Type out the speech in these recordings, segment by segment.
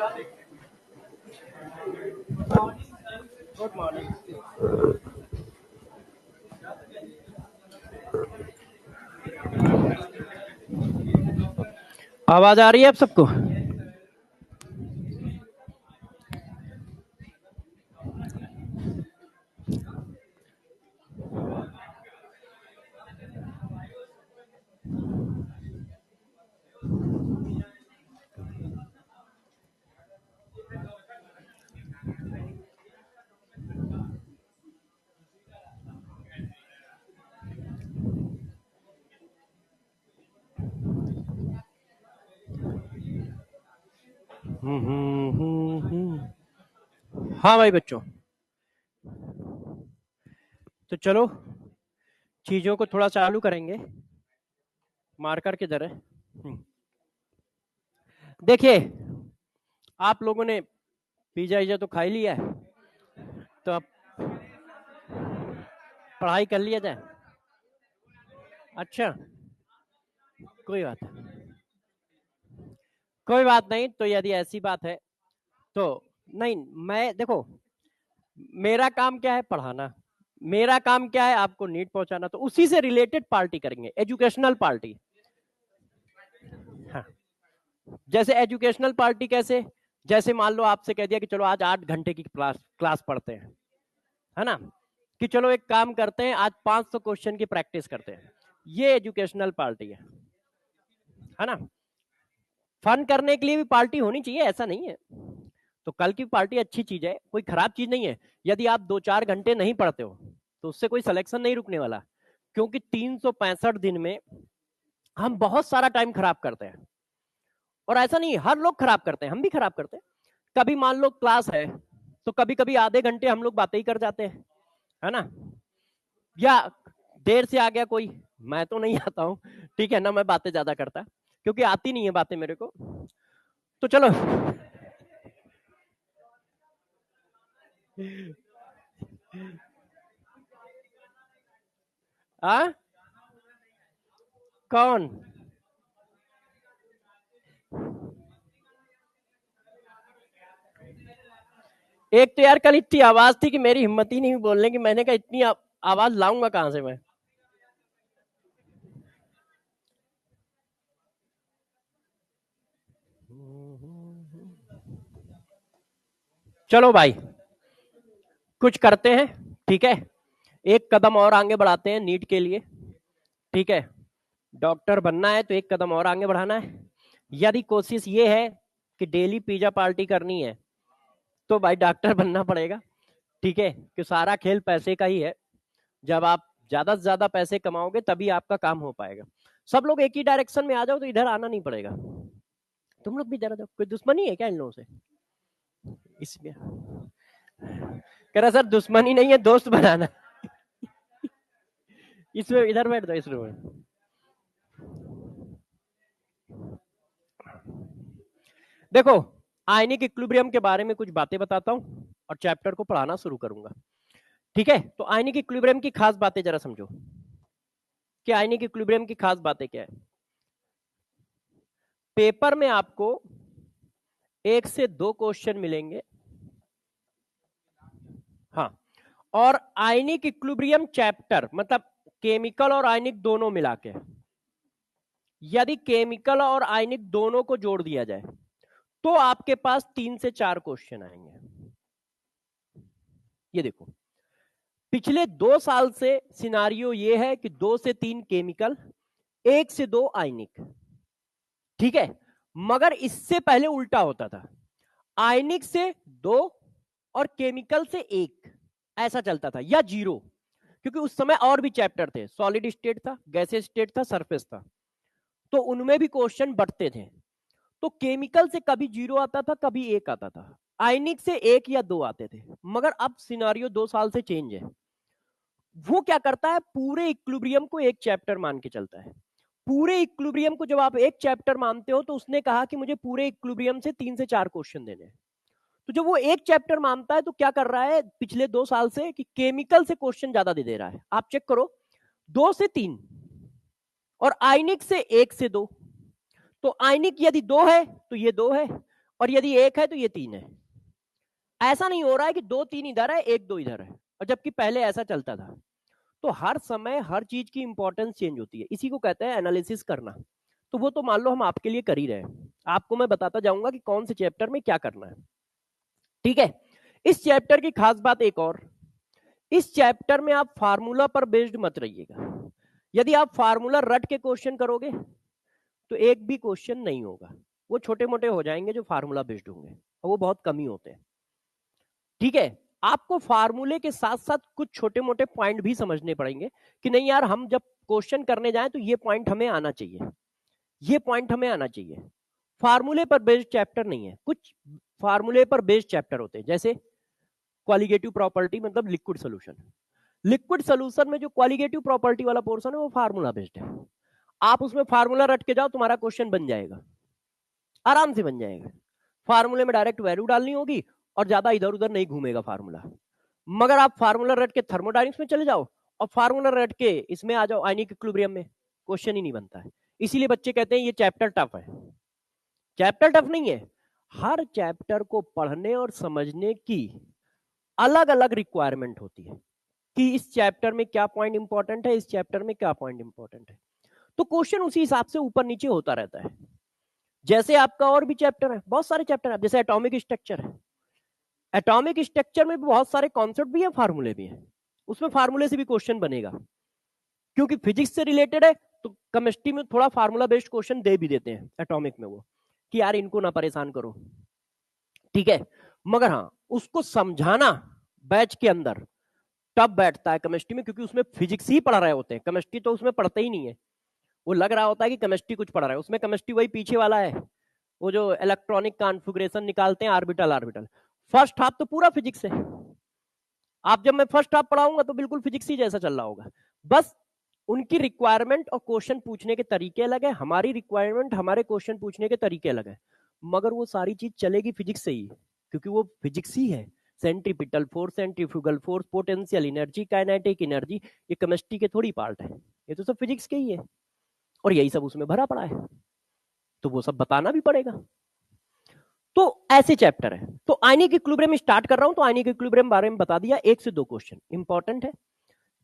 Good morning. आवाज आ रही है आप सबको? हाँ भाई बच्चों, तो चलो चीजों को थोड़ा चालू करेंगे। मार्कर किधर है? देखिए, आप लोगों ने पिज्जा इज्जा तो खा ही लिया है, तो अब पढ़ाई कर लिया जाए। अच्छा, कोई बात कोई बात नहीं। तो यदि ऐसी बात है तो नहीं, मैं देखो, मेरा काम क्या है? पढ़ाना। मेरा काम क्या है? आपको नीट पहुंचाना। तो उसी से रिलेटेड पार्टी करेंगे, एजुकेशनल पार्टी। हाँ, जैसे एजुकेशनल पार्टी कैसे? जैसे मान लो आपसे कह दिया कि चलो आज 8 घंटे की क्लास क्लास पढ़ते हैं, है ना? कि चलो एक काम करते हैं, आज 500 क्वेश्चन की प्रैक्टिस करते हैं। ये एजुकेशनल पार्टी है ना? फन करने के लिए भी पार्टी होनी चाहिए, ऐसा नहीं है। तो कल की पार्टी अच्छी चीज है, कोई खराब चीज नहीं है। यदि आप 2-4 घंटे नहीं पढ़ते हो तो उससे कोई सिलेक्शन नहीं रुकने वाला, क्योंकि 365 दिन में हम बहुत सारा टाइम खराब करते हैं। और ऐसा नहीं, हर लोग खराब करते हैं, हम भी खराब करते हैं। कभी मान लो क्लास है तो कभी कभी आधे घंटे हम लोग बातें ही कर जाते हैं, है ना? या देर से आ गया कोई, मैं तो नहीं आता हूँ, ठीक है ना? मैं बातें ज्यादा करता, क्योंकि आती नहीं है बातें मेरे को। तो चलो आ कौन? एक तो यार कल इतनी आवाज थी कि मेरी हिम्मत ही नहीं हुई बोलने की। मैंने कहा इतनी आवाज लाऊंगा कहां से मैं? चलो भाई, कुछ करते हैं, ठीक है? एक कदम और आगे बढ़ाते हैं नीट के लिए, ठीक है? डॉक्टर बनना है तो एक कदम और आगे बढ़ाना है। यदि कोशिश ये है कि डेली पिज्जा पार्टी करनी है तो भाई डॉक्टर बनना पड़ेगा, ठीक है? कि सारा खेल पैसे का ही है। जब आप ज्यादा से ज्यादा पैसे कमाओगे तभी आपका काम हो पाएगा। सब लोग एक ही डायरेक्शन में आ जाओ तो इधर आना नहीं पड़ेगा। तुम लोग भी इधर आ जाओ। कोई दुश्मनी है क्या इन लोगों से? इसमें कह रहा सर दुश्मनी नहीं है, दोस्त बनाना। इसमें इधर बैठ जाओ, इस रूम में। देखो, आयनिक इक्विलिब्रियम के बारे में कुछ बातें बताता हूँ और चैप्टर को पढ़ाना शुरू करूंगा, ठीक है? तो आयनिक इक्विलिब्रियम की खास बातें जरा समझो कि आयनिक इक्विलिब्रियम की खास बातें क्या है। पेपर में आपको 1 से 2 क्वेश्चन मिलेंगे, हाँ। और आयनिक इक्विलिब्रियम चैप्टर मतलब केमिकल और आयनिक दोनों मिला के, यदि केमिकल और आयनिक दोनों को जोड़ दिया जाए तो आपके पास 3 से 4 क्वेश्चन आएंगे। ये देखो, पिछले 2 साल से सिनारियो ये है कि 2 से 3 केमिकल, 1 से 2 आयनिक, ठीक है? मगर इससे पहले उल्टा होता था, आयनिक से 2 और केमिकल से 1, ऐसा चलता था, या 0। क्योंकि उस समय और भी चैप्टर थे, सॉलिड स्टेट था, गैसेस स्टेट था, सरफेस था, तो उनमें भी क्वेश्चन बढ़ते थे। तो केमिकल से कभी 0 आता था, कभी 1 आता था, आयनिक से 1 या 2 आते थे। मगर अब सिनारियो 2 साल से चेंज है। वो क्या करता है, पूरे इक्विलिब्रियम को एक चैप्टर मान के चलता है। पूरे इक्विलिब्रियम को जब आप एक चैप्टर मानते हो तो उसने कहा कि मुझे पूरे इक्विलिब्रियम से 3 से 4 क्वेश्चन देने हैं। तो जब वो एक चैप्टर मानता है तो क्या कर रहा है पिछले 2 साल से कि केमिकल से क्वेश्चन ज्यादा दे रहा है। आप चेक करो, 2 से 3 और आयनिक से 1 से 2। तो आयनिक यदि 2 है तो ये 2 है, और यदि एक है तो ये 3 है। ऐसा नहीं हो रहा है कि 2 3 इधर है 1 2 इधर है, और जबकि पहले ऐसा चलता था। तो हर समय हर चीज की इंपॉर्टेंस चेंज होती है, इसी को कहते हैं एनालिसिस करना। तो वो तो मान लो हम आपके लिए कर ही रहे हैं, आपको मैं बताता जाऊंगा कि कौन से चैप्टर में क्या करना है। ठीक है, इस चैप्टर की खास बात एक और, इस चैप्टर में आप फार्मूला पर बेस्ड मत रहिएगा। यदि आप फार्मूला रट के क्वेश्चन करोगे तो एक भी क्वेश्चन नहीं होगा, वो छोटे मोटे हो जाएंगे जो फार्मूला बेस्ड होंगे, और वो बहुत कम ही होते हैं। ठीक है, आपको फार्मूले के साथ साथ कुछ छोटे मोटे पॉइंट भी समझने पड़ेंगे कि नहीं यार, हम जब क्वेश्चन करने जाएं तो ये पॉइंट हमें आना चाहिए, ये पॉइंट हमें आना चाहिए। फार्मूले पर बेस्ड चैप्टर नहीं है, कुछ फार्मूले पर बेस्ड चैप्टर होते हैं, जैसे क्वालिटेटिव प्रॉपर्टी मतलब लिक्विड सोल्यूशन। लिक्विड सोल्यूशन में जो क्वालिटेटिव प्रॉपर्टी वाला पोर्शन है वो फार्मूला बेस्ड है। आप उसमें फार्मूला रट के जाओ, तुम्हारा क्वेश्चन बन जाएगा, आराम से बन जाएगा। फार्मूले में डायरेक्ट वैल्यू डालनी होगी और ज्यादा इधर उधर नहीं घूमेगा फार्मूला। मगर आप फार्मूला रट के थर्मोडायनेमिक्स में चले जाओ और फार्मूला रट के इसमें आ जाओ आयनिक इक्विलिब्रियम में, क्वेश्चन ही नहीं बनता है। इसीलिए बच्चे कहते हैं ये चैप्टर टफ है। चैप्टर टफ नहीं है, हर चैप्टर को पढ़ने और समझने की अलग अलग रिक्वायरमेंट होती है कि इस चैप्टर में क्या पॉइंट इंपॉर्टेंट है, इस चैप्टर में क्या पॉइंट इंपॉर्टेंट है। तो क्वेश्चन उसी हिसाब से ऊपर नीचे होता रहता है। जैसे आपका और भी चैप्टर है, बहुत सारे चैप्टर है, जैसे एटॉमिक स्ट्रक्चर है, एटॉमिक स्ट्रक्चर में भी बहुत सारे कॉन्सेप्ट भी है, फार्मूले भी है, उसमें फार्मूले से भी क्वेश्चन बनेगा, क्योंकि फिजिक्स से रिलेटेड है। तो केमिस्ट्री में थोड़ा फार्मूला बेस्ड क्वेश्चन दे भी देते हैं एटॉमिक में, वो कि यार इनको ना परेशान करो। ठीक है, मगर हाँ, उसको समझाना बैच के अंदर टफ बैठता है केमिस्ट्री में, क्योंकि उसमें फिजिक्स ही पढ़ा रहे होते हैं, केमिस्ट्री तो उसमें पढ़ते ही नहीं है। वो लग रहा होता है कि केमिस्ट्री कुछ पढ़ रहा है, उसमें केमिस्ट्री वही पीछे वाला है, वो जो इलेक्ट्रॉनिक कॉन्फ़िगरेशन निकालते हैं, ऑर्बिटल ऑर्बिटल। फर्स्ट हाफ तो पूरा फिजिक्स है। आप जब मैं फर्स्ट हाफ पढ़ाऊंगा तो बिल्कुल फिजिक्स ही जैसा चल रहा होगा। बस उनकी रिक्वायरमेंट और क्वेश्चन पूछने के तरीके अलग है, हमारी रिक्वायरमेंट हमारे क्वेश्चन पूछने के तरीके अलग है, मगर वो सारी चीज चलेगी फिजिक्स से ही, क्योंकि वो फिजिक्स ही है। Centripetal force, centrifugal force, potential energy, kinetic energy, ये केमिस्ट्री के थोड़ी पार्ट है, ये तो सब फिजिक्स के ही है, और यही सब उसमें भरा पड़ा है, तो वो सब बताना भी पड़ेगा। तो ऐसे चैप्टर है। तो आयनिक इक्विलिब्रियम स्टार्ट कर रहा हूं, तो आयनिक इक्विलिब्रियम बारे में बता दिया, 1 से 2 क्वेश्चन इंपॉर्टेंट है,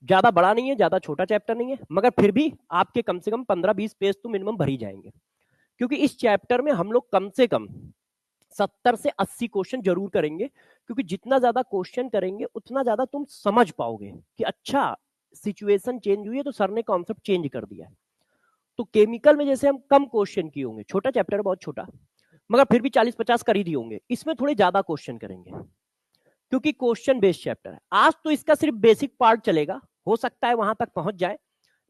ज्यादा बड़ा नहीं है, ज्यादा छोटा चैप्टर नहीं है, मगर फिर भी आपके कम से कम 15-20 पेज तो मिनिमम भर ही जाएंगे, क्योंकि इस चैप्टर में हम लोग कम से कम 70 से 80 क्वेश्चन जरूर करेंगे, क्योंकि जितना ज्यादा क्वेश्चन करेंगे उतना ज्यादा तुम समझ पाओगे कि अच्छा सिचुएशन चेंज हुई है तो सर ने कॉन्सेप्ट चेंज कर दिया है। तो केमिकल में जैसे हम कम क्वेश्चन किए होंगे, छोटा चैप्टर है, बहुत छोटा, मगर फिर भी 40-50 कर ही दिए होंगे, इसमें थोड़े ज्यादा क्वेश्चन करेंगे, क्योंकि क्वेश्चन बेस्ड चैप्टर है। आज तो इसका सिर्फ बेसिक पार्ट चलेगा, हो सकता है वहां तक पहुंच जाए,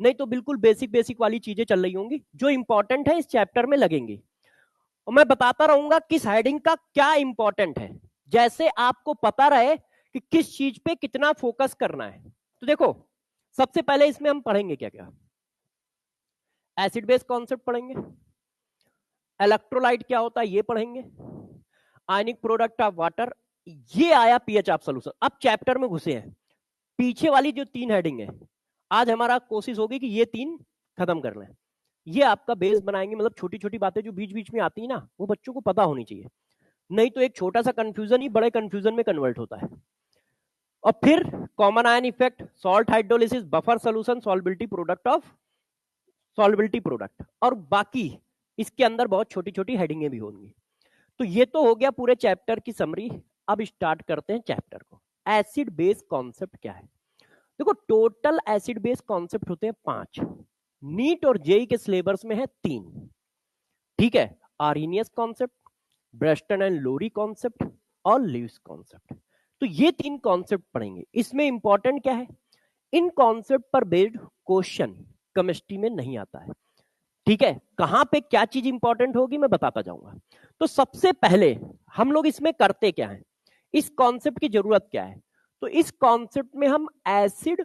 नहीं तो बिल्कुल बेसिक बेसिक वाली चीजें चल रही होंगी जो इंपॉर्टेंट है इस चैप्टर में लगेंगी, और मैं बताता रहूंगा किस हेडिंग का क्या इंपॉर्टेंट है, जैसे आपको पता रहे कि किस चीज पे कितना फोकस करना है। तो देखो, सबसे पहले इसमें हम पढ़ेंगे क्या क्या, एसिड बेस कॉन्सेप्ट पढ़ेंगे, इलेक्ट्रोलाइट क्या होता है ये पढ़ेंगे, आयनिक प्रोडक्ट ऑफ वाटर, ये आया पीएच ऑफ सॉल्यूशन। अब चैप्टर में घुसे हैं, पीछे वाली जो 3 हेडिंग है, आज हमारा कोशिश होगी कि ये 3 खत्म कर लें, ये आपका बेस बनाएंगे। मतलब छोटी छोटी बातें जो बीच बीच में आती है ना, वो बच्चों को पता होनी चाहिए, नहीं तो एक छोटा सा कंफ्यूजन ही बड़े कंफ्यूजन में कन्वर्ट होता है। और फिर common ion effect, salt hydrolysis, buffer solution, solubility product of solubility product, और बाकी इसके अंदर बहुत छोटी छोटी हेडिंगें भी होंगी। तो ये तो हो गया पूरे चैप्टर की समरी। अब स्टार्ट करते हैं चैप्टर को। एसिड बेस कॉन्सेप्ट क्या है? देखो, टोटल एसिड बेस कॉन्सेप्ट होते हैं 5, नीट और जेई के सिलेबस में है 3। ठीक है, Arrhenius concept, Bronsted and Lowry concept और ल्यूइस कॉन्सेप्ट। तो ये 3 कॉन्सेप्ट पढ़ेंगे। इसमें इंपॉर्टेंट क्या है, इन कॉन्सेप्ट पर बेस्ड क्वेश्चन केमिस्ट्री में नहीं आता है। ठीक है, कहां पे क्या चीज इंपॉर्टेंट होगी मैं बताता जाऊंगा। तो सबसे पहले हम लोग इसमें करते क्या है, इस कॉन्सेप्ट की जरूरत क्या है, तो इस कॉन्सेप्ट में हम एसिड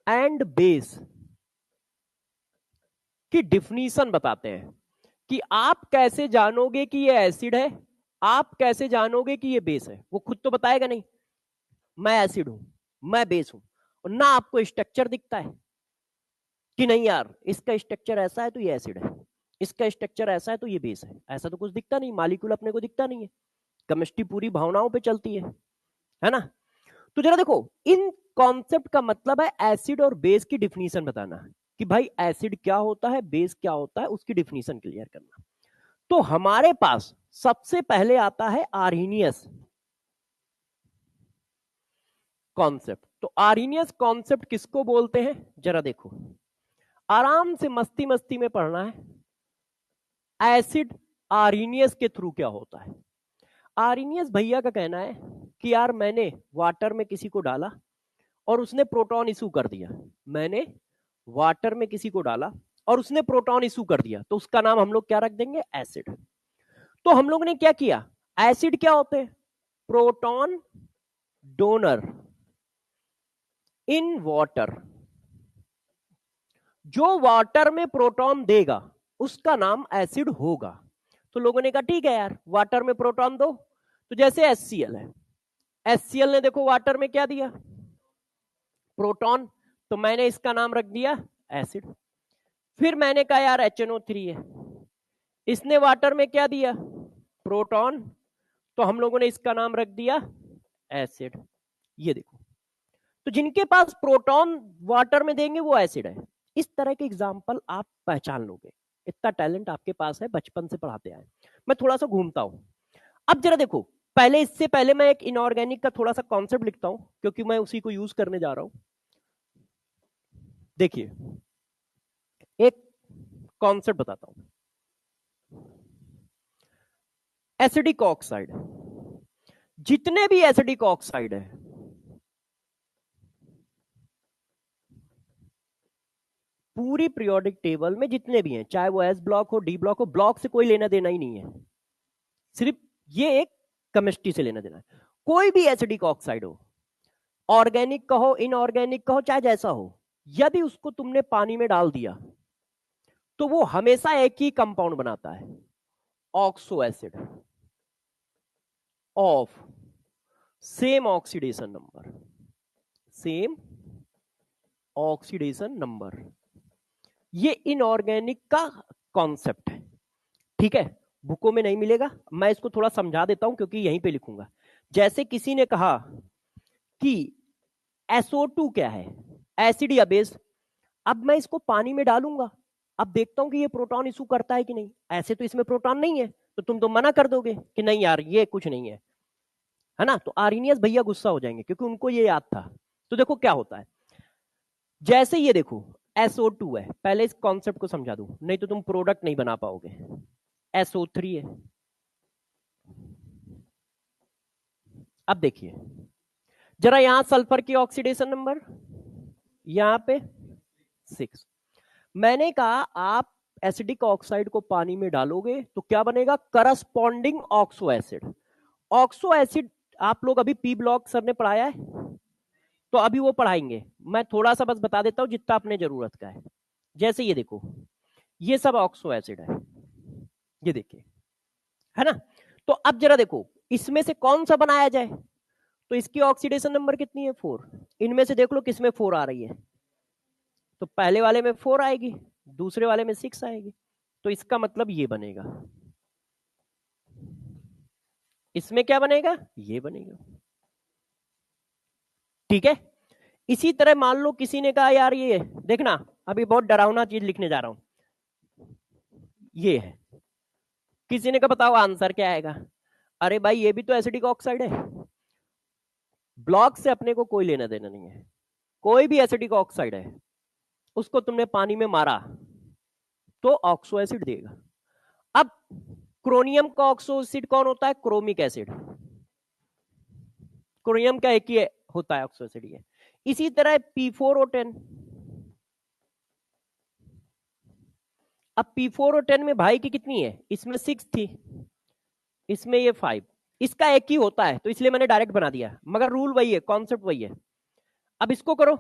एंड बेस की डिफिनीशन बताते हैं कि आप कैसे जानोगे कि ये एसिड है, आप कैसे जानोगे कि ये बेस है। वो खुद तो बताएगा नहीं मैं एसिड हूं, मैं बेस हूं, और ना आपको स्ट्रक्चर दिखता है कि नहीं यार इसका स्ट्रक्चर ऐसा है तो ये एसिड है, इसका स्ट्रक्चर ऐसा है तो ये बेस है, ऐसा तो कुछ दिखता नहीं, मॉलिक्यूल अपने को दिखता नहीं है, केमिस्ट्री पूरी भावनाओं पे चलती है ना। तो जरा देखो, इन कॉन्सेप्ट का मतलब है एसिड और बेस की डिफिनीशन बताना, कि भाई एसिड क्या होता है, बेस क्या होता है, उसकी डिफिनीशन क्लियर करना। तो हमारे पास सबसे पहले आता है आर्हीनियस कॉन्सेप्ट। तो आर्हीनियस कॉन्सेप्ट किसको बोलते हैं, जरा देखो, आराम से मस्ती मस्ती में पढ़ना है। एसिड आर्हीनियस के थ्रू क्या होता है। आर्हीनियस भैया का कहना है कि यार मैंने वाटर में किसी को डाला और उसने प्रोटॉन इशू कर दिया, मैंने वाटर में किसी को डाला और उसने प्रोटॉन इशू कर दिया, तो उसका नाम हम लोग क्या रख देंगे, एसिड। तो हम लोग ने क्या किया, एसिड क्या होते हैं, प्रोटॉन डोनर इन वाटर, जो वाटर में प्रोटॉन देगा उसका नाम एसिड होगा। तो लोगों ने कहा ठीक है यार, वाटर में प्रोटॉन दो, तो जैसे HCl है, HCl ने देखो वाटर में क्या दिया, प्रोटॉन, तो मैंने इसका नाम रख दिया एसिड। फिर मैंने कहा यार HNO3 है, इसने वाटर में क्या दिया, प्रोटॉन, तो हम लोगों ने इसका नाम रख दिया एसिड। ये देखो, तो जिनके पास प्रोटॉन वाटर में देंगे वो एसिड है। इस तरह के एग्जाम्पल आप पहचान लोगे, इतना टैलेंट आपके पास है, बचपन से पढ़ाते आए। मैं थोड़ा सा घूमता हूं। अब जरा देखो, पहले इससे पहले मैं एक इनऑर्गेनिक का थोड़ा सा कॉन्सेप्ट लिखता हूं, क्योंकि मैं उसी को यूज करने जा रहा हूं। देखिए, एक कॉन्सेप्ट बताता हूं, एसिडिक ऑक्साइड। जितने भी एसिडिक ऑक्साइड है, पूरी पीरियोडिक टेबल में जितने भी हैं, चाहे वो एस ब्लॉक हो, डी ब्लॉक हो, ब्लॉक से कोई लेना देना ही नहीं है, सिर्फ ये एक केमिस्ट्री से लेना देना है। कोई भी एसिडिक ऑक्साइड हो, ऑर्गेनिक कहो, इनऑर्गेनिक कहो, चाहे जैसा हो, यदि उसको तुमने पानी में डाल दिया तो वो हमेशा एक ही कंपाउंड बनाता है, oxo acid of same oxidation number, same oxidation number. ये इनऑर्गेनिक का कॉन्सेप्ट है, ठीक है, बुकों में नहीं मिलेगा, मैं इसको थोड़ा समझा देता हूं क्योंकि यहीं पे लिखूंगा। जैसे किसी ने कहा कि SO2 क्या है, एसिड या बेस, अब मैं इसको पानी में डालूंगा, अब देखता हूं कि ये प्रोटॉन इशू करता है कि नहीं, ऐसे तो इसमें प्रोटॉन नहीं है, तो तुम तो मना कर दोगे कि नहीं यार ये कुछ नहीं है ना। तो आर्हीनियस भैया गुस्सा हो जाएंगे क्योंकि उनको ये याद था। तो देखो क्या होता है, जैसे ये देखो SO2 है, पहले इस कॉन्सेप्ट को समझा दूं, नहीं तो तुम प्रोडक्ट नहीं बना पाओगे। SO3 है, अब देखिए जरा, यहां सल्फर की ऑक्सीडेशन नंबर, यहां पे 6। मैंने कहा आप एसिडिक ऑक्साइड को पानी में डालोगे तो क्या बनेगा, corresponding oxo acid. Oxo acid आप लोग अभी पी ब्लॉक सर ने पढ़ाया है, तो अभी वो पढ़ाएंगे, मैं थोड़ा सा बस बता देता हूं जितना अपने जरूरत का है। जैसे ये देखो, ये सब ऑक्सो एसिड है, ये देखिए, है ना। तो अब जरा देखो, इसमें से कौन सा बनाया जाए, तो इसकी ऑक्सीडेशन नंबर कितनी है, 4। इनमें से देख लो किसमें 4 आ रही है, तो पहले वाले में 4 आएगी, दूसरे वाले में 6 आएगी, तो इसका मतलब ये बनेगा, इसमें क्या बनेगा, ये बनेगा, ठीक है। इसी तरह मान लो किसी ने कहा यार ये देखना, अभी बहुत डरावना चीज लिखने जा रहा हूं, ये है, किसी ने कहा बताओ आंसर क्या आएगा, अरे भाई ये भी तो एसिडिक ऑक्साइड है, ब्लॉक से अपने को कोई लेना देना नहीं है, कोई भी एसिडिक ऑक्साइड है, उसको तुमने पानी में मारा तो ऑक्सो एसिड देगा। अब क्रोनियम का ऑक्सो एसिड कौन होता है, क्रोमिक एसिड, क्रोनियम का एक ही होता है ऑक्सो एसिड, ये इसी तरह P4O10। अब P4O10 में भाई की कितनी है, इसमें 6 थी, इसमें ये 5, इसका एक ही होता है, तो इसलिए मैंने डायरेक्ट बना दिया, मगर रूल वही है, कॉन्सेप्ट वही है। अब इसको करो,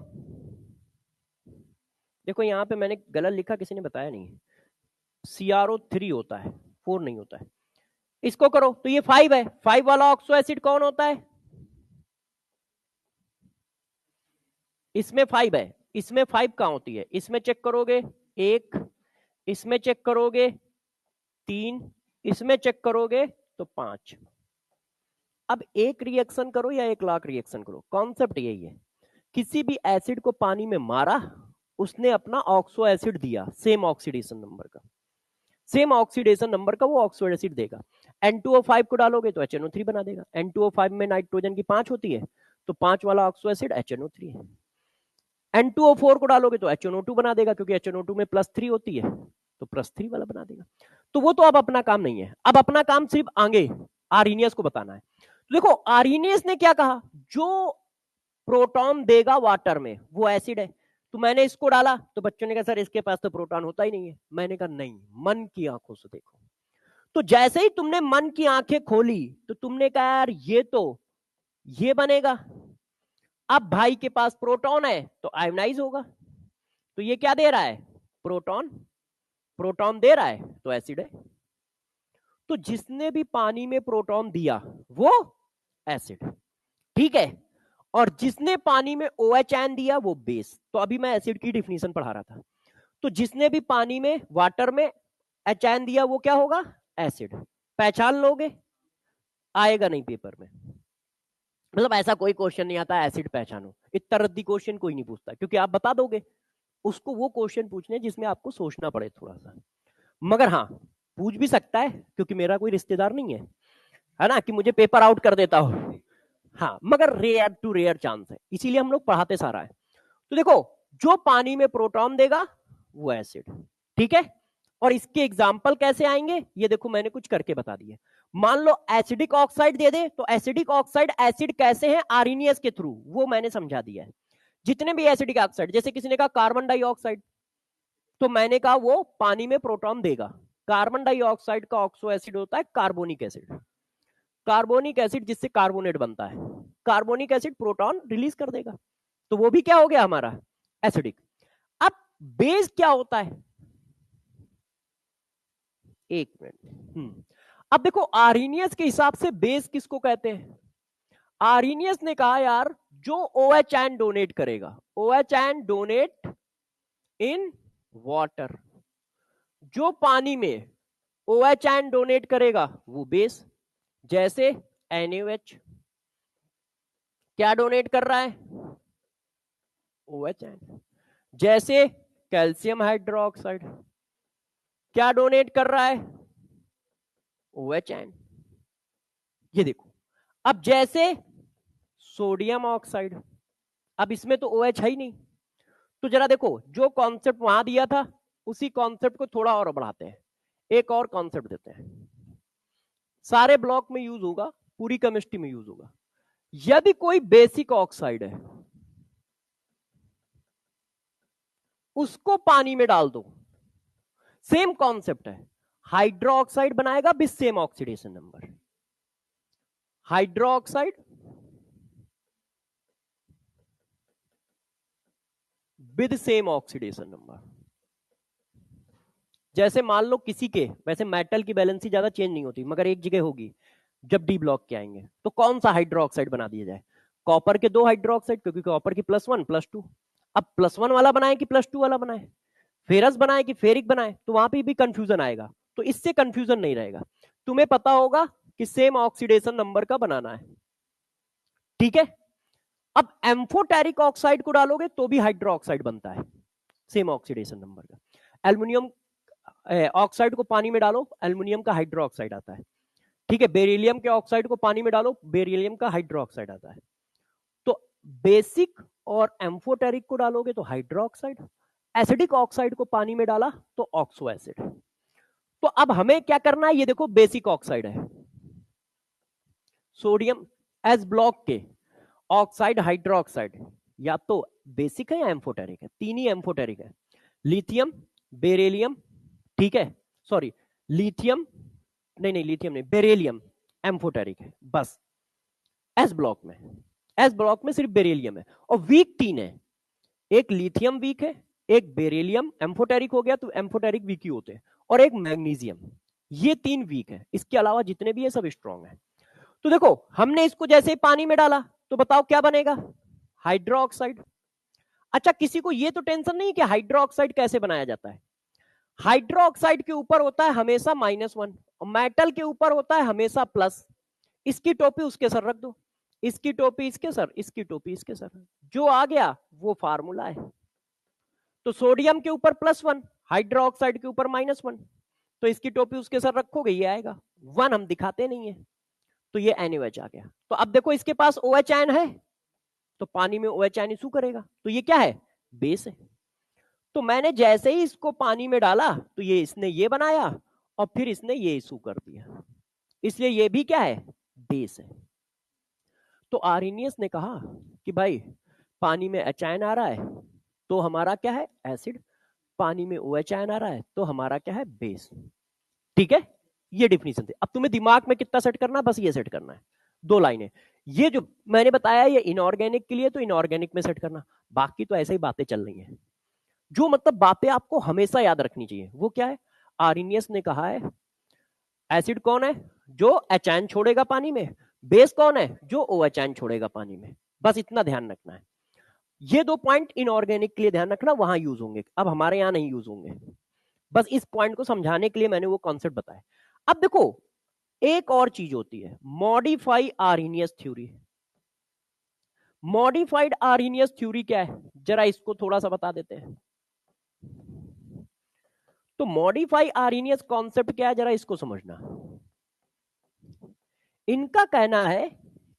देखो यहां पे मैंने गलत लिखा, किसी ने बताया नहीं, CrO3 होता है, 4 नहीं होता है। इसको करो तो ये 5 है, 5 वाला ऑक्सो एसिड कौन होता है, इसमें 5 है, इसमें 5 कहां होती है, इसमें चेक करोगे 1, इसमें चेक करोगे 3, इसमें चेक करोगे तो 5। अब एक रिएक्शन करो या 1,00,000 रिएक्शन करो, कॉन्सेप्ट यही है। किसी भी एसिड को पानी में मारा, उसने अपना ऑक्सो एसिड दिया सेम ऑक्सीडेशन नंबर का, सेम ऑक्सीडेशन नंबर का वो ऑक्सो एसिड देगा। N2O5 को डालोगे तो HNO3 बना देगा। N2O5 में नाइट्रोजन की 5 होती है, तो 5 वाला ऑक्सो एसिड HNO3 है। N2O4 को डालोगे तो HNO2 बना देगा, क्योंकि HNO2 में +3 होती है, तो +3 वाला बना देगा। तो वो तो अब अपना काम नहीं है, अब अपना काम सिर्फ आगे आर्हेनियस को बताना है। तो देखो आर्हेनियस ने क्या कहा, जो प्रोटॉन देगा वाटर में वो एसिड है। तो मैंने इसको डाला, तो बच्चों ने कहा सर इसके पास तो प्रोटॉन होता ही नहीं है। मैंने कहा नहीं, मन की आंखों से देखो। तो जैसे ही तुमने मन की आंखें खोली, तो तुमने कहा यार ये तो ये बनेगा। अब भाई के पास प्रोटॉन है तो आयोनाइज होगा, तो ये क्या दे रहा है, प्रोटॉन, प्रोटॉन दे रहा है तो एसिड है। तो जिसने भी पानी में प्रोटॉन दिया वो एसिड, ठीक है, और जिसने पानी में OH दिया वो बेस। तो अभी मैं एसिड की डिफिनीशन पढ़ा रहा था। तो जिसने भी पानी में वाटर में HN दिया वो क्या होगा, एसिड। पहचान लोगे, आएगा नहीं पेपर में, मतलब ऐसा कोई क्वेश्चन नहीं आता एसिड पहचानो, इतना रद्दी क्वेश्चन कोई नहीं पूछता, क्योंकि आप बता दोगे। उसको वो क्वेश्चन पूछने जिसमें आपको सोचना पड़े थोड़ा सा। मगर हाँ पूछ भी सकता है, क्योंकि मेरा कोई रिश्तेदार नहीं है ना, कि मुझे पेपर आउट कर देता हो। हाँ मगर रेयर टू रेयर चांस है, इसीलिए हम लोग पढ़ाते सारा है। तो देखो जो पानी में प्रोटॉन देगा वो एसिड, ठीक है। और इसके एग्जाम्पल कैसे आएंगे, ये देखो मैंने कुछ करके बता दिए। मान लो एसिडिक ऑक्साइड दे दे, तो एसिडिक ऑक्साइड एसिड कैसे है, आर्हेनियस के थ्रू, वो मैंने समझा दिया है। जितने भी एसिडिक ऑक्साइड, जैसे किसी ने कहा कार्बन डाइऑक्साइड, तो मैंने कहा वो पानी में प्रोटॉन देगा। कार्बन डाइऑक्साइड का ऑक्सो एसिड होता है कार्बोनिक एसिड, कार्बोनिक एसिड जिससे कार्बोनेट बनता है, कार्बोनिक एसिड प्रोटॉन रिलीज कर देगा, तो वो भी क्या हो गया हमारा, एसिडिक। अब बेस क्या होता है, एक मिनट। अब देखो आर्हेनियस के हिसाब से बेस किसको कहते हैं, आर्हेनियस ने कहा यार जो OH डोनेट करेगा, OH डोनेट इन वाटर, जो पानी में OH डोनेट करेगा वो बेस। जैसे NaOH क्या डोनेट कर रहा है, OH। जैसे कैल्शियम हाइड्रोक्साइड क्या डोनेट कर रहा है, OH। ये देखो, अब जैसे सोडियम ऑक्साइड, अब इसमें तो OH है ही नहीं, तो जरा देखो जो कॉन्सेप्ट वहां दिया था उसी कॉन्सेप्ट को थोड़ा और बढ़ाते हैं, एक और कॉन्सेप्ट देते हैं, सारे ब्लॉक में यूज होगा, पूरी केमिस्ट्री में यूज होगा। यदि कोई बेसिक ऑक्साइड है उसको पानी में डाल दो, सेम कॉन्सेप्ट है, हाइड्रोक्साइड बनाएगा with same oxidation number, hydroxide with same oxidation number. जैसे मान लो किसी के, वैसे मेटल की बैलेंसी ज्यादा चेंज नहीं होती मगर एक जगह होगी, जब डी ब्लॉक के आएंगे तो कौन सा हाइड्रोक्साइड बना दिया जाए, कॉपर के 2 हाइड्रोक्साइड, क्योंकि कॉपर की +1 +2। अब +1 वाला बनाए कि +2 वाला बनाए, फेरस बनाए कि फेरिक बनाए, तो वहां पे भी कंफ्यूजन आएगा। तो इससे कंफ्यूजन नहीं रहेगा, तुम्हें पता होगा कि सेम ऑक्सीडेशन नंबर का बनाना है, ठीक है। अब एम्फोटेरिक ऑक्साइड को डालोगे तो भी हाइड्रोक्साइड बनता है सेम ऑक्सीडेशन नंबर का। एल्युमिनियम ऑक्साइड को पानी में डालो, एल्युमिनियम का हाइड्रोक्साइड आता है, ठीक है। बेरिलियम के ऑक्साइड को पानी में डालो, बेरिलियम का हाइड्रोक्साइड आता है। तो बेसिक और एम्फोटेरिक को डालोगे तो हाइड्रोक्साइड, एसिडिक ऑक्साइड को पानी में डाला तो ऑक्सो एसिड। तो अब हमें क्या करना है, ये देखो बेसिक ऑक्साइड है, सोडियम एस ब्लॉक के ऑक्साइड हाइड्रोक्साइड या तो बेसिक है या एम्फोटेरिक है, 3 ही एम्फोटेरिक है, लिथियम बेरिलियम, ठीक है, सॉरी लिथियम नहीं लिथियम नहीं, बेरिलियम एम्फोटेरिक है बस। एस ब्लॉक में सिर्फ बेरिलियम है, और वीक 3 है, एक लिथियम वीक है, एक बेरिलियम एम्फोटेरिक हो गया तो एम्फोटेरिक वीक ही होते हैं, और एक मैग्नीशियम, ये 3 वीक है, इसके अलावा जितने भी है सब स्ट्रॉन्ग है। तो देखो हमने इसको जैसे ही पानी में डाला तो बताओ क्या बनेगा, हाइड्रोक्साइड। अच्छा किसी को ये तो टेंशन नहीं कि हाइड्रोक्साइड कैसे बनाया जाता है, हाइड्रोक्साइड के ऊपर होता है हमेशा -1 और मेटल के ऊपर होता है हमेशा प्लस। इसकी टोपी उसके सर रख दो, इसकी टोपी इसके सर, इसकी टोपी इसके सर, जो आ गया वो फार्मूला है। तो सोडियम के ऊपर +1, हाइड्रोक्साइड के ऊपर -1, तो इसकी टोपी उसके सर रखोगे ये आएगा। 1 हम दिखाते नहीं है, तो ये NaOH आ गया। तो अब देखो इसके पास OH आयन है, तो पानी में OH आयन इशू करेगा, तो ये क्या है, बेस है। तो मैंने जैसे ही इसको पानी में डाला तो ये इसने ये बनाया और फिर इसने ये इशू कर दिया, इसलिए ये भी क्या है, बेस है। तो आर्हेनियस ने कहा कि भाई पानी में H आयन आ रहा है तो हमारा क्या है, एसिड, पानी में OH आयन आ रहा है तो हमारा क्या है, बेस। ठीक है, ये डिफिनीशन थी। अब तुम्हें दिमाग में कितना सेट करना है, बस ये सेट करना है, 2 लाइनें। ये जो मैंने बताया ये इनऑर्गेनिक के लिए, तो इनऑर्गेनिक में सेट करना, बाकी तो ऐसे ही बातें चल रही हैं। जो मतलब बातें आपको हमेशा याद रखनी चाहिए वो क्या है, आर्हेनियस ने कहा है एसिड कौन है, जो H आयन छोड़ेगा पानी में, बेस कौन है, जो OH आयन छोड़ेगा पानी में। बस इतना ध्यान रखना है। ये 2 पॉइंट इनऑर्गेनिक के लिए ध्यान रखना, वहां यूज होंगे, अब हमारे यहां नहीं यूज होंगे। बस इस पॉइंट को समझाने के लिए मैंने वो कॉन्सेप्ट बताया। अब देखो एक और चीज होती है, modify Arrhenius theory. Modified Arrhenius theory क्या है, जरा इसको थोड़ा सा बता देते हैं। तो मॉडिफाई आर्हेनियस कॉन्सेप्ट क्या है, जरा इसको समझना। इनका कहना है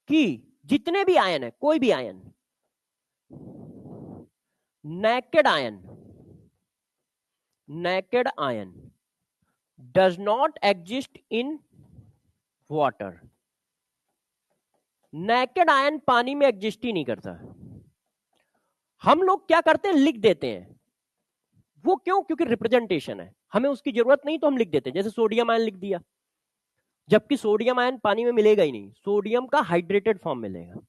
कि जितने भी आयन है, कोई भी ion, naked ion does not exist in water. Naked ion पानी में एग्जिस्ट ही नहीं करता। हम लोग क्या करते हैं, लिख देते हैं। वो क्यों, क्योंकि रिप्रेजेंटेशन है, हमें उसकी जरूरत नहीं तो हम लिख देते हैं। जैसे सोडियम आयन लिख दिया, जबकि सोडियम आयन पानी में मिलेगा ही नहीं, सोडियम का हाइड्रेटेड फॉर्म मिलेगा।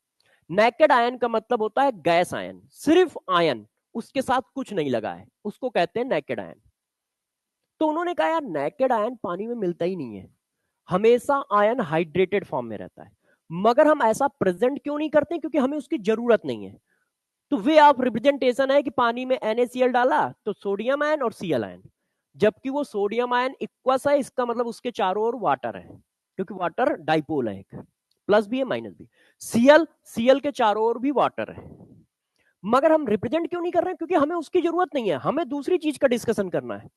नेकेड आयन का मतलब होता है गैस आयन, सिर्फ आयन, उसके साथ कुछ नहीं लगा है, उसको कहते हैं नेकेड आयन। तो उन्होंने कहा यार नेकेड आयन पानी में मिलता ही नहीं है, हमेशा आयन हाइड्रेटेड फॉर्म में रहता है, मगर हम ऐसा प्रेजेंट क्यों नहीं करते, क्योंकि हमें उसकी जरूरत नहीं है। तो वे ऑफ रिप्रेजेंटेशन है कि पानी में NaCl डाला तो सोडियम आयन और Cl आयन, जबकि वो सोडियम आयन इक्वस है, इसका मतलब उसके चारों ओर वाटर है, क्योंकि वाटर डाइपोल है, एक प्लस भी है माइनस भी। Cl के चारों ओर भी वाटर है, मगर हम रिप्रेजेंट क्यों नहीं कर रहे हैं, क्योंकि हमें उसकी जरूरत नहीं है, हमें दूसरी चीज का डिस्कशन करना है।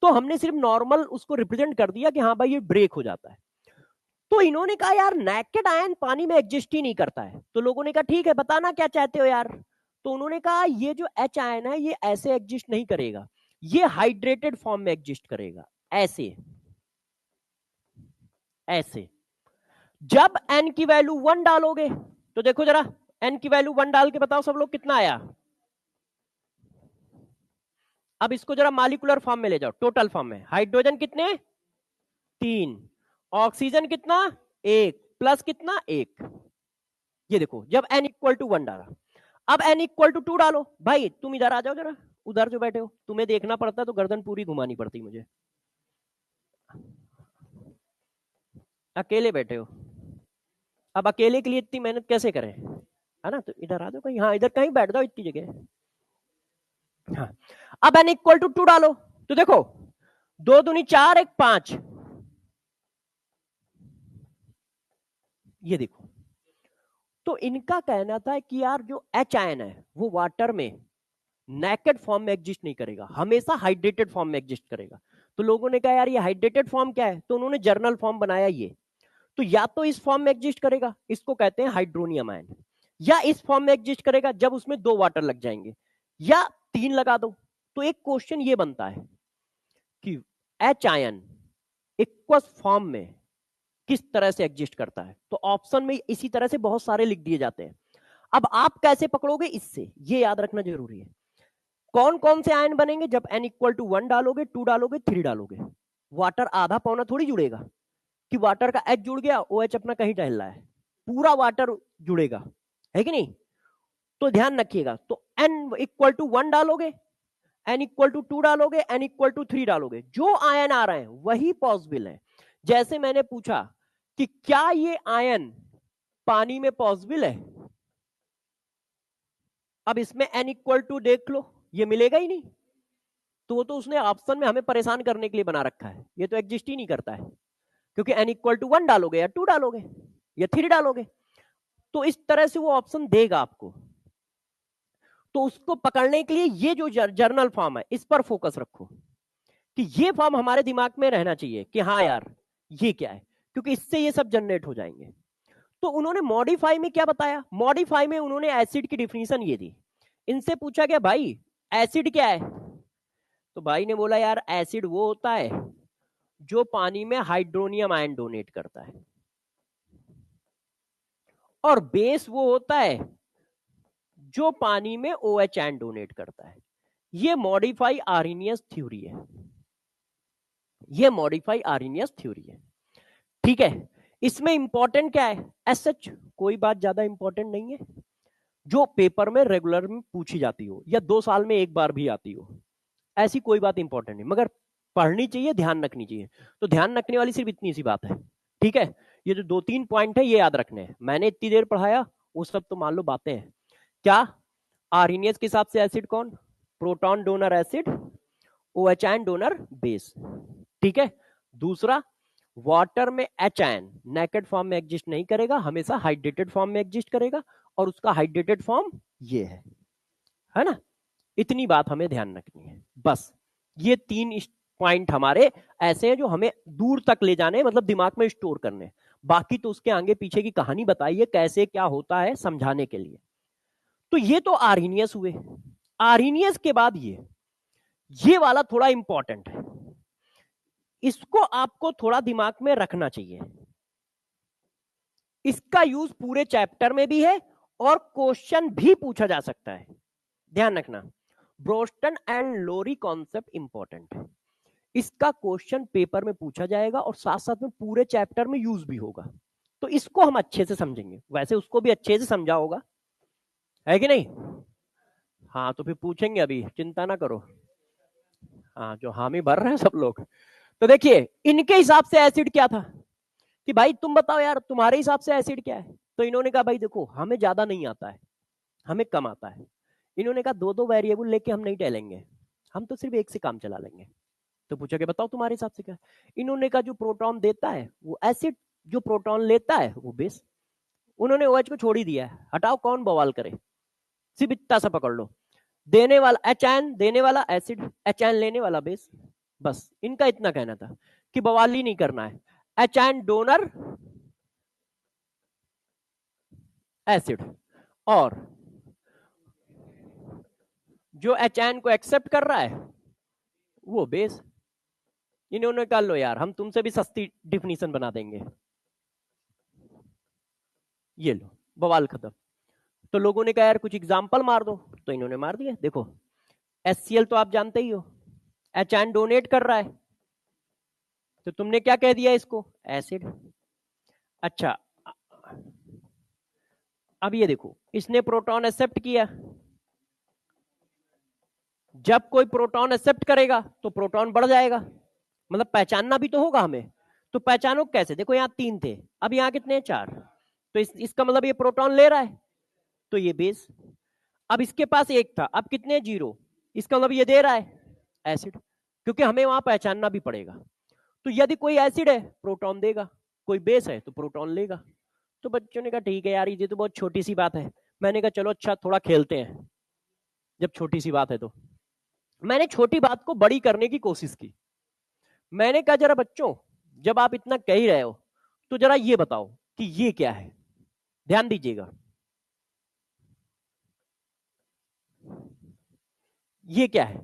तो हमने सिर्फ नॉर्मल उसको रिप्रेजेंट कर दिया कि हाँ भाई ये ब्रेक हो जाता है। तो इन्होंने कहा यार नेकेड आयन पानी में एग्जिस्ट ही नहीं करता है। तो लोगों ने कहा ठीक है बताना क्या चाहते हो यार। तो उन्होंने कहा ये जो H आयन है ये ऐसे एग्जिस्ट नहीं करेगा, ये हाइड्रेटेड फॉर्म में एग्जिस्ट करेगा, ऐसे ऐसे। जब N की वैल्यू 1 डालोगे तो देखो जरा, N की वैल्यू 1 डाल के बताओ सब लोग कितना आया। अब इसको जरा मॉलिक्यूलर फॉर्म में ले जाओ, टोटल फॉर्म में, हाइड्रोजन कितने, 3, ऑक्सीजन कितना, 1, प्लस कितना, 1। ये देखो जब N इक्वल टू 1 डाला, अब N इक्वल टू 2 डालो। भाई तुम इधर आ जाओ जरा, उधर जो बैठे हो, तुम्हें देखना पड़ता है तो गर्दन पूरी घुमानी पड़ती मुझे, अकेले बैठे हो। अब अकेले के लिए इतनी मेहनत कैसे करें, है ना। तो इधर आ जाओ कहीं, हाँ इधर कहीं बैठ जाओ इतनी जगह। हाँ, अब N इक्वल टू 2 डालो तो देखो 2 दूनी 4, 1 5, ये देखो। तो इनका कहना था कि यार जो H आयन है वो वाटर में नेकेड फॉर्म में एग्जिस्ट नहीं करेगा, हमेशा हाइड्रेटेड फॉर्म में एग्जिस्ट करेगा। तो लोगों ने कहा यार ये हाइड्रेटेड फॉर्म क्या है, तो उन्होंने जर्नल फॉर्म बनाया ये। तो या तो इस फॉर्म में एग्जिस्ट करेगा, इसको कहते हैं हाइड्रोनियम आयन, या इस फॉर्म में एग्जिस्ट करेगा जब उसमें 2 वाटर लग जाएंगे, या 3 लगा दो। तो एक क्वेश्चन ये बनता है कि H आयन इक्वस फॉर्म में किस तरह से एग्जिस्ट करता है। तो ऑप्शन में इसी तरह से बहुत सारे लिख दिए जाते हैं। अब आप कैसे पकड़ोगे, इससे ये याद रखना जरूरी है। कौन कौन से आयन बनेंगे, जब N इक्वल टू 1 डालोगे, 2 डालोगे, 3 डालोगे, वाटर आधा पौना थोड़ी जुड़ेगा कि वाटर का H जुड़ गया, OH अपना कहीं टहल रहा है, पूरा वाटर जुड़ेगा, है कि नहीं। तो ध्यान रखिएगा, तो N इक्वल टू 1 डालोगे, N इक्वल टू 2 डालोगे, N इक्वल टू 3 डालोगे, जो आयन आ रहे हैं वही पॉसिबल है। जैसे मैंने पूछा कि क्या ये आयन पानी में पॉसिबल है, अब इसमें N इक्वल टू देख लो, ये मिलेगा ही नहीं, तो वो तो उसने ऑप्शन में हमें परेशान करने के लिए बना रखा है, ये तो एग्जिस्ट ही नहीं करता है, क्योंकि n इक्वल टू 1 डालोगे या 2 डालोगे या 3 डालोगे, तो इस तरह से वो ऑप्शन देगा आपको। तो उसको पकड़ने के लिए ये जो जर्नल फॉर्म है इस पर फोकस रखो कि ये फॉर्म हमारे दिमाग में रहना चाहिए कि हाँ यार ये क्या है, क्योंकि इससे ये सब जनरेट हो जाएंगे। तो उन्होंने मॉडिफाई में क्या बताया, मॉडिफाई में उन्होंने एसिड की डिफिनीशन ये दी। इनसे पूछा गया भाई एसिड क्या है, तो भाई ने बोला यार एसिड वो होता है जो पानी में हाइड्रोनियम आयन डोनेट करता है, और बेस वो होता है जो पानी में OH आयन डोनेट करता है। ये मॉडिफाई आर्हेनियस थ्योरी है, ये मॉडिफाई आर्हेनियस थ्योरी है। ठीक है, इसमें इंपॉर्टेंट क्या है, एसएच कोई बात ज्यादा इंपॉर्टेंट नहीं है, जो पेपर में रेगुलर में पूछी जाती हो या 2 साल में एक बार भी आती हो, ऐसी कोई बात इंपॉर्टेंट नहीं, मगर पढ़नी चाहिए, ध्यान रखनी चाहिए। तो ध्यान रखने वाली सिर्फ इतनी सी बात है। ठीक है, ये जो 2-3 पॉइंट है ये याद रखने हैं, मैंने इतनी देर पढ़ाया वो सब तो मान लो बातें हैं। क्या आर्हेनियस के हिसाब से एसिड कौन, proton donor acid, OH ion donor base. ठीक है, दूसरा वाटर में H आयन नेकेड फॉर्म में एग्जिस्ट नहीं करेगा, हमेशा हाइड्रेटेड फॉर्म में एग्जिस्ट करेगा, और उसका हाइड्रेटेड फॉर्म ये है ना। इतनी बात हमें ध्यान रखनी है बस। ये 3 पॉइंट हमारे ऐसे हैं जो हमें दूर तक ले जाने, मतलब दिमाग में स्टोर करने, बाकी तो उसके आगे पीछे की कहानी बताइए कैसे क्या होता है समझाने के लिए। तो ये तो आर्हेनियस हुए। आर्हेनियस के बाद ये वाला थोड़ा इंपॉर्टेंट है, इसको आपको थोड़ा दिमाग में रखना चाहिए। इसका यूज पूरे चैप्टर में भी है और क्वेश्चन भी पूछा जा सकता है, ध्यान रखना। ब्रोस्टन एंड लोरी कॉन्सेप्ट इंपॉर्टेंट है, इसका क्वेश्चन पेपर में पूछा जाएगा और साथ साथ में पूरे चैप्टर में यूज भी होगा, तो इसको हम अच्छे से समझेंगे। वैसे उसको भी अच्छे से समझा होगा, है कि नहीं? हाँ, तो फिर पूछेंगे, अभी चिंता ना करो। हाँ, जो हामी भर रहे हैं सब लोग। तो देखिए इनके हिसाब से एसिड क्या था, कि भाई तुम बताओ यार तुम्हारे हिसाब से एसिड क्या है। तो इन्होंने कहा भाई देखो हमें ज्यादा नहीं आता है, हमें कम आता है। इन्होंने कहा 2-2 वेरिएबल लेके हम नहीं टहलेंगे, हम तो सिर्फ एक से काम चला लेंगे। तो पूछा कि बताओ तुम्हारे हिसाब से क्या है। इन्होंने कहा जो प्रोटॉन देता है वो एसिड, जो प्रोटॉन लेता है वो बेस। उन्होंने OH को छोड़ ही दिया है, हटाओ कौन बवाल करे, सिर्फ इतना सा पकड़ लो, देने वाला H आयन, देने वाला एसिड, H आयन लेने वाला बेस। बस इनका इतना कहना था कि बवाल ही नहीं करना है, H आयन डोनर एसिड, और जो H आयन को एक्सेप्ट कर रहा है वो बेस। इन्होंने कहा लो यार हम तुमसे भी सस्ती डिफिनीशन बना देंगे, ये लो बवाल खत्म। तो लोगों ने कहा यार कुछ एग्जाम्पल मार दो, तो इन्होंने मार दिया। देखो HCl तो आप जानते ही हो, H आयन डोनेट कर रहा है, तो तुमने क्या कह दिया इसको, एसिड। अच्छा, अब ये देखो इसने प्रोटॉन एक्सेप्ट किया, जब कोई प्रोटॉन एक्सेप्ट करेगा तो प्रोटॉन बढ़ जाएगा, मतलब पहचानना भी तो होगा हमें। तो पहचानो कैसे, देखो यहाँ 3 थे, अब यहाँ कितने 4, तो इसका मतलब ये प्रोटॉन ले रहा है, तो ये बेस। अब इसके पास 1 था, अब कितने 0, इसका मतलब ये दे रहा है एसिड, क्योंकि हमें वहां पहचानना भी पड़ेगा। तो यदि कोई एसिड है प्रोटॉन देगा, कोई बेस है तो प्रोटॉन लेगा। तो बच्चों ने कहा ठीक है यार ये तो बहुत छोटी सी बात है। मैंने कहा चलो अच्छा थोड़ा खेलते हैं, जब छोटी सी बात है तो मैंने छोटी बात को बड़ी करने की कोशिश की। मैंने कहा जरा बच्चों जब आप इतना कह ही रहे हो तो जरा ये बताओ कि ये क्या है, ध्यान दीजिएगा। ये क्या है,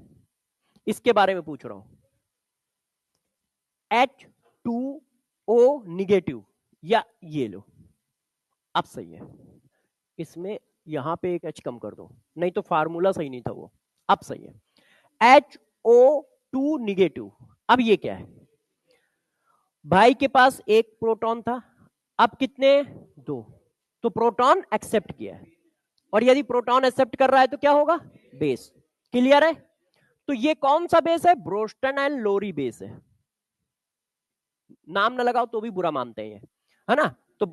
इसके बारे में पूछ रहा हूं। H2O निगेटिव, या ये लो, अब सही है। इसमें यहां पे एक H कम कर दो, नहीं तो फार्मूला सही नहीं था वो, अब सही है। HO2 negative. अब ये क्या है, भाई के पास 1 प्रोटॉन था, अब कितने 2, तो प्रोटॉन एक्सेप्ट किया है, और यदि प्रोटॉन एक्सेप्ट कर रहा है तो क्या होगा, बेस। क्लियर है? तो ये कौन सा बेस है, ब्रोस्टन एंड लोरी बेस है। नाम ना लगाओ तो भी बुरा मानते हैं, है ना। तो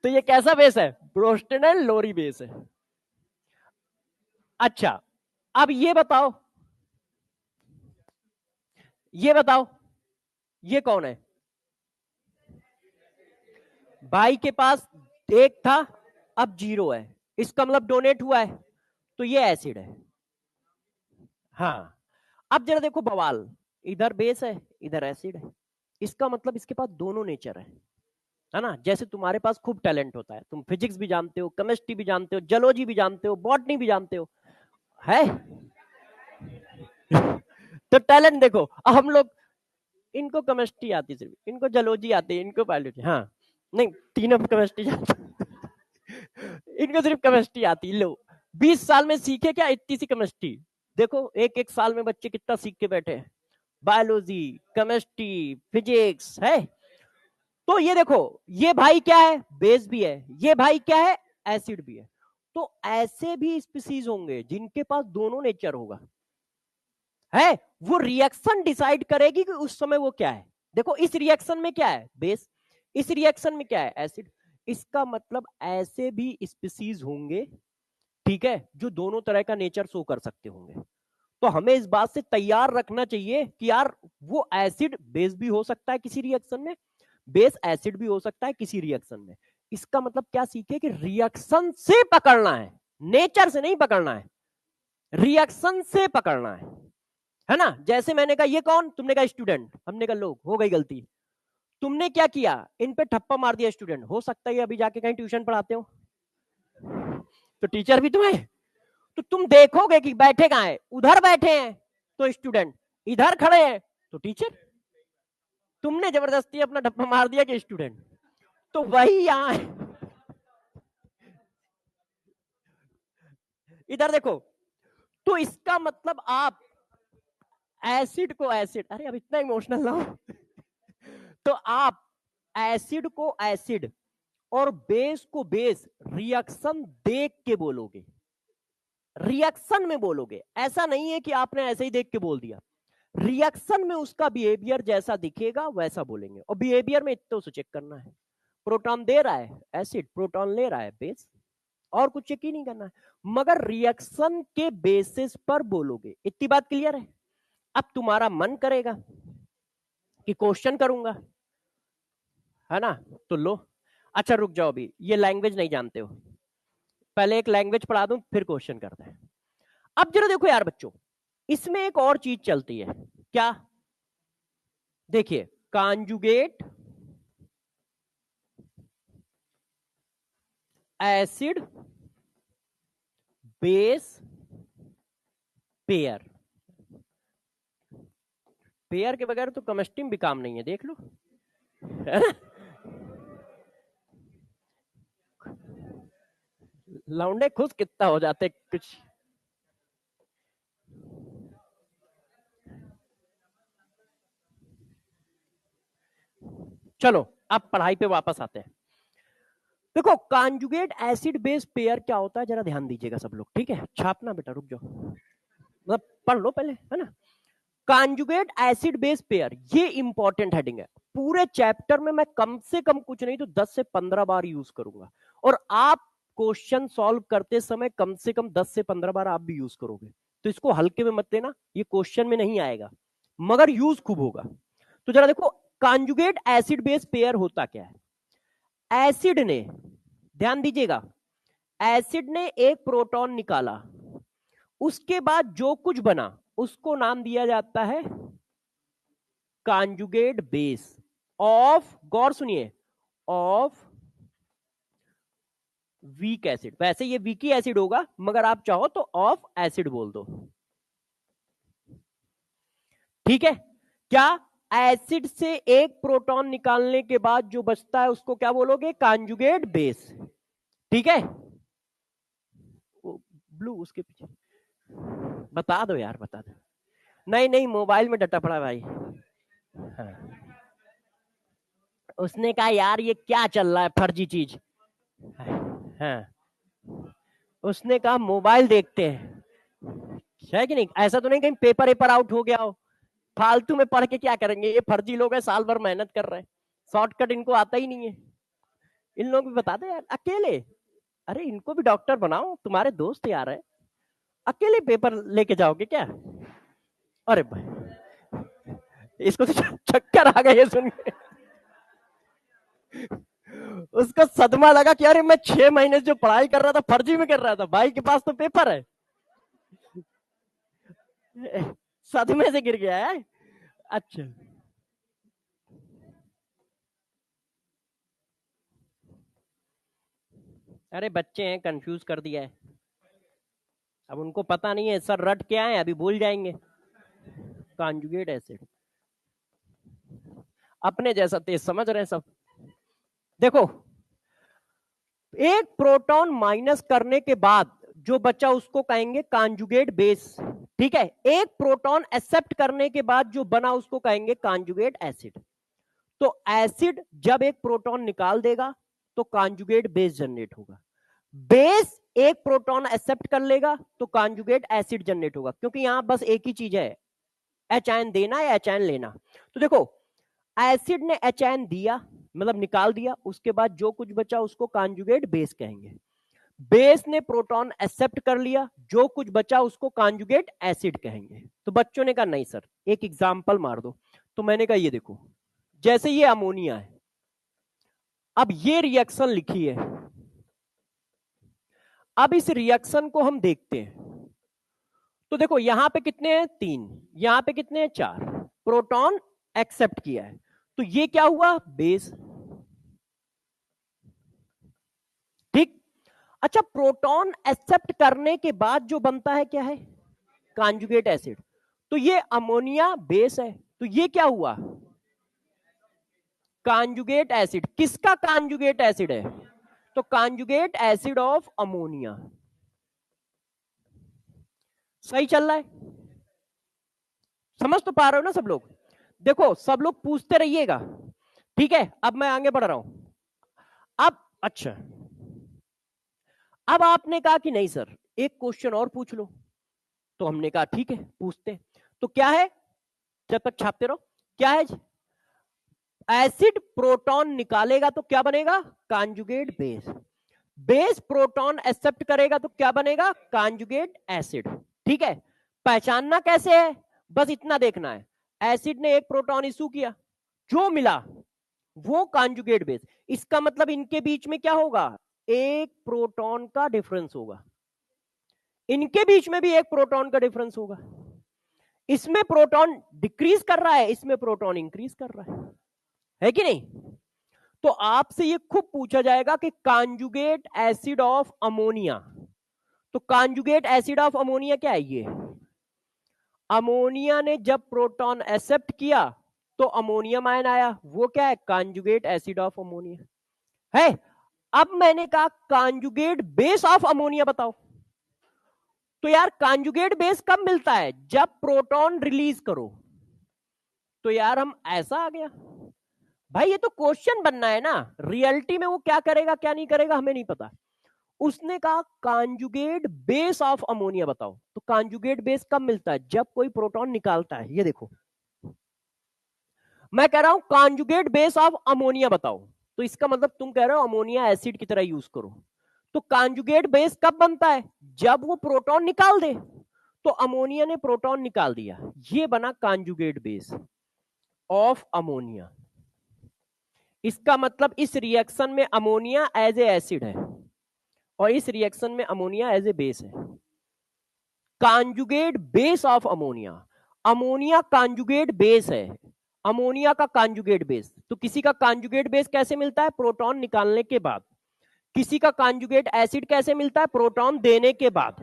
तो ये कैसा बेस है, ब्रोस्टन एंड लोरी बेस है। अच्छा, अब ये बताओ ये कौन है? भाई के पास एक था, अब 0 है, इसका मतलब डोनेट हुआ है, तो ये एसिड है। हाँ, अब जरा देखो बवाल, इधर बेस है इधर एसिड है, इसका मतलब इसके पास दोनों नेचर है ना? जैसे तुम्हारे पास खूब टैलेंट होता है, तुम फिजिक्स भी जानते हो, केमिस्ट्री भी जानते हो, जूलॉजी भी जानते हो, बॉटनी भी जानते हो, है तो टैलेंट देखो, हम लोग, इनको केमिस्ट्री आती, सिर्फ इनको जूलॉजी आती है, इनको बायोलॉजी, हाँ नहीं तीनों केमिस्ट्री जानते इनको सिर्फ केमिस्ट्री आती। लो 20 साल में सीखे क्या इतनी सी केमिस्ट्री? देखो एक एक साल में बच्चे कितना सीख के बैठे हैं, बायोलॉजी, केमिस्ट्री, फिजिक्स है। तो ये देखो, ये भाई क्या है? बेस भी है, ये भाई क्या है? एसिड भी है। तो ऐसे भी स्पीसीज होंगे जिनके पास दोनों नेचर होगा, है वो रिएक्शन डिसाइड करेगी कि उस समय वो क्या है। देखो इस रिएक्शन में क्या है? बेस, इस रिएक्शन में क्या है? एसिड। इसका मतलब ऐसे भी स्पीसीज होंगे, ठीक है, जो दोनों तरह का नेचर शो कर सकते होंगे। तो हमें इस बात से तैयार रखना चाहिए कि यार वो एसिड बेस भी हो सकता है किसी रिएक्शन में, बेस एसिड भी हो सकता है किसी रिएक्शन में। इसका मतलब क्या सीखे कि रिएक्शन से पकड़ना है, नेचर से नहीं पकड़ना है, रिएक्शन से पकड़ना है ना? जैसे मैंने कहा ये कौन, तुमने कहा स्टूडेंट, हमने कहा लोग, हो गई गलती, तुमने क्या किया, इन पे ठप्पा मार दिया स्टूडेंट। हो सकता है अभी जाके कहीं ट्यूशन पढ़ाते हो, तो टीचर भी तुम्हें, तो तुम देखोगे कि बैठे कहां है, उधर बैठे हैं तो स्टूडेंट, इधर खड़े हैं तो टीचर। तुमने जबरदस्ती अपना ठप्पा मार दिया कि स्टूडेंट, तो वही यहां है। इधर देखो, तो इसका मतलब आप एसिड को एसिड, अरे अब इतना इमोशनल ना हो तो आप एसिड को एसिड और बेस को बेस रिएक्शन देख के बोलोगे, रिएक्शन में बोलोगे। ऐसा नहीं है कि आपने ऐसे ही देख के बोल दिया, रिएक्शन में उसका बिहेवियर जैसा दिखेगा वैसा बोलेंगे। और बिहेवियर में इतना उसे चेक करना है, प्रोटॉन दे रहा है एसिड, प्रोटॉन ले रहा है बेस, और कुछ चेक ही नहीं करना है, मगर रिएक्शन के बेसिस पर बोलोगे। इतनी बात क्लियर है? अब तुम्हारा मन करेगा कि क्वेश्चन करूंगा, है ना? तो लो, अच्छा रुक जाओ, अभी ये लैंग्वेज नहीं जानते हो, पहले एक लैंग्वेज पढ़ा दूं फिर क्वेश्चन करते हैं। अब जरा देखो यार बच्चों, इसमें एक और चीज चलती है, क्या? देखिए, conjugate acid base pair, pair के बगैर तो केमिस्ट्री में भी काम नहीं है, देख लो, है ना? लौंडे खुश कितना हो जाते कुछ। चलो अब पढ़ाई पे वापस आते हैं। देखो कॉन्जुगेट एसिड बेस पेयर क्या होता है, जरा ध्यान दीजिएगा सब लोग, ठीक है? छापना बेटा, रुक जाओ, मतलब पढ़ लो पहले, है ना? कॉन्जुगेट एसिड बेस पेयर, ये इंपॉर्टेंट हेडिंग है। पूरे चैप्टर में मैं कम से कम कुछ नहीं तो 10 से 15 बार यूज करूंगा, और आप क्वेश्चन सॉल्व करते समय कम से कम 10 से 15 बार आप भी यूज करोगे। तो इसको हल्के में मत लेना, ये क्वेश्चन में नहीं आएगा मगर यूज खूब होगा। तो जरा देखो, कॉन्जुगेट एसिड बेस पेयर होता क्या है? एसिड ने, ध्यान दीजिएगा, एसिड ने एक प्रोटॉन निकाला, उसके बाद जो कुछ बना उसको नाम दिया जाता है कॉन्जुगेट बेस ऑफ, गौर सुनिए, ऑफ वीक एसिड। वैसे ये वीकी एसिड होगा मगर आप चाहो तो ऑफ एसिड बोल दो, ठीक है? क्या? एसिड से एक प्रोटॉन निकालने के बाद जो बचता है उसको क्या बोलोगे? कॉन्जुगेट बेस, ठीक है? ब्लू उसके पीछे बता दो यार, बता दो। नहीं नहीं, मोबाइल में डटा पड़ा भाई। हाँ। उसने कहा यार ये क्या चल रहा है फर्जी चीज। हाँ, उसने कहा मोबाइल देखते हैं, है कि नहीं? ऐसा तो नहीं कहीं पेपर पेपर आउट हो गया हो, फालतू में पढ़ के क्या करेंगे, ये फर्जी लोग हैं, साल भर मेहनत कर रहे हैं, शॉर्टकट इनको आता ही नहीं है। इन लोग भी बता दे यार, अकेले, अरे इनको भी डॉक्टर बनाओ, तुम्हारे दोस्त यार है, अकेले पेपर लेके जाओगे क्या? अरे भाई, इसको तो चक्कर आ गए सुन के। उसको सदमा लगा कि अरे मैं 6 महीने जो पढ़ाई कर रहा था फर्जी में कर रहा था, भाई के पास तो पेपर है। सदमे से गिर गया है। अच्छा, अरे बच्चे हैं, कंफ्यूज कर दिया है। अब उनको पता नहीं है सर रट क्या है, अभी भूल जाएंगे। कॉन्जुगेट एसिड, अपने जैसा तेज समझ रहे हैं सब। देखो, एक प्रोटॉन माइनस करने के बाद जो बचा उसको कहेंगे कॉन्जुगेट बेस। ठीक है, एक प्रोटॉन एक्सेप्ट करने के बाद जो बना उसको कहेंगे कॉन्जुगेट एसिड। तो एसिड जब एक प्रोटॉन निकाल देगा तो कॉन्जुगेट बेस जनरेट होगा। बेस एक प्रोटॉन एक्सेप्ट कर लेगा तो कॉन्जुगेट एसिड जनरेट होगा, क्योंकि यहां बस एक ही चीज है, एच आयन देना या एच आयन लेना। तो देखो, एसिड ने एच आयन दिया, मतलब निकाल दिया, उसके बाद जो कुछ बचा उसको कॉन्जुगेट बेस कहेंगे। बेस ने प्रोटॉन एक्सेप्ट कर लिया, जो कुछ बचा उसको कॉन्जुगेट एसिड कहेंगे। तो बच्चों ने कहा नहीं सर एक एग्जांपल मार दो। तो मैंने कहा ये देखो, जैसे ये अमोनिया है, अब ये रिएक्शन लिखी है, अब इस रिएक्शन को हम देखते हैं। तो देखो यहां पे कितने हैं 3, यहां पे कितने हैं 4, प्रोटॉन एक्सेप्ट किया है, तो ये क्या हुआ बेस। ठीक। अच्छा, प्रोटॉन एक्सेप्ट करने के बाद जो बनता है क्या है, कॉन्जुगेट एसिड। तो ये अमोनिया बेस है, तो ये क्या हुआ कॉन्जुगेट एसिड। किसका कॉन्जुगेट एसिड है, तो कॉन्जुगेट एसिड ऑफ अमोनिया। सही चल रहा है, समझ तो पा रहे हो ना सब लोग। देखो सब लोग पूछते रहिएगा, ठीक है। अब मैं आगे बढ़ रहा हूं। अब अच्छा, अब आपने कहा कि नहीं सर एक क्वेश्चन और पूछ लो, तो हमने कहा ठीक है पूछते हैं। तो क्या है, जब तक छापते रहो, क्या है, एसिड प्रोटॉन निकालेगा तो क्या बनेगा conjugate base. Base proton accept करेगा तो क्या बनेगा कॉन्जुगेट एसिड। ठीक है, पहचानना कैसे है, बस इतना देखना है, एसिड ने एक प्रोटॉन इशू किया, जो मिला वो कॉन्जुगेट बेस। इसका मतलब इनके बीच में क्या होगा, एक प्रोटॉन का डिफरेंस होगा, इनके बीच में भी एक प्रोटॉन का डिफरेंस होगा। इसमें प्रोटॉन डिक्रीज कर रहा है, इसमें प्रोटॉन इंक्रीज कर रहा है कि नहीं। तो आपसे ये खूब पूछा जाएगा कि कॉन्जुगेट एसिड ऑफ अमोनिया। तो कॉन्जुगेट एसिड ऑफ अमोनिया क्या है, ये अमोनिया ने जब प्रोटॉन एक्सेप्ट किया तो अमोनियम आयन आया, वो क्या है कॉन्जुगेट एसिड ऑफ अमोनिया है। अब मैंने कहा कॉन्जुगेट बेस ऑफ अमोनिया बताओ। तो यार कॉन्जुगेट बेस कब मिलता है, जब प्रोटॉन रिलीज करो। तो यार हम ऐसा आ गया, भाई ये तो क्वेश्चन बनना है ना, रियलिटी में वो क्या करेगा क्या नहीं करेगा हमें नहीं पता। उसने कहा कॉन्जुगेट बेस ऑफ अमोनिया बताओ। तो कॉन्जुगेट बेस कब मिलता है, जब कोई प्रोटॉन निकालता है। ये देखो मैं कह रहा हूं कॉन्जुगेट बेस ऑफ अमोनिया बताओ, तो इसका मतलब तुम कह रहे हो अमोनिया एसिड की तरह यूज करो। तो कॉन्जुगेट बेस कब बनता है, जब वो प्रोटॉन निकाल दे। तो अमोनिया ने प्रोटॉन निकाल दिया, ये बना कॉन्जुगेट बेस ऑफ अमोनिया। इसका मतलब इस रिएक्शन में अमोनिया एज ए एसिड है और इस रिएक्शन में अमोनिया एज ए बेस है। Conjugate base of ammonia, ammonia conjugate base है, अमोनिया का कॉन्जुगेट बेस। तो किसी का कॉन्जुगेट बेस कैसे मिलता है, प्रोटॉन निकालने के बाद। किसी का कॉन्जुगेट एसिड कैसे मिलता है, प्रोटॉन देने के बाद,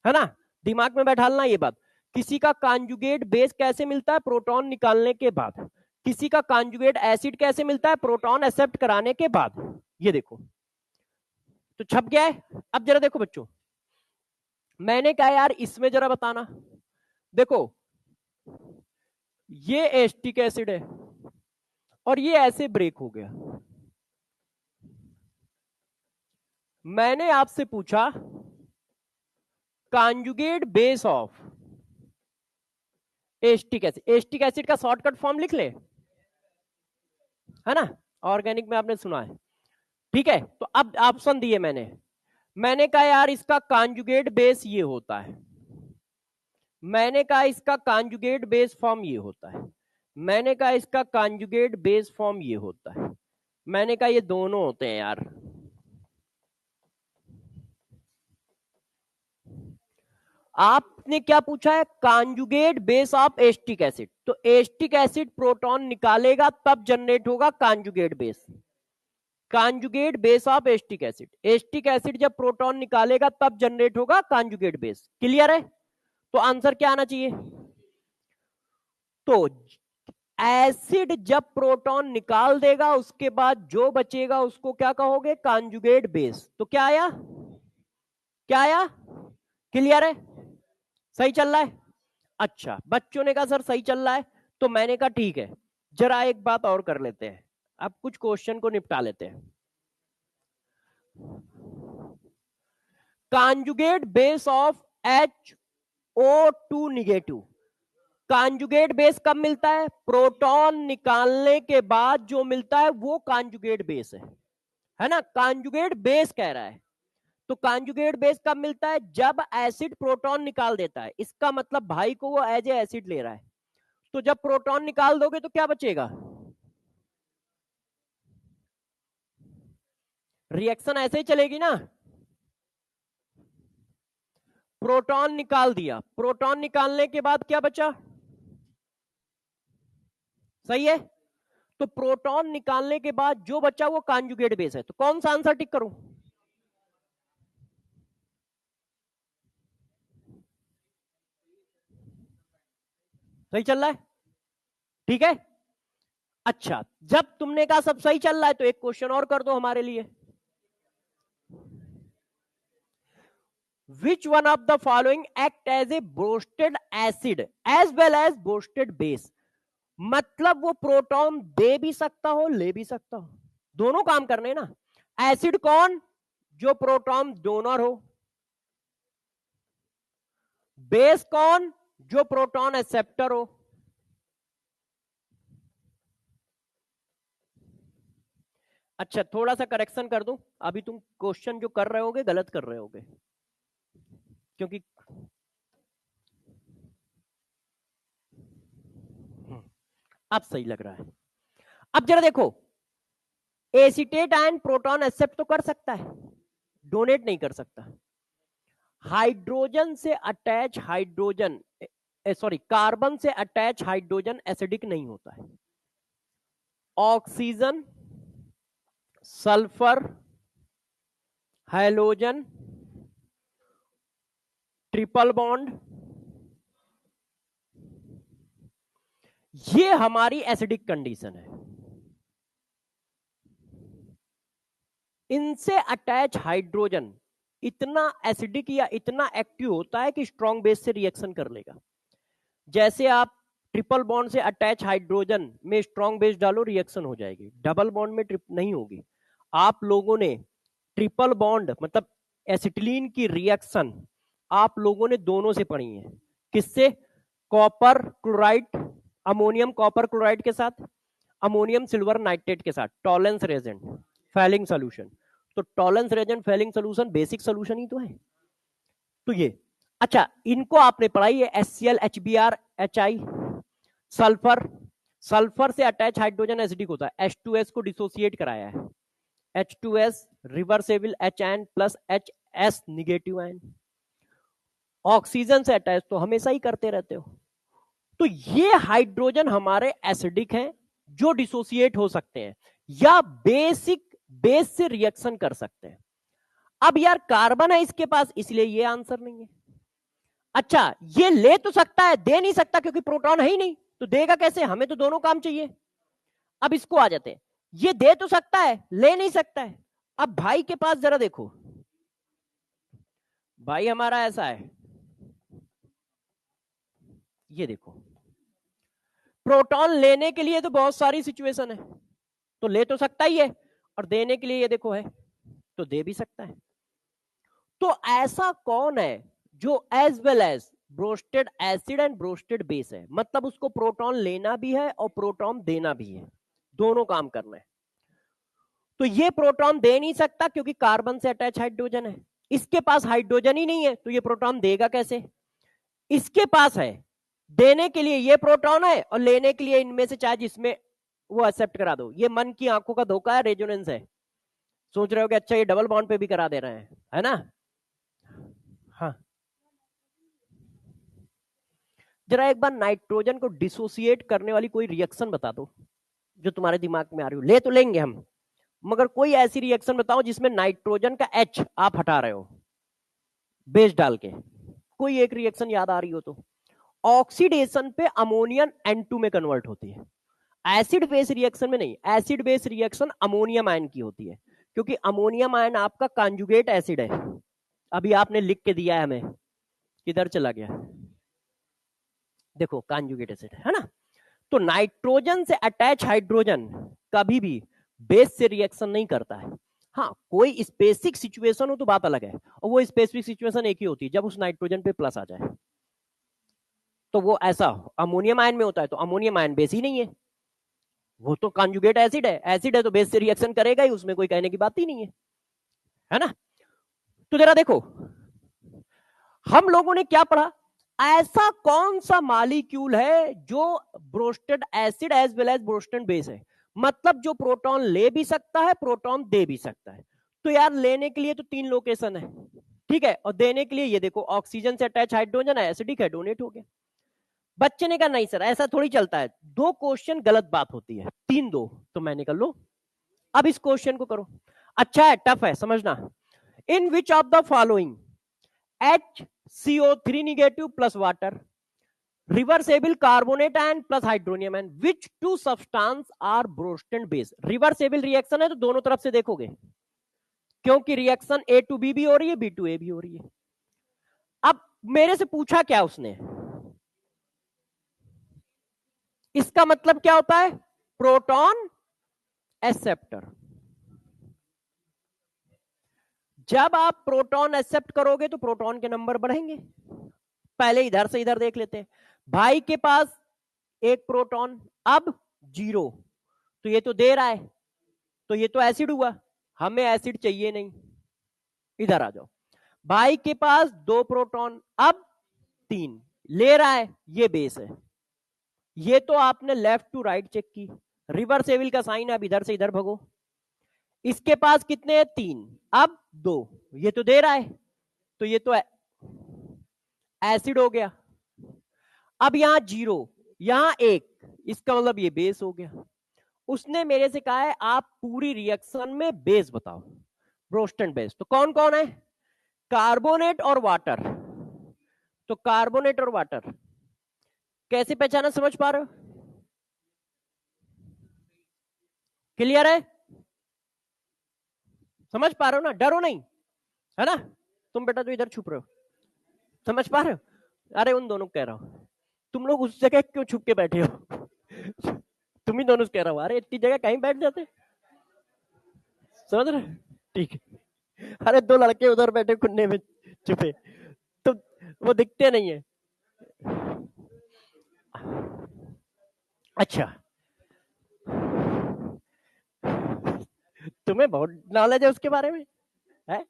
है ना, दिमाग में बैठालना ये बात। किसी का कॉन्जुगेट बेस कैसे मिलता है, प्रोटॉन निकालने के बाद। किसी का कॉन्जुगेट एसिड कैसे मिलता है, प्रोटॉन एक्सेप्ट कराने के बाद। ये देखो तो छप गया है। अब जरा देखो बच्चों, मैंने कहा यार इसमें जरा बताना। देखो ये एस्टिक एसिड है और ये ऐसे ब्रेक हो गया। मैंने आपसे पूछा conjugate base of acetic acid, acetic acid का शॉर्टकट फॉर्म लिख ले, है ना, ऑर्गेनिक में आपने सुना है। ठीक है, तो अब ऑप्शन दिए मैंने कहा यार इसका कॉन्जुगेट बेस ये होता है, मैंने कहा इसका कॉन्जुगेट बेस फॉर्म ये होता है, मैंने कहा इसका कॉन्जुगेट बेस फॉर्म ये होता है, मैंने कहा ये दोनों होते हैं यार। आपने क्या पूछा है? Conjugate base of acetic acid. तो एस्टिक एसिड प्रोटॉन निकालेगा तब जनरेट होगा conjugate base. Conjugate base of acetic acid, acetic acid जब प्रोटॉन निकालेगा तब जनरेट होगा कॉन्जुगेट बेस। क्लियर है? तो आंसर क्या आना चाहिए? तो एसिड जब प्रोटॉन निकाल देगा उसके बाद जो बचेगा उसको क्या कहोगे? Conjugate base. तो क्या आया? क्या आया? क्लियर है? सही चल रहा है? अच्छा, बच्चों ने कहा सर सही चल रहा है, तो मैंने कहा ठीक है, जरा एक बात और कर लेते हैं, अब कुछ क्वेश्चन को निपटा लेते हैं। Conjugate base of HO2 negative, conjugate base कब मिलता है? प्रोटॉन निकालने के बाद जो मिलता है वो कॉन्जुगेट बेस है ना? कॉन्जुगेट बेस कह रहा है। तो कॉन्जुगेट बेस कब मिलता है? जब एसिड प्रोटॉन निकाल देता है। इसका मतलब भाई को वो एज ए एसिड ले रहा है। तो जब प्रोटॉन निकाल दोगे तो क्या बचेगा? रिएक्शन ऐसे ही चलेगी ना। प्रोटॉन निकाल दिया, प्रोटॉन निकालने के बाद क्या बचा? सही है? तो प्रोटॉन निकालने के बाद जो बचा वो कॉन्जुगेट बेस है। तो कौन सा आंसर टिक करूं? सही चल रहा है? ठीक है। अच्छा, जब तुमने कहा सब सही चल रहा है तो एक क्वेश्चन और कर दो हमारे लिए। Which one of the following act as a boosted acid as well as boosted base? मतलब वो प्रोटॉन दे भी सकता हो ले भी सकता हो, दोनों काम करने ना। एसिड कौन? जो प्रोटॉन डोनर हो। बेस कौन? जो प्रोटॉन एक्सेप्टर हो। अच्छा, थोड़ा सा करेक्शन कर दूं, अभी तुम क्वेश्चन जो कर रहे होगे गलत कर रहे होगे, क्योंकि अब सही लग रहा है। अब जरा देखो, एसीटेट आयन प्रोटॉन एक्सेप्ट तो कर सकता है, डोनेट नहीं कर सकता। हाइड्रोजन से अटैच हाइड्रोजन, सॉरी कार्बन से अटैच हाइड्रोजन एसिडिक नहीं होता है। Oxygen, sulphur, hydrogen, triple bond, ये हमारी एसिडिक कंडीशन है। इनसे अटैच हाइड्रोजन इतना एसिडिक या इतना एक्टिव होता है कि स्ट्रॉन्ग बेस से रिएक्शन कर लेगा। जैसे आप ट्रिपल बॉन्ड से अटैच हाइड्रोजन में स्ट्रॉन्ग बेस डालो, रिएक्शन हो जाएगी। डबल बॉन्ड में नहीं होगी। आप लोगों ने ट्रिपल बॉन्ड मतलब एसिटिलीन की रिएक्शन आप लोगों ने दोनों से पढ़ी है। किससे? Copper chloride, ammonium copper chloride के साथ, अमोनियम सिल्वर नाइट्रेट के साथ, टॉलेंस रेजेंट, फेलिंग सोल्यूशन। तो Tollens reagent Fehling solution basic solution ही तो है। तो ये अच्छा, इनको आपने पढ़ाई है, HCl, HBr, HI, sulphur, sulphur से अटैच हाइड्रोजन एसिडिक होता है, H2S को डिसोसिएट कराया है, H2S reversible H ion plus HS negative ion. Oxygen से अटैच तो हमेशा ही करते रहते हो। तो ये हाइड्रोजन हमारे एसिडिक हैं जो डिसोसिएट हो सकते हैं या बेसिक बेस से रिएक्शन कर सकते हैं। अब यार कार्बन है इसके पास, इसलिए ये आंसर नहीं है। अच्छा, ये ले तो सकता है, दे नहीं सकता क्योंकि प्रोटॉन है ही नहीं, तो देगा कैसे? हमें तो दोनों काम चाहिए। अब इसको आ जाते हैं, ये दे तो सकता है ले नहीं सकता है। अब भाई के पास जरा देखो, भाई हमारा ऐसा है, ये देखो, प्रोटॉन लेने के लिए तो बहुत सारी सिचुएशन है, तो ले तो सकता ही है, और देने के लिए ये देखो है, तो दे भी सकता है। तो ऐसा कौन है जो as well as Bronsted acid and Bronsted base है, मतलब उसको प्रोटॉन लेना भी है और प्रोटॉन देना भी है, दोनों काम करना है। तो ये प्रोटॉन दे नहीं सकता क्योंकि कार्बन से अटैच हाइड्रोजन है, इसके पास हाइड्रोजन ही नहीं है, तो ये प्रोटॉन देगा कैसे? इसके पास है, देने के लिए ये प्रोटॉन है और लेने के लिए इनमें से चाहे जिसमें वो एक्सेप्ट करा दो। ये मन की आंखों का धोखा है, रेजोनेंस है। सोच रहे हो कि अच्छा ये डबल बॉन्ड पे भी करा दे रहे हैं, है ना? हाँ, जरा एक बार नाइट्रोजन को डिसोसिएट करने वाली कोई रिएक्शन बता दो जो तुम्हारे दिमाग में आ रही हो। ले तो लेंगे हम, मगर कोई ऐसी रिएक्शन बताओ जिसमें नाइट्रोजन का एच आप हटा रहे हो बेस डाल के। कोई एक रिएक्शन याद आ रही हो तो। ऑक्सीडेशन पे अमोनियम N2 में कन्वर्ट होती है, एसिड बेस रिएक्शन में नहीं। Acid base reaction ammonium ion की होती है, क्योंकि अमोनियम आयन आपका कंजुगेट एसिड है। अभी आपने लिख के दिया है हमें, किधर चला गया? देखो कंजुगेट एसिड है ना। तो नाइट्रोजन से अटैच हाइड्रोजन कभी भी बेस से रिएक्शन नहीं करता है। हाँ, कोई स्पेसिफिक सिचुएशन हो तो बात अलग है, और वो स्पेसिफिक सिचुएशन एक ही होती है जब उस नाइट्रोजन पे प्लस आ जाए। तो वो ऐसा अमोनियम आयन में होता है, तो अमोनियम आयन बेस ही नहीं है, वो तो कंजुगेट एसिड है। एसिड है तो बेस से रिएक्शन करेगा ही, उसमें कोई कहने की बात ही नहीं है ना? तो जरा देखो, हम लोगों ने क्या पढ़ा, ऐसा कौन सा मॉलिक्यूल है जो Bronsted acid as well as Bronsted base है, मतलब जो प्रोटॉन ले भी सकता है, प्रोटॉन दे भी सकता है। तो यार लेने के लिए तो 3 लोकेशन है, ठीक है, और देने के लिए ये देखो ऑक्सीजन से अटैच हाइड्रोजन है, एसिडिक है, डोनेट हो गया। बच्चे ने कहा नहीं सर ऐसा थोड़ी चलता है, 2 क्वेश्चन गलत बात होती है, 3 2, तो मैंने कहा लो अब इस क्वेश्चन को करो। अच्छा है, टफ है, समझना। In which of the following HCO3 negative plus water, reversible carbonate ion plus hydronium ion, which two substance are Bronsted base? Reversible reaction है तो दोनों तरफ से देखोगे, क्योंकि रिएक्शन A to B भी हो रही है, B to A भी हो रही है। अब मेरे से पूछा क्या उसने, इसका मतलब क्या होता है? Proton acceptor. जब आप प्रोटॉन एक्सेप्ट करोगे तो प्रोटॉन के नंबर बढ़ेंगे। पहले इधर से इधर देख लेते हैं। भाई के पास एक प्रोटॉन, अब 0, तो ये तो दे रहा है, तो ये तो एसिड हुआ, हमें एसिड चाहिए नहीं। इधर आ जाओ, भाई के पास 2 प्रोटॉन, अब 3, ले रहा है, ये बेस है। ये तो आपने लेफ्ट टू राइट चेक की, रिवर्सेबल का साइन है, अब इधर से इधर भगो। इसके पास कितने हैं? 3, अब 2, ये तो दे रहा है, तो ये तो एसिड हो गया। अब यहां 0, यहां 1, इसका मतलब ये बेस हो गया। उसने मेरे से कहा है आप पूरी रिएक्शन में बेस बताओ, ब्रोस्टेड बेस। तो कौन कौन है? कार्बोनेट और वाटर। तो कार्बोनेट और वाटर कैसे पहचाना, समझ पा रहे हो? क्लियर है? समझ पा रहे हो ना? डरो नहीं, है ना? तुम बेटा जो इधर छुप रहे हो, समझ पा रहे हो? अरे उन दोनों को कह रहा हूं, तुम लोग उस जगह क्यों छुप के बैठे हो? तुम ही दोनों से कह रहा हूं, अरे इतनी जगह कहीं बैठ जाते, समझ रहे? ठीक है, अरे 2 लड़के उधर बैठे कुन्ने में छुपे, तो वो दिखते नहीं है। अच्छा, तुम्हें बहुत नॉलेज है उसके बारे में, है?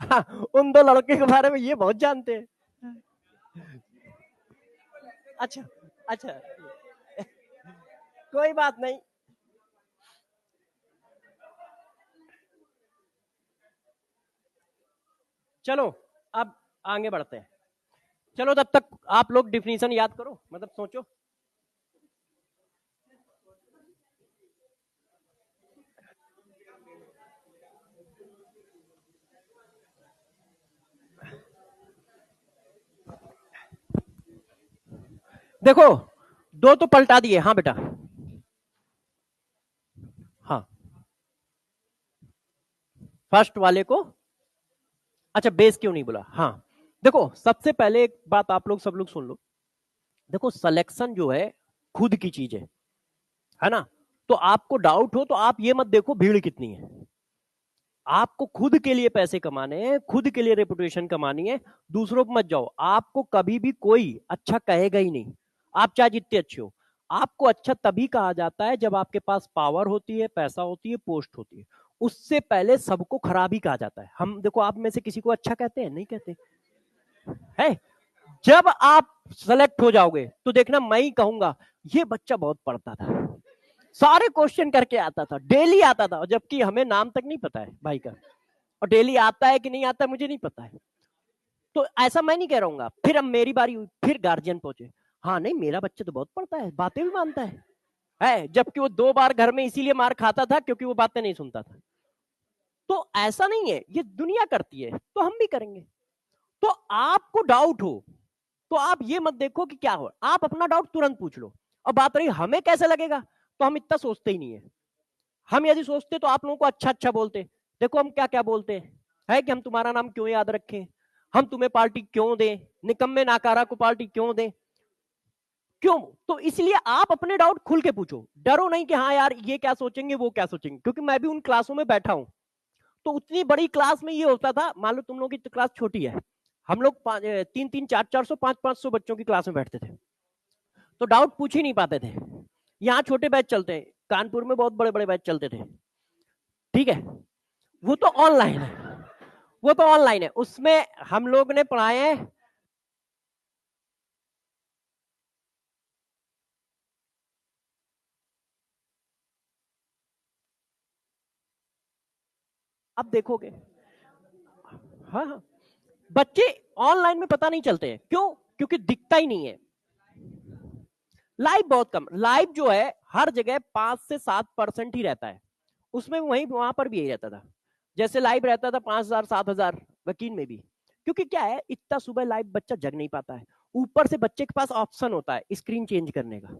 हाँ, उन 2 लड़के के बारे में ये बहुत जानते हैं। अच्छा अच्छा, कोई बात नहीं, चलो अब आगे बढ़ते हैं। चलो तब तक आप लोग डिफिनीशन याद करो, मतलब सोचो। देखो 2 तो पलटा दिए, हाँ बेटा, हाँ फर्स्ट वाले को। अच्छा बेस क्यों नहीं बोला? हाँ देखो, सबसे पहले एक बात आप लोग सब लोग सुन लो। देखो सिलेक्शन जो है खुद की चीज है ना? तो आपको डाउट हो तो आप ये मत देखो भीड़ कितनी है, आपको खुद के लिए पैसे कमाने हैं, खुद के लिए रेपुटेशन कमानी है, दूसरों को मत जाओ। आपको कभी भी कोई अच्छा कहेगा ही नहीं, आप चाहे जितने अच्छे हो। आपको अच्छा तभी कहा जाता है जब आपके पास पावर होती है, पैसा होती है, पोस्ट होती है। उससे पहले सबको खराब ही कहा जाता है। हम देखो आप में से किसी को अच्छा कहते हैं? नहीं कहते। है। जब आप सेलेक्ट हो जाओगे तो देखना मैं ही कहूंगा ये बच्चा बहुत पढ़ता था, सारे क्वेश्चन करके आता था, डेली आता था, जबकि हमें नाम तक नहीं पता है भाई का, और डेली आता है कि नहीं आता है मुझे नहीं पता है। तो ऐसा मैं नहीं कह रहा हूँ। फिर अब मेरी बारी हुई, फिर गार्जियन पहुंचे, हाँ नहीं मेरा बच्चा तो बहुत पढ़ता है, बातें भी मानता है, जबकि वो 2 बार घर में इसीलिए मार खाता था क्योंकि वो बातें नहीं सुनता था। तो ऐसा नहीं है, ये दुनिया करती है तो हम भी करेंगे। तो आपको डाउट हो तो आप ये मत देखो कि क्या हो, आप अपना डाउट तुरंत पूछ लो। और बात रही हमें कैसे लगेगा, तो हम इतना सोचते ही नहीं है। हम यदि सोचते तो आप लोगों को अच्छा अच्छा बोलते। देखो हम क्या क्या बोलते हैं, है कि हम तुम्हारा नाम क्यों याद रखें, हम तुम्हें पार्टी क्यों दें, निकम्मे नाकारा को पार्टी क्यों दें, क्यों। तो इसलिए आप अपने डाउट खुल के पूछो, डरो नहीं कि हाँ यार ये क्या सोचेंगे वो क्या सोचेंगे, क्योंकि मैं भी उन क्लासों में बैठा हूं। तो उतनी बड़ी क्लास में ये होता था, मान लो तुम लोगों की तो क्लास छोटी है, हम लोग 300 400 500 बच्चों की क्लास में बैठते थे, तो डाउट पूछ ही नहीं पाते थे। यहाँ छोटे बैच चलते हैं, कानपुर में बहुत बड़े बड़े बैच चलते थे, ठीक है। वो तो ऑनलाइन है, वो तो ऑनलाइन है, उसमें हम लोग ने पढ़ाए हैं। अब देखोगे, हाँ हाँ, बच्चे ऑनलाइन में पता नहीं चलते हैं, क्यों, क्योंकि दिखता ही नहीं है। लाइव बहुत कम, लाइव जो है हर जगह 5 से 7% ही रहता है, उसमें वहीं वहां पर भी यही रहता था, जैसे लाइव रहता था 5,000 7,000 वकील में भी। क्योंकि क्या है, इतना सुबह लाइव बच्चा जग नहीं पाता है, ऊपर से बच्चे के पास ऑप्शन होता है स्क्रीन चेंज करने का,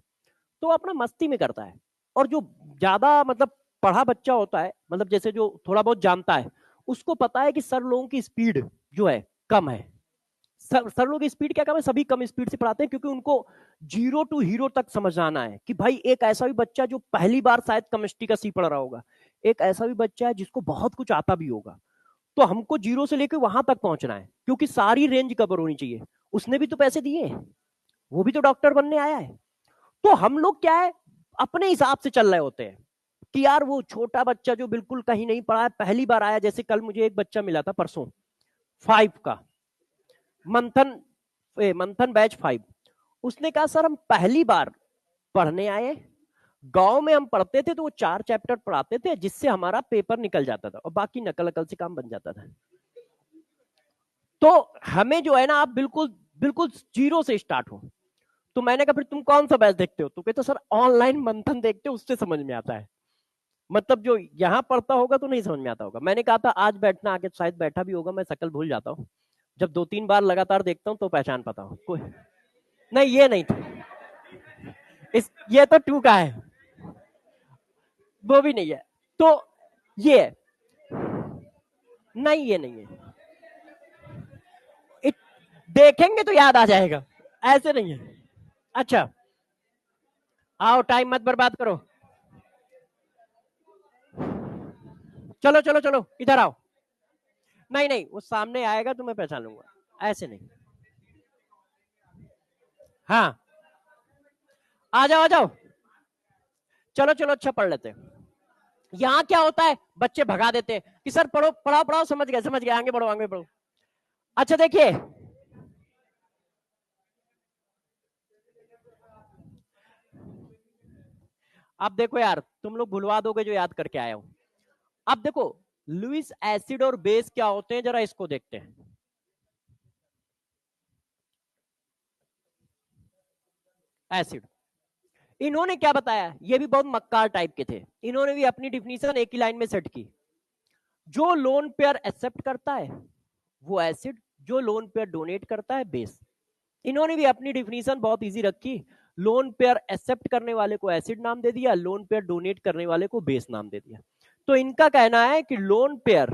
तो अपना मस्ती में करता है। और जो ज्यादा मतलब पढ़ा बच्चा होता है, मतलब जैसे जो थोड़ा बहुत जानता है, उसको पता है कि सर लोगों की स्पीड जो है कम है। सर लोग की स्पीड क्या कम है, सभी कम स्पीड से पढ़ाते हैं, क्योंकि उनको 0 to हीरो तक समझ आना है। कि भाई एक ऐसा भी बच्चा जो पहली बार शायद केमिस्ट्री का सी पढ़ रहा होगा, एक ऐसा भी बच्चा है जिसको बहुत कुछ आता भी होगा, तो हमको 0 से लेकर वहां तक पहुंचना है, क्योंकि सारी रेंज कवर होनी चाहिए। उसने भी तो पैसे दिए, वो भी तो डॉक्टर बनने आया है। तो हम लोग क्या है, अपने हिसाब से चल रहे होते हैं कि यार वो छोटा बच्चा जो बिल्कुल कहीं नहीं पढ़ा है, पहली बार आया, जैसे कल मुझे एक बच्चा मिला था परसों 5 का, मंथन मंथन बैच 5। उसने कहा सर हम पहली बार पढ़ने आए, गांव में हम पढ़ते थे तो वो 4 चैप्टर पढ़ाते थे जिससे हमारा पेपर निकल जाता था और बाकी नकल अकल से काम बन जाता था। तो हमें जो है ना, आप बिल्कुल बिल्कुल 0 से स्टार्ट हो। तो मैंने कहा फिर तुम कौन सा बैच देखते हो, तो कहते सर ऑनलाइन मंथन देखते हो, उससे समझ में आता है। मतलब जो यहाँ पढ़ता होगा तो नहीं समझ में आता होगा। मैंने कहा था आज बैठना, आगे शायद बैठा भी होगा, मैं शक्ल भूल जाता हूँ, जब 2 3 बार लगातार देखता हूँ तो पहचान पाता हूँ कोई। नहीं ये नहीं था, ये तो 2 का है, वो भी नहीं है। तो ये है, नहीं ये नहीं है, इत, देखेंगे तो याद आ जाएगा, ऐसे नहीं है। अच्छा, आओ टाइम मत बर्बाद करो, चलो चलो चलो इधर आओ। नहीं नहीं, वो सामने आएगा तो मैं पहचान लूंगा, ऐसे नहीं। हाँ, आ जाओ आ जाओ, चलो चलो अच्छा पढ़ लेते हैं। यहाँ क्या होता है, बच्चे भगा देते हैं कि सर पढ़ो पढ़ाओ पढ़ाओ, समझ गए आगे बढ़ो आगे बढ़ो। अच्छा देखिए, अब देखो यार, तुम लोग भुलवा दोगे जो याद करके आया हूं। अब देखो, लुइस एसिड और बेस क्या होते हैं, जरा इसको देखते हैं। एसिड, इन्होंने क्या बताया, ये भी बहुत मक्कार टाइप के थे, इन्होंने भी अपनी डिफिनीशन एक ही लाइन में सेट की। जो लोन पेयर एक्सेप्ट करता है वो एसिड, जो लोन पेयर डोनेट करता है बेस। इन्होंने भी अपनी डिफिनीशन बहुत इजी रखी, लोन पेयर एक्सेप्ट करने वाले को एसिड नाम दे दिया, लोन पेयर डोनेट करने वाले को बेस नाम दे दिया। तो इनका कहना है कि लोन पेयर,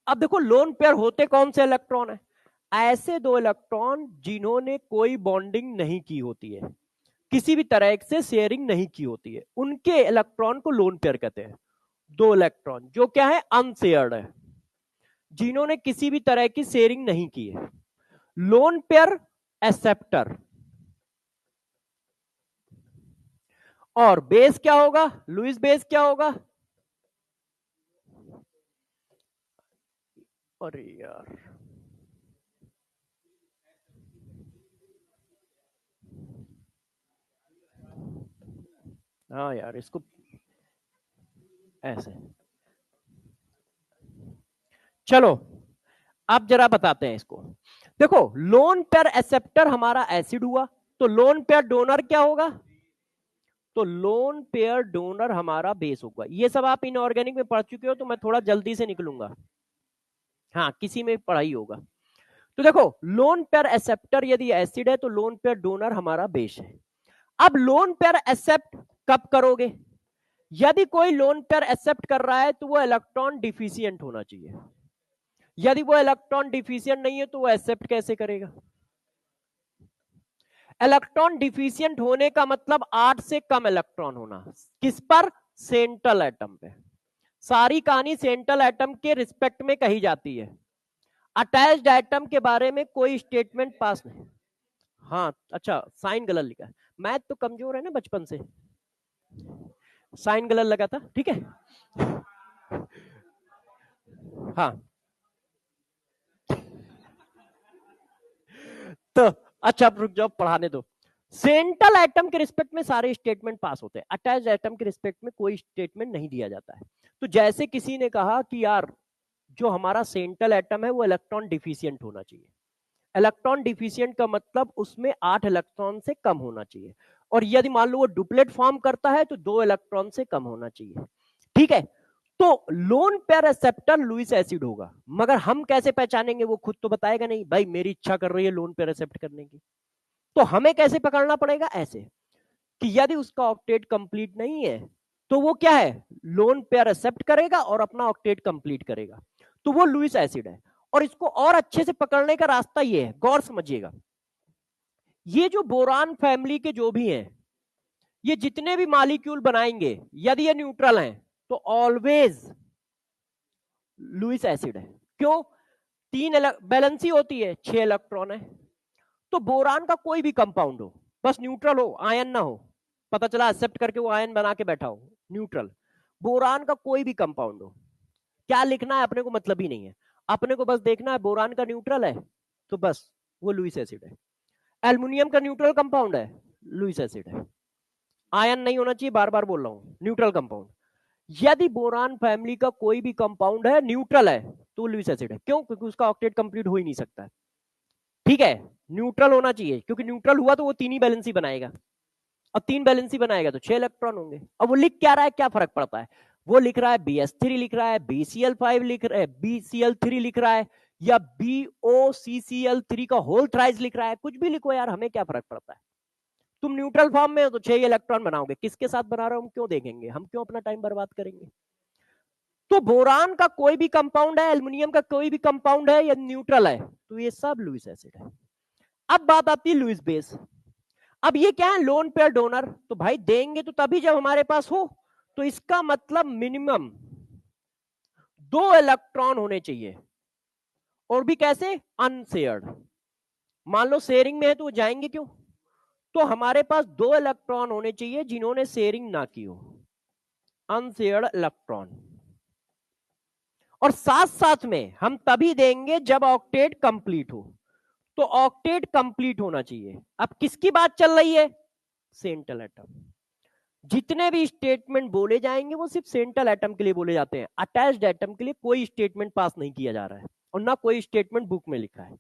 अब देखो लोन पेयर होते कौन से इलेक्ट्रॉन है, ऐसे 2 इलेक्ट्रॉन जिन्होंने कोई बॉन्डिंग नहीं की होती है, किसी भी तरह से शेयरिंग नहीं की होती है, उनके इलेक्ट्रॉन को लोन पेयर कहते हैं। 2 इलेक्ट्रॉन जो क्या है, अनशेयर्ड है, जिन्होंने किसी भी तरह की शेयरिंग नहीं की है, लोन पेयर एक्सेप्टर। और बेस क्या होगा, लुइस बेस क्या होगा, अरे यार, हाँ यार, इसको ऐसे, चलो अब जरा बताते हैं इसको। देखो, लोन पेयर एक्सेप्टर हमारा एसिड हुआ, तो लोन पेयर डोनर क्या होगा? तो लोन पेयर डोनर हमारा बेस होगा। ये सब आप इनऑर्गेनिक में पढ़ चुके हो, तो मैं थोड़ा जल्दी से निकलूंगा। हाँ, किसी में पढ़ा ही होगा। तो देखो, लोन पेयर एक्सेप्टर यदि एसिड है तो लोन पेयर डोनर हमारा बेस है। अब लोन पेयर एक्सेप्ट कब करोगे? यदि कोई लोन पेयर एक्सेप्ट कर रहा है तो वो इलेक्ट्रॉन डिफिशियंट होना चाहिए। यदि वो इलेक्ट्रॉन डिफिशियंट नहीं है तो वो एक्सेप्ट कैसे करेगा? इलेक्ट्रॉन डिफिशियंट होने का मतलब 8 से कम इलेक्ट्रॉन होना। किस पर? सेंट्रल एटम पे। सारी कहानी सेंट्रल एटम के रिस्पेक्ट में कही जाती है। अटैच्ड एटम के बारे में कोई स्टेटमेंट पास नहीं। हाँ अच्छा, साइन गलत लिखा है। मैथ तो कमजोर है ना बचपन से, साइन गलत लगा था, ठीक है। हाँ, तो अच्छा, अब रुक जाओ, पढ़ाने दो। सेंट्रल एटम के रिस्पेक्ट में सारे स्टेटमेंट पास होते हैं, अटैच्ड एटम के रिस्पेक्ट में कोई स्टेटमेंट नहीं दिया जाता है। तो जैसे किसी ने कहा कि यार जो हमारा सेंट्रल एटम है वो इलेक्ट्रॉन डिफिशियंट होना चाहिए। इलेक्ट्रॉन डिफिशियंट का मतलब उसमें 8 इलेक्ट्रॉन से कम होना चाहिए, और यदि मान लो वो डुप्लेट फॉर्म करता है तो 2 इलेक्ट्रॉन से कम होना चाहिए, ठीक है। तो lone pair acceptor Lewis acid होगा, मगर हम कैसे पहचानेंगे? वो खुद तो बताएगा नहीं, भाई मेरी इच्छा कर रही है लोन पेयर एक्सेप्ट करने की। तो हमें कैसे पकड़ना पड़ेगा? ऐसे कि यदि उसका ऑक्टेट कंप्लीट नहीं है तो वो क्या है? लोन पेयर एक्सेप्ट करेगा और अपना ऑक्टेट कंप्लीट करेगा, तो वो लुईस एसिड है। और इसको और अच्छे से पकड़ने का रास्ता ये है, गौर समझिएगा। ये जो बोरान फैमिली के जो भी हैं, ये जितने भी मॉलिक्यूल बनाएंगे, यदि ये न्यूट्रल हैं तो ऑलवेज लुईस एसिड है। क्यों? 3 बैलेंसी होती है, 6 इलेक्ट्रॉन है। तो बोरान का कोई भी कंपाउंड हो, बस न्यूट्रल हो, आयन ना हो, पता चला एक्सेप्ट करके वो आयन बना के बैठा हो, न्यूट्रल। बोरान का कोई भी कंपाउंड हो, क्या लिखना है अपने को मतलब ही नहीं है। अपने को बस देखना है बोरान का न्यूट्रल है तो बस वो लुईस एसिड है। एल्युमिनियम का न्यूट्रल कंपाउंड है, लुईस एसिड है। आयन नहीं होना चाहिए, बार बार बोल रहा हूं, न्यूट्रल कंपाउंड। यदि बोरान फैमिली का कोई भी कंपाउंड है न्यूट्रल है तो लुईस एसिड है। क्यों? क्योंकि उसका ऑक्टेट कंप्लीट हो ही नहीं सकता है, ठीक है। न्यूट्रल होना चाहिए, क्योंकि न्यूट्रल हुआ तो वो 3 ही बैलेंसी बनाएगा, और 3 बैलेंसी बनाएगा तो 6 इलेक्ट्रॉन होंगे। अब वो लिख क्या रहा है, क्या फर्क पड़ता है? वो लिख रहा है BS3 लिख रहा है, BCl5 लिख रहा है, BCl3 लिख रहा है, या BOCCl3 का होल थ्राइस लिख रहा है, कुछ भी लिखो यार, हमें क्या फर्क पड़ता है। तुम न्यूट्रल फॉर्म में हो तो 6 इलेक्ट्रॉन बनाओगे, किसके साथ बना रहे हो हम क्यों देखेंगे, हम क्यों अपना टाइम बर्बाद करेंगे। तो बोरान का कोई भी कंपाउंड है, एल्युमिनियम का कोई भी कंपाउंड है, या न्यूट्रल है, तो ये सब लुईस एसिड है। अब बात आती है लुईस बेस। अब ये क्या है? Lone pair donor. तो भाई देंगे तो तभी जब हमारे पास हो, तो इसका मतलब मिनिमम 2 इलेक्ट्रॉन होने चाहिए, और भी कैसे? अनशेयर्ड। मान लो शेयरिंग में है तो वो जाएंगे क्यों? तो हमारे पास 2 इलेक्ट्रॉन होने चाहिए जिन्होंने शेयरिंग ना की हो, अनशेयर्ड इलेक्ट्रॉन। और साथ साथ में हम तभी देंगे जब ऑक्टेट कंप्लीट हो। तो ऑक्टेट कंप्लीट होना चाहिए। अब किसकी बात चल रही है? Central atom. जितने भी स्टेटमेंट बोले जाएंगे वो सिर्फ सेंट्रल एटम के लिए बोले जाते हैं, अटैच्ड एटम के लिए कोई स्टेटमेंट पास नहीं किया जा रहा है, और ना कोई स्टेटमेंट बुक में लिखा है।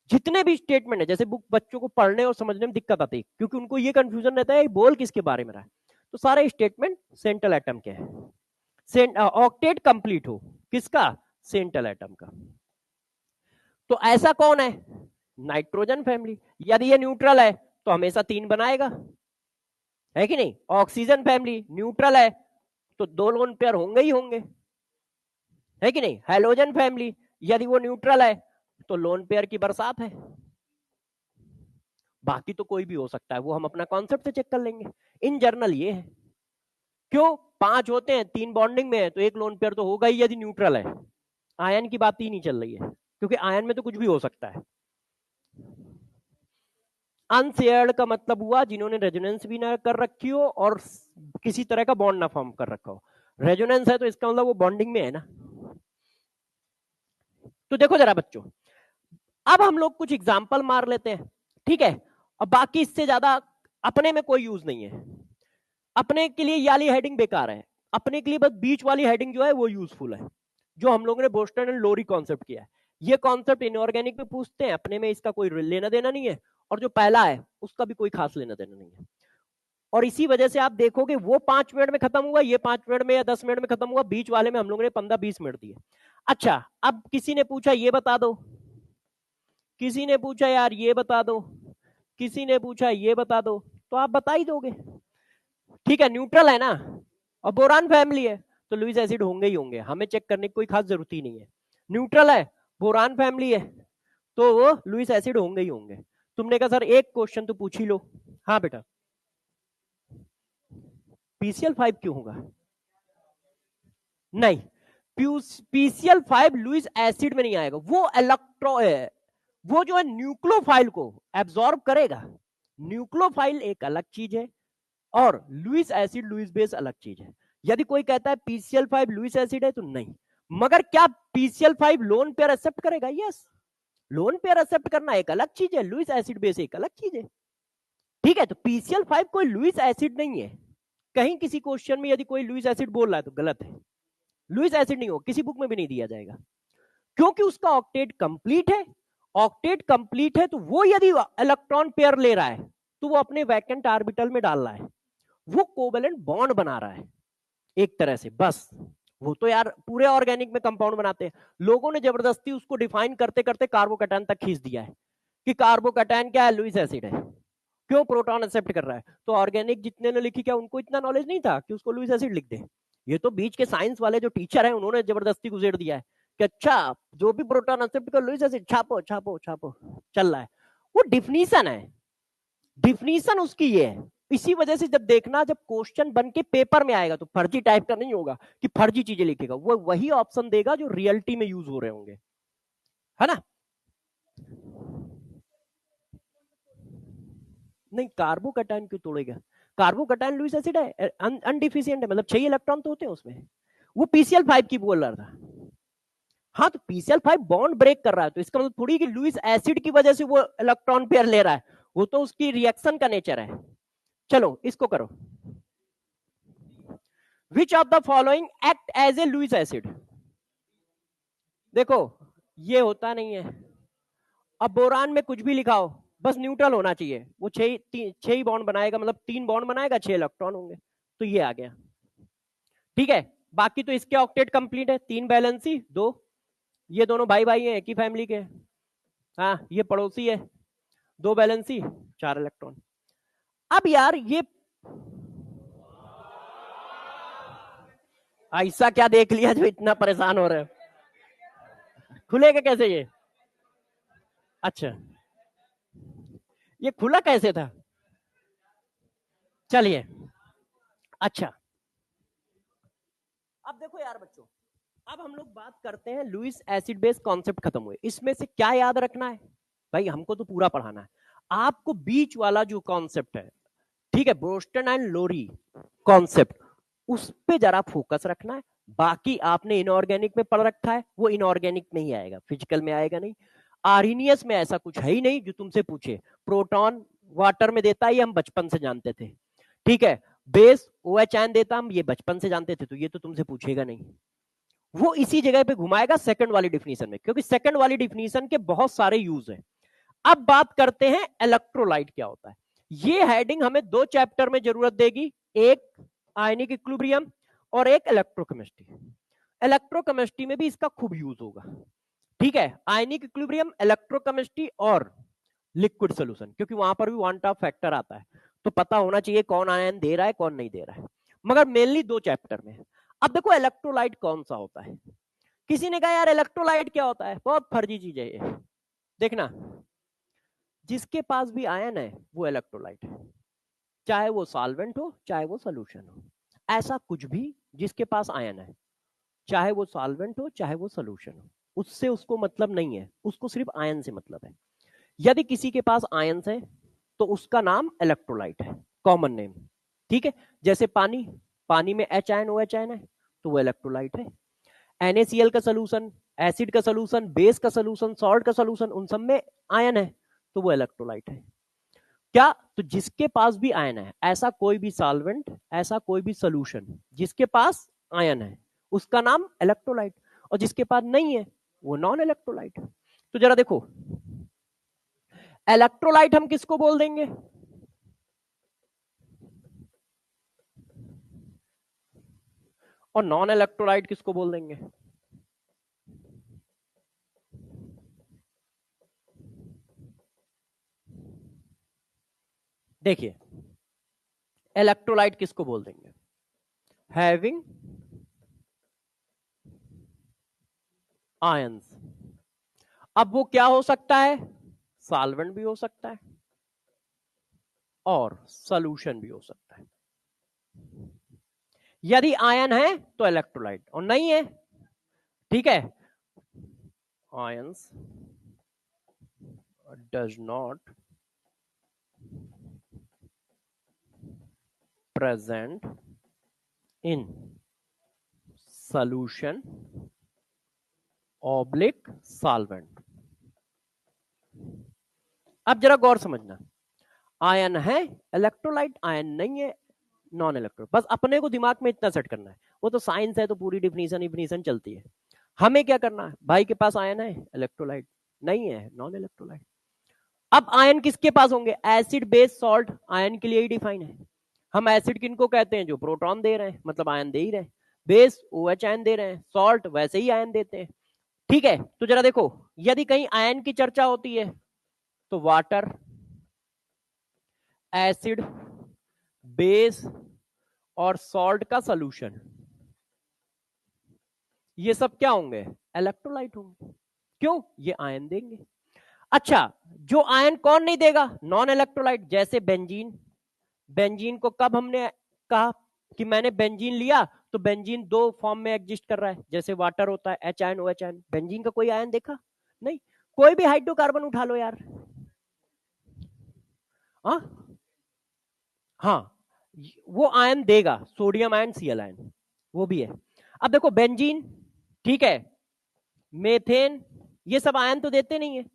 जितने भी स्टेटमेंट है, जैसे बुक बच्चों को पढ़ने और समझने में दिक्कत आती है, क्योंकि उनको ये कंफ्यूजन रहता है बोल किसके बारे में रहा है। तो सारे स्टेटमेंट सेंट्रल एटम के हैं। ऑक्टेट कंप्लीट हो किसका? सेंट्रल एटम का। तो ऐसा कौन है? Nitrogen family. यदि ये न्यूट्रल है तो हमेशा 3 बनाएगा, है कि नहीं? ऑक्सीजन फैमिली न्यूट्रल है तो 2 लोन पेयर होंगे ही होंगे, है कि नहीं? हेलोजन फैमिली यदि वो न्यूट्रल है तो लोन पेयर की बरसात है। बाकी तो कोई भी हो सकता है, वो हम अपना कॉन्सेप्ट से चेक कर लेंगे। इन जर्नल ये है। क्यों? 5 होते हैं, 3 बॉन्डिंग में है, तो 1 लोन पेयर तो होगा ही यदि न्यूट्रल है। आयन की बात ही नहीं चल रही है, क्योंकि आयन में तो कुछ भी हो सकता है। अनशेयर्ड का मतलब हुआ जिन्होंने रेजोनेंस भी ना कर रखी हो और किसी तरह का बॉन्ड ना फॉर्म कर रखा हो। रेजोनेंस है तो इसका मतलब वो बॉन्डिंग में है ना। तो देखो जरा बच्चों, अब हम लोग कुछ एग्जाम्पल मार लेते हैं, ठीक है। अब बाकी इससे ज्यादा अपने में कोई यूज नहीं है, अपने के लिए ये वाली हेडिंग बेकार है, अपने के लिए बस बीच वाली हेडिंग जो है वो यूजफुल है, जो हम लोगों ने बोस्टन एंड लोरी कॉन्सेप्ट किया है। ये कॉन्सेप्ट इनऑर्गेनिक में पूछते हैं, अपने में इसका कोई लेना देना नहीं है, और जो पहला है उसका भी कोई खास लेना देना नहीं है। और इसी वजह से आप देखोगे वो 5 मिनट में खत्म हुआ, ये 5 मिनट में या 10 मिनट में खत्म हुआ, बीच वाले में हम लोगों ने 15-20 मिनट दिए। अच्छा, अब किसी ने पूछा ये बता दो, किसी ने पूछा यार ये बता दो, किसी ने पूछा ये बता दो, तो आप बता ही दोगे, ठीक है। न्यूट्रल है ना, और बोरान फैमिली है, तो लुईस एसिड होंगे ही होंगे, हमें चेक करने की कोई खास जरूरत ही नहीं है। न्यूट्रल है, बोरान फैमिली है, तो वो लुईस एसिड होंगे ही होंगे। तुमने कहा सर एक क्वेश्चन तो पूछ ही लो। हाँ बेटा, PCl5 क्यों होगा? नहीं, PCl5 लुईस एसिड में नहीं आएगा, वो इलेक्ट्रो है, वो जो है न्यूक्लियोफाइल को एब्सॉर्ब करेगा। न्यूक्लियोफाइल एक अलग चीज है, और लुईस एसिड लुईस बेस अलग चीज है। यदि कोई कहता है PCl5 लुईस एसिड है तो नहीं, मगर क्या PCl5 लोन पेयर एक्सेप्ट करेगा? यस, लोन पेयर एक्सेप्ट करना एक अलग चीज है, लुईस एसिड बेस एक अलग चीज है, ठीक है। तो PCl5 कोई लुईस एसिड नहीं है। कहीं किसी क्वेश्चन में यदि कोई लुईस एसिड बोल रहा है तो गलत है, लुईस एसिड नहीं हो, किसी बुक में भी नहीं दिया जाएगा, क्योंकि उसका ऑक्टेट कंप्लीट है। ऑक्टेट कंप्लीट है तो वो यदि इलेक्ट्रॉन पेयर ले रहा है तो वो अपने वैकेंट ऑर्बिटल में डाल रहा है, वो कोवेलेंट बॉन्ड बना रहा है एक तरह से, बस। वो तो यार पूरे ऑर्गेनिक में कंपाउंड बनाते हैं, लोगों ने जबरदस्ती उसको डिफाइन करते करते कार्बोकैटायन तक खींच दिया है कि कार्बोकैटायन क्या है? लुईस एसिड है। क्यों? प्रोटॉन एक्सेप्ट कर रहा है। तो ऑर्गेनिक जितने ने लिखी, क्या उनको इतना नॉलेज नहीं था कि उसको लुईस एसिड लिख दे? ये तो बीच के साइंस वाले जो टीचर है उन्होंने जबरदस्ती गुजेर दिया है कि अच्छा जो भी प्रोटॉन एक्सेप्ट कर लुईस एसिड, छापो छापो छापो, चल रहा है। वो डिफिनीशन है, डिफिनीशन उसकी ये है। इसी वजह से जब देखना, जब क्वेश्चन बन के पेपर में आएगा तो फर्जी टाइप का नहीं होगा कि फर्जी चीजें लिखेगा, वो वही ऑप्शन देगा जो रियलिटी में यूज हो रहे होंगे, है ना। नहीं, कार्बोकैटायन क्यों तोड़ेगा? कार्बोकैटायन लुईस एसिड है, अनडिफिशिएंट है, मतलब 6 इलेक्ट्रॉन तो होते हैं उसमें। वो PCl5 की बोल रहा था। हाँ, तो PCl5 बॉन्ड ब्रेक कर रहा है, तो इसका मतलब थोड़ी कि लुईस एसिड की वजह से वो इलेक्ट्रॉन पेयर ले रहा है, वो तो उसकी रिएक्शन का नेचर है। चलो इसको करो, which of the following act as a Lewis acid? देखो ये होता नहीं है, अब बोरान में कुछ भी लिखाओ, बस न्यूट्रल होना चाहिए, वो छह ही बॉन्ड बनाएगा, मतलब 3 बॉन्ड बनाएगा, 6 इलेक्ट्रॉन होंगे, तो ये आ गया, ठीक है। बाकी तो इसके ऑक्टेट कंप्लीट है, 3 बैलेंसी 2, ये दोनों भाई भाई हैं, एक ही फैमिली के। हाँ, ये पड़ोसी है, 2 बैलेंसी 4 इलेक्ट्रॉन। अब यार ये ऐसा क्या देख लिया जो इतना परेशान हो रहे हो? खुलेगा कैसे ये? अच्छा, ये खुला कैसे था? चलिए, अच्छा, अब देखो यार बच्चों, अब हम लोग बात करते हैं लुईस एसिड बेस कॉन्सेप्ट खत्म हुए, इसमें से क्या याद रखना है? भाई हमको तो पूरा पढ़ाना है, आपको बीच वाला जो कॉन्सेप्ट है, ठीक है, बोस्टन एंड लोरी कॉन्सेप्ट, उस पे जरा फोकस रखना है। बाकी आपने इनऑर्गेनिक में पढ़ रखा है, वो इनऑर्गेनिक में ही आएगा, फिजिकल में आएगा नहीं। आर्हीनियस में ऐसा कुछ है ही नहीं जो तुमसे पूछे, प्रोटॉन वाटर में देता है, ये हम बचपन से जानते थे, ठीक है। बेस OH आयन देता, हम ये बचपन से जानते थे, तो ये तो तुमसे पूछेगा नहीं। वो इसी जगह पे घुमाएगा सेकंड वाली डिफिनीशन में, क्योंकि सेकंड वाली डिफिनीशन के बहुत सारे यूज है। अब बात करते हैं इलेक्ट्रोलाइट क्या होता है। ये हेडिंग हमें 2 चैप्टर में जरूरत देगी, एक आयनिक इक्विलिब्रियम और एक इलेक्ट्रोकेमिस्ट्री। इलेक्ट्रोकेमिस्ट्री में भी इसका खूब यूज होगा, ठीक है। आयनिक इक्विलिब्रियम, इलेक्ट्रोकेमिस्ट्री और लिक्विड सोल्यूशन, क्योंकि वहां पर भी वन टॉप फैक्टर आता है, तो पता होना चाहिए कौन आयन दे रहा है कौन नहीं दे रहा है, मगर मेनली 2 चैप्टर में। अब देखो इलेक्ट्रोलाइट कौन सा होता है। किसी ने कहा यार इलेक्ट्रोलाइट क्या होता है, बहुत फर्जी चीज है ये। देखना, जिसके पास भी आयन है वो इलेक्ट्रोलाइट है, चाहे वो सॉल्वेंट हो चाहे वो सोल्यूशन हो। ऐसा कुछ भी जिसके पास आयन है, चाहे वो सॉल्वेंट हो चाहे वो सोल्यूशन हो, उससे उसको मतलब नहीं है, उसको सिर्फ आयन से मतलब है। यदि किसी के पास आयन है तो उसका नाम इलेक्ट्रोलाइट है, कॉमन नेम, ठीक है। जैसे पानी, पानी में H आयन OH आयन है, तो वो इलेक्ट्रोलाइट है। NaCl का सोल्यूशन एसिड का सोल्यूशन, बेस का सोल्यूशन, सॉल्ट का सोल्यूशन, उन सब में आयन है, तो वो इलेक्ट्रोलाइट है। क्या? तो जिसके पास भी आयन है, ऐसा कोई भी सॉल्वेंट, ऐसा कोई भी सोल्यूशन जिसके पास आयन है, उसका नाम इलेक्ट्रोलाइट, और जिसके पास नहीं है वो नॉन इलेक्ट्रोलाइट। तो जरा देखो, इलेक्ट्रोलाइट हम किसको बोल देंगे? और नॉन इलेक्ट्रोलाइट किसको बोल देंगे? देखिए, इलेक्ट्रोलाइट किसको बोल देंगे? Having ions. अब वो क्या हो सकता है? सॉल्वेंट भी हो सकता है और सॉल्यूशन भी हो सकता है। यदि आयन है तो इलेक्ट्रोलाइट, और नहीं है, ठीक है, ions does not present in solution oblique solvent. अब जरा गौर समझना, आयन है इलेक्ट्रोलाइट, आयन नहीं है नॉन इलेक्ट्रो। बस अपने को दिमाग में इतना सेट करना है, वो तो साइंस है तो पूरी डिफिनीशन चलती है। हमें क्या करना है, भाई के पास आयन है इलेक्ट्रोलाइट, नहीं है नॉन इलेक्ट्रोलाइट। अब आयन किसके पास होंगे? एसिड बेस सॉल्ट आयन के लिए ही डिफाइन है। हम एसिड किनको कहते हैं? जो प्रोटॉन दे रहे हैं, मतलब आयन दे ही रहे हैं। बेस OH आयन दे रहे हैं, सॉल्ट वैसे ही आयन देते हैं, ठीक है। तो जरा देखो, यदि कहीं आयन की चर्चा होती है तो वाटर, एसिड, बेस और सॉल्ट का सॉल्यूशन, ये सब क्या होंगे? इलेक्ट्रोलाइट होंगे। क्यों? ये आयन देंगे। अच्छा, जो आयन कौन नहीं देगा? Non electrolyte. जैसे बेंजीन, बेंजीन को कब हमने कहा कि मैंने बेंजीन लिया तो बेंजीन दो फॉर्म में एग्जिस्ट कर रहा है, जैसे वाटर होता है H ion OH ion, benzene का कोई आयन देखा? नहीं। कोई भी हाइड्रोकार्बन उठा लो यार, हाँ हाँ, वो आयन देगा, सोडियम आयन, Cl आयन, वो भी है। अब देखो बेंजीन, ठीक है, मेथेन, ये सब आयन तो देते नहीं है।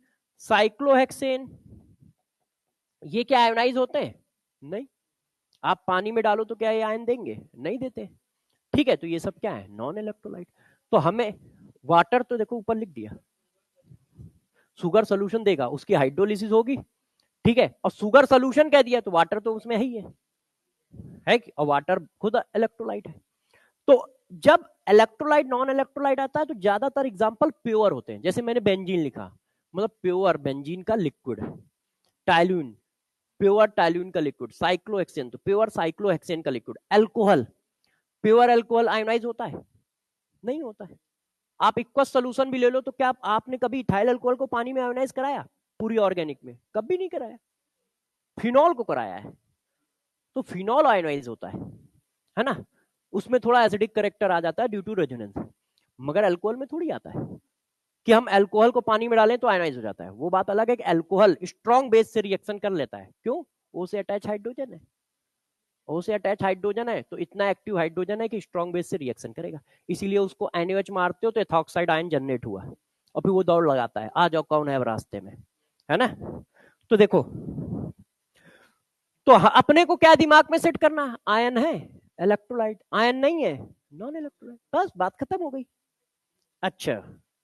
साइक्लोहेक्सेन, ये क्या आयोनाइज होते हैं? नहीं। आप पानी में डालो तो क्या ये आयन देंगे? नहीं देते, ठीक है। तो ये सब क्या है? Non electrolyte. तो हमें वाटर तो देखो ऊपर लिख दिया, शुगर सोल्यूशन देगा, उसकी हाइड्रोलिसिस होगी, ठीक है, और शुगर सोल्यूशन कह दिया तो वाटर तो उसमें है कि, और वाटर खुद इलेक्ट्रोलाइट है। तो जब इलेक्ट्रोलाइट नॉन इलेक्ट्रोलाइट आता है तो ज्यादातर एग्जांपल प्योर होते हैं, जैसे मैंने बेंजीन लिखा, मतलब प्योर बेंजीन का लिक्विड। टाइल्यून, प्योर टाइल्यून का लिक्विड। साइक्लोहेक्सेन, तो प्योर साइक्लोहेक्सेन का liquid. Alcohol, pure alcohol ionise होता है? नहीं होता है। आप इक्वस सोल्यूशन भी ले लो, तो क्या आपने कभी इथाइल अल्कोहल को पानी में आयोनाइज कराया? पूरी ऑर्गेनिक में कभी नहीं कराया, फिनॉल को कराया है। तो फिनॉल आयोनाइज होता है ना, उसमें थोड़ा एसिडिक करेक्टर आ जाता है ड्यू टू रेजोनेंस, मगर अल्कोहल में थोड़ी आता है कि हम अल्कोहल को पानी में डालें तो आयोनाइज हो जाता है। वो बात अलग है कि अल्कोहल स्ट्रॉन्ग बेस से रिएक्शन कर लेता है। क्यों? ओ से अटैच हाइड्रोजन है, ओ से अटैच हाइड्रोजन है, तो इतना एक्टिव हाइड्रोजन है कि स्ट्रॉन्ग बेस से रिएक्शन करेगा। इसीलिए उसको NaOH मारते हो तो एथॉक्साइड आयन जनरेट हुआ, और फिर वो दौड़ लगाता है, आ जाओ कौन है रास्ते में, है ना। तो देखो, तो अपने को क्या दिमाग में सेट करना है? आयन है इलेक्ट्रोलाइट, आयन नहीं है नॉन इलेक्ट्रोलाइट, बस बात खत्म हो गई। अच्छा,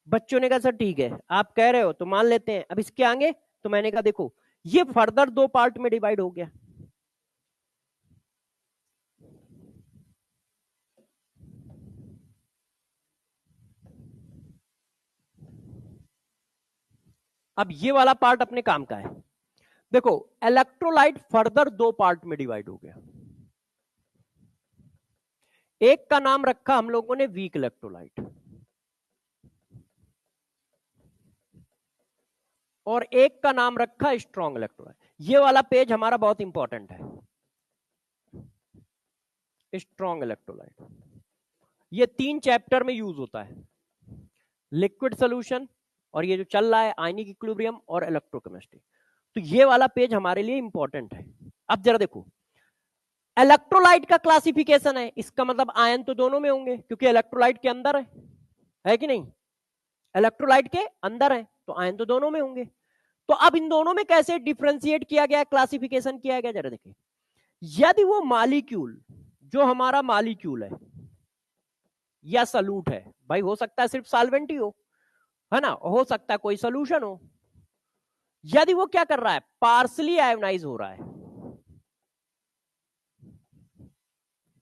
बच्चों ने कहा सर ठीक है, आप कह रहे हो तो मान लेते हैं। अब इसके आगे तो मैंने कहा देखो, ये फर्दर दो पार्ट में डिवाइड हो गया। अब ये वाला पार्ट अपने काम का है। देखो, इलेक्ट्रोलाइट फर्दर दो पार्ट में डिवाइड हो गया। एक का नाम रखा हम लोगों ने वीक इलेक्ट्रोलाइट, और एक का नाम रखा स्ट्रॉन्ग इलेक्ट्रोलाइट। ये वाला पेज हमारा बहुत इंपॉर्टेंट है, स्ट्रॉन्ग इलेक्ट्रोलाइट। ये 3 चैप्टर में यूज होता है, लिक्विड सोल्यूशन, और ये जो चल रहा है आयनिक इक्विलिब्रियम और इलेक्ट्रोकेमिस्ट्री। तो ये वाला पेज हमारे लिए इंपॉर्टेंट है। अब जरा देखो, इलेक्ट्रोलाइट का क्लासिफिकेशन है, इसका मतलब आयन तो दोनों में होंगे क्योंकि इलेक्ट्रोलाइट के अंदर है कि नहीं? इलेक्ट्रोलाइट के अंदर है तो आयन तो दोनों में होंगे। तो अब इन दोनों में कैसे डिफ्रेंशिएट किया गया, क्लासिफिकेशन किया गया, जरा देखिए। यदि वो मॉलिक्यूल, जो हमारा मॉलिक्यूल है या सल्यूट है, भाई हो सकता है सिर्फ सॉल्वेंट ही हो, है ना, हो सकता है कोई सोल्यूशन हो, यदि वो क्या कर रहा है, पार्सली आयोनाइज हो रहा है,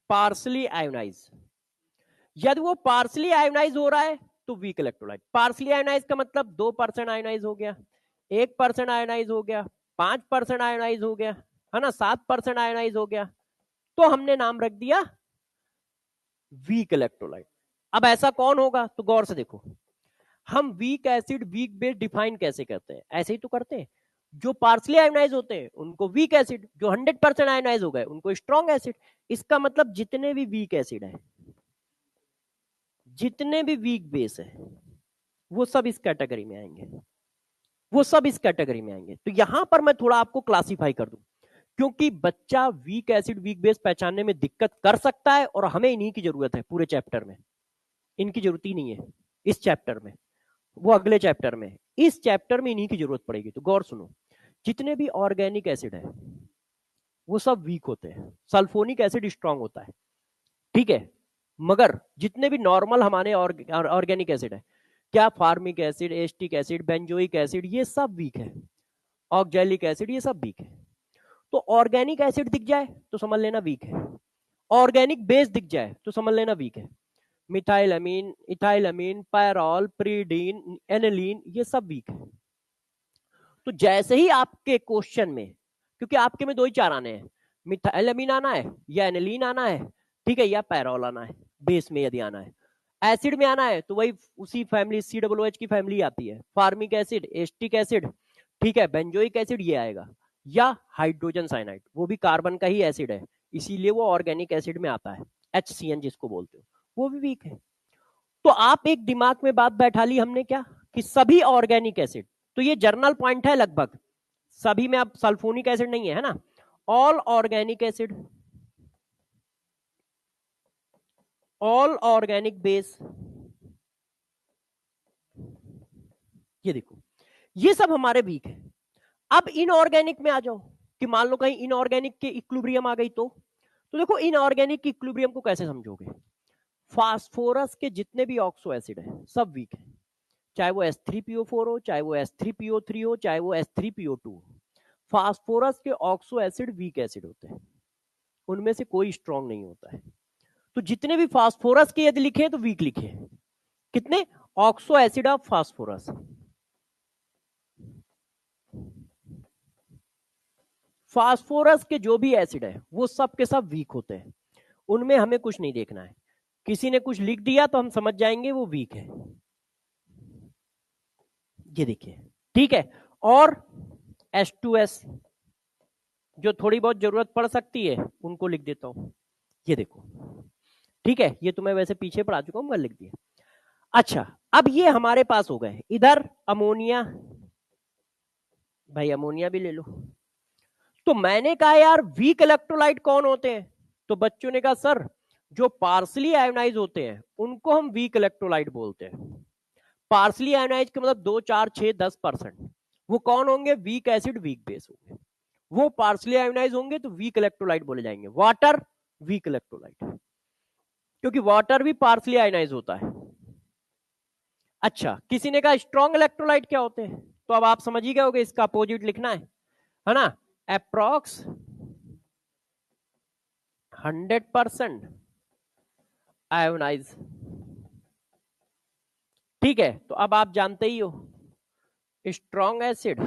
पार्सली आयोनाइज, यदि वो पार्सली आयोनाइज हो रहा है तो वीक इलेक्ट्रोलाइट। पार्सली आयोनाइज का मतलब 2% आयोनाइज हो गया, 1% आयोनाइज हो गया, 5% आयोनाइज हो गया, है ना, 7% आयोनाइज हो गया, तो हमने नाम रख दिया वीक इलेक्ट्रोलाइट। अब ऐसा कौन होगा, तो गौर से देखो, हम weak acid weak base define कैसे करते हैं, ऐसे ही तो करते हैं। जो पार्सली आयोनाइज होते हैं उनको वीक एसिड, जो 100% आयोनाइज हो गए उनको स्ट्रॉन्ग एसिड। इसका मतलब जितने भी वीक एसिड है, जितने भी वीक बेस है, वो सब इस कैटेगरी में आएंगे, वो सब इस कैटेगरी में आएंगे। तो यहां पर मैं थोड़ा आपको क्लासिफाई कर दूं, क्योंकि बच्चा वीक एसिड वीक बेस पहचानने में दिक्कत कर सकता है, और हमें इन्हीं की जरूरत है पूरे चैप्टर में, इनकी जरूरत ही नहीं है इस चैप्टर में, वो अगले चैप्टर में, इस चैप्टर में इन्हीं की जरूरत पड़ेगी। तो गौर सुनो, जितने भी ऑर्गेनिक एसिड है वो सब वीक होते हैं, सल्फोनिक एसिड स्ट्रांग होता है, ठीक है, मगर जितने भी नॉर्मल हमारे ऑर्गेनिक एसिड है, क्या formic acid, acetic acid, benzoic acid, ये सब वीक है, ऑक्जेलिक एसिड, ये सब वीक है। तो ऑर्गेनिक एसिड दिख जाए तो समझ लेना वीक है, ऑर्गेनिक बेस दिख जाए तो समझ लेना वीक है। मिथाइल अमीन, इथाइल अमीन, पैरॉल, प्रीडीन, एनिलीन, ये सब वीक है। तो जैसे ही आपके क्वेश्चन में, क्योंकि आपके में दो ही चार आने हैं, मिथाइल अमीन आना है या एनिलीन आना है, ठीक है, या पैरॉल आना है, बेस में यदि आना है। एसिड में आना है तो वही उसी फैमिली COOH की फैमिली आती है, फार्मिक एसिड, एस्टिक एसिड, ठीक है, बेंजोइक एसिड ये आएगा, या हाइड्रोजन साइनाइड, वो भी कार्बन का ही एसिड है, इसीलिए वो ऑर्गेनिक एसिड में आता है, HCN जिसको बोलते हो, वो भी वीक है। तो आप एक दिमाग में बात बैठा ली हमने क्या, कि सभी ऑर्गेनिक एसिड, तो ये जर्नल पॉइंट है लगभग सभी में, अब सल्फोनिक एसिड नहीं है, है ना, all organic acid, all organic base, ये देखो, ये सब हमारे वीक है। अब इनऑर्गेनिक में आ जाओ, कि मान लो कहीं इनऑर्गेनिक के इक्विलिब्रियम आ गई तो देखो इनऑर्गेनिक की इक्विलिब्रियम को कैसे समझोगे, फास्फोरस के जितने भी ऑक्सो एसिड है सब वीक है, चाहे वो H3PO4 हो, चाहे वो H3PO3 हो, चाहे वो H3PO2 हो, फास्फोरस के ऑक्सो एसिड वीक एसिड होते हैं, उनमें से कोई स्ट्रॉन्ग नहीं होता है। तो जितने भी फास्फोरस के यदि लिखे तो वीक लिखे, कितने, oxo acid of phosphorus, phosphorus के जो भी एसिड है वो सब के सब वीक होते हैं, उनमें हमें कुछ नहीं देखना है, किसी ने कुछ लिख दिया तो हम समझ जाएंगे वो वीक है, ये देखिए, ठीक है। और H2S जो थोड़ी बहुत जरूरत पड़ सकती है उनको लिख देता हूं, ये देखो, ठीक है, ये तो मैं वैसे पीछे पढ़ा चुका हूं, मैं लिख दिया। अच्छा, अब ये हमारे पास हो गए, इधर अमोनिया, भाई अमोनिया भी ले लो। तो मैंने कहा यार वीक इलेक्ट्रोलाइट कौन होते हैं, तो बच्चों ने कहा सर जो पार्सली आयोनाइज होते हैं उनको हम वीक इलेक्ट्रोलाइट बोलते हैं। पार्सली आयोनाइज के मतलब 2, 4, 6, 10%, वो कौन होंगे, वीक एसिड वीक बेस होंगे, वो पार्सली आयोनाइज होंगे तो वीक इलेक्ट्रोलाइट बोले जाएंगे। वाटर वीक इलेक्ट्रोलाइट, क्योंकि वाटर भी पार्सली आयोनाइज होता है। अच्छा, किसी ने कहा स्ट्रॉन्ग इलेक्ट्रोलाइट क्या होते हैं, तो अब आप समझ ही गए होगे, इसका अपोजिट लिखना है ना, अप्रॉक्स 100% आयोनाइज, ठीक है। तो अब आप जानते ही हो strong acid,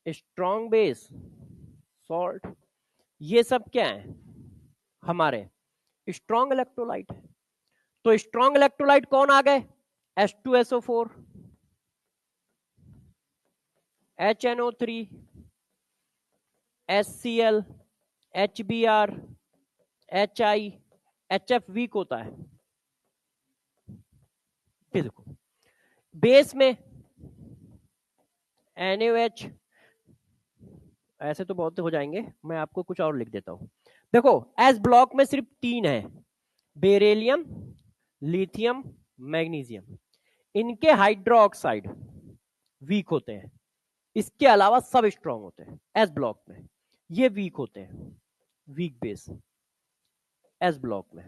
strong base, salt, ये सब क्या है हमारे स्ट्रॉन्ग इलेक्ट्रोलाइट है। तो स्ट्रॉन्ग इलेक्ट्रोलाइट कौन आ गए, H2SO4, HNO3, HCl, HBr, HI, HF weak होता है। देखो बेस में NaOH, ऐसे तो बहुत हो जाएंगे, मैं आपको कुछ और लिख देता हूं। देखो एस ब्लॉक में सिर्फ 3 है, बेरिलियम, लिथियम, मैग्नीशियम, इनके हाइड्रोक्साइड वीक होते हैं, इसके अलावा सब स्ट्रांग होते हैं एस ब्लॉक में, ये वीक होते हैं, वीक बेस एस ब्लॉक में।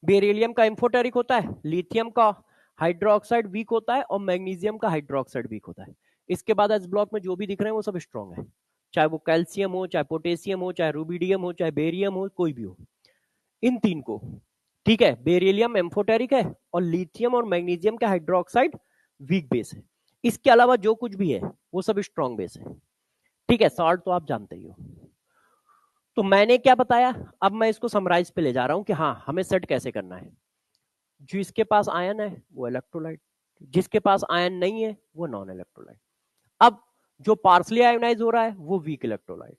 बेरिलियम का इंफोटेरिक होता है, लिथियम का हाइड्रोक्साइड वीक होता है और मैग्नीशियम का हाइड्रोक्साइड वीक होता है। इसके बाद एस ब्लॉक में जो भी दिख रहे हैं वो सब स्ट्रांग है, चाहे वो कैल्शियम हो, चाहे पोटेशियम हो, चाहे रूबिडियम हो, चाहे बेरियम हो, कोई भी हो, इन तीन को। ठीक है, बेरिलियम एम्फोटेरिक है और लिथियम और मैग्नीशियम का हाइड्रोक्साइड वीक बेस है। इसके अलावा जो कुछ भी है वो सब स्ट्रांग बेस है। ठीक है, सॉल्ट तो आप जानते ही हो। तो मैंने क्या बताया, अब मैं इसको समराइज पे ले जा रहा हूं कि हाँ हमें सेट कैसे करना है। जिसके पास आयन है वो इलेक्ट्रोलाइट, जिसके पास आयन नहीं है वो नॉन इलेक्ट्रोलाइट। अब जो पार्सली आयोनाइज हो रहा है वो वीक इलेक्ट्रोलाइट,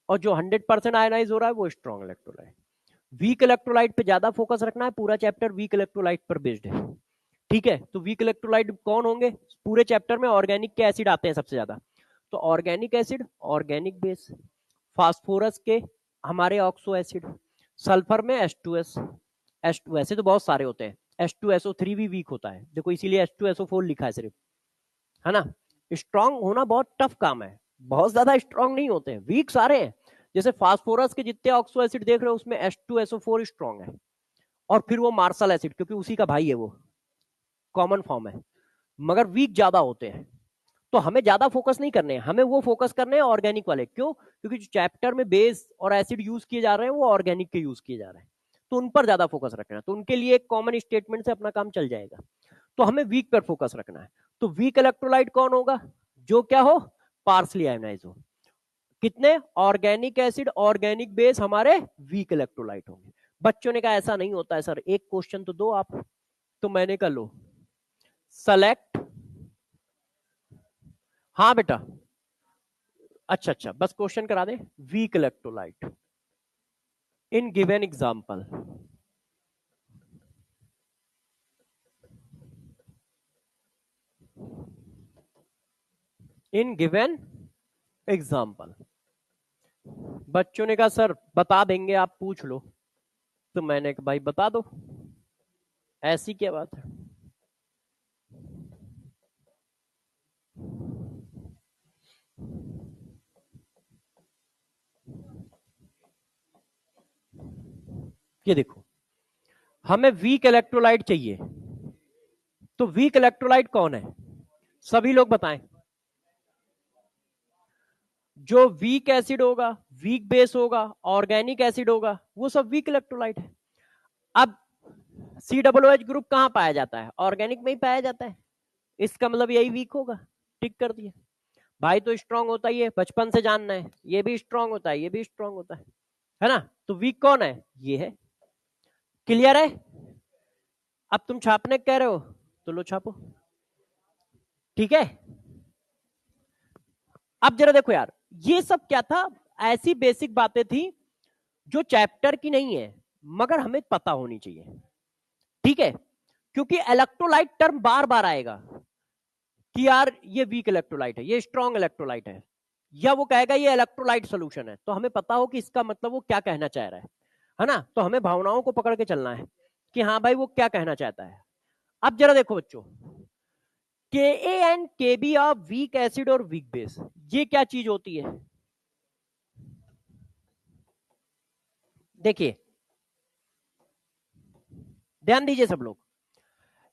और जो 100% आयोनाइज हो रहा है वो स्ट्रॉन्ग इलेक्ट्रोलाइट। वीक इलेक्ट्रोलाइट पे ज्यादा फोकस रखना है, पूरा चैप्टर वीक इलेक्ट्रोलाइट पर बेस्ड है। ठीक है, तो वीक इलेक्ट्रोलाइट कौन होंगे पूरे चैप्टर में? ऑर्गेनिक के एसिड आते हैं सबसे ज्यादा, तो organic acid, organic base, phosphorus के हमारे ऑक्सो एसिड, सल्फर में H2S, H2 ऐसे तो बहुत सारे होते हैं, H2SO3 भी वीक होता है, देखो इसीलिए H2SO4 लिखा है सिर्फ, है ना। स्ट्रांग होना बहुत टफ काम है, बहुत ज्यादा स्ट्रांग नहीं होते हैं, वीक सारे हैं। जैसे फास्फोरस के जितने ऑक्सो एसिड देख रहे हो उसमें H2SO4 स्ट्रांग है, और फिर वो मार्शल एसिड क्योंकि उसी का भाई है, वो कॉमन फॉर्म है, मगर वीक ज्यादा होते हैं। तो हमें ज्यादा फोकस नहीं करने हैं, हमें वो फोकस करने हैं ऑर्गेनिक वाले। क्यों? क्योंकि जो चैप्टर में बेस और एसिड यूज किए जा रहे हैं वो ऑर्गेनिक के यूज किए जा रहे हैं, तो उन पर ज्यादा फोकस रखना है। तो उनके लिए एक कॉमन स्टेटमेंट से अपना काम चल जाएगा, तो हमें वीक पर फोकस रखना है। तो वीक इलेक्ट्रोलाइट कौन होगा? जो क्या हो, पार्सली आयोनाइज हो। कितने? ऑर्गेनिक एसिड, ऑर्गेनिक बेस हमारे वीक इलेक्ट्रोलाइट होंगे। बच्चों ने कहा ऐसा नहीं होता है सर, एक क्वेश्चन तो दो आप। तो मैंने कहा लो, सेलेक्ट, हाँ बेटा, अच्छा अच्छा, बस क्वेश्चन करा दे, weak electrolyte in given example. In given example. बच्चों ने कहा सर बता देंगे, आप पूछ लो। तो मैंने कहा भाई बता दो, ऐसी क्या बात है। ये देखो, हमें वीक इलेक्ट्रोलाइट चाहिए, तो वीक इलेक्ट्रोलाइट कौन है? सभी लोग बताएं। जो वीक एसिड होगा, वीक बेस होगा, ऑर्गेनिक एसिड होगा, वो सब वीक इलेक्ट्रोलाइट है। अब COOH ग्रुप कहां पाया जाता है? ऑर्गेनिक में ही पाया जाता है, इसका मतलब यही वीक होगा। टिक कर दिया भाई, तो स्ट्रांग होता ही है, बचपन से जानना है, ये भी स्ट्रांग होता है, ये भी स्ट्रांग होता है ना। तो वीक कौन है? ये है। क्लियर है? अब तुम छापने कह रहे हो तो लो छापो, ठीक है। अब जरा देखो यार, ये सब क्या था, ऐसी बेसिक बातें थी जो चैप्टर की नहीं है मगर हमें पता होनी चाहिए, ठीक है। क्योंकि इलेक्ट्रोलाइट टर्म बार बार आएगा कि यार ये वीक इलेक्ट्रोलाइट है, ये स्ट्रॉन्ग इलेक्ट्रोलाइट है, या वो कहेगा ये इलेक्ट्रोलाइट सोल्यूशन है, तो हमें पता हो कि इसका मतलब वो क्या कहना चाह रहा है ना। तो हमें भावनाओं को पकड़ के चलना है कि हाँ भाई वो क्या कहना चाहता है। अब जरा देखो बच्चों, के एंड के बी ऑफ वीक एसिड और वीक बेस, ये क्या चीज होती है? देखिए, ध्यान दीजिए सब लोग,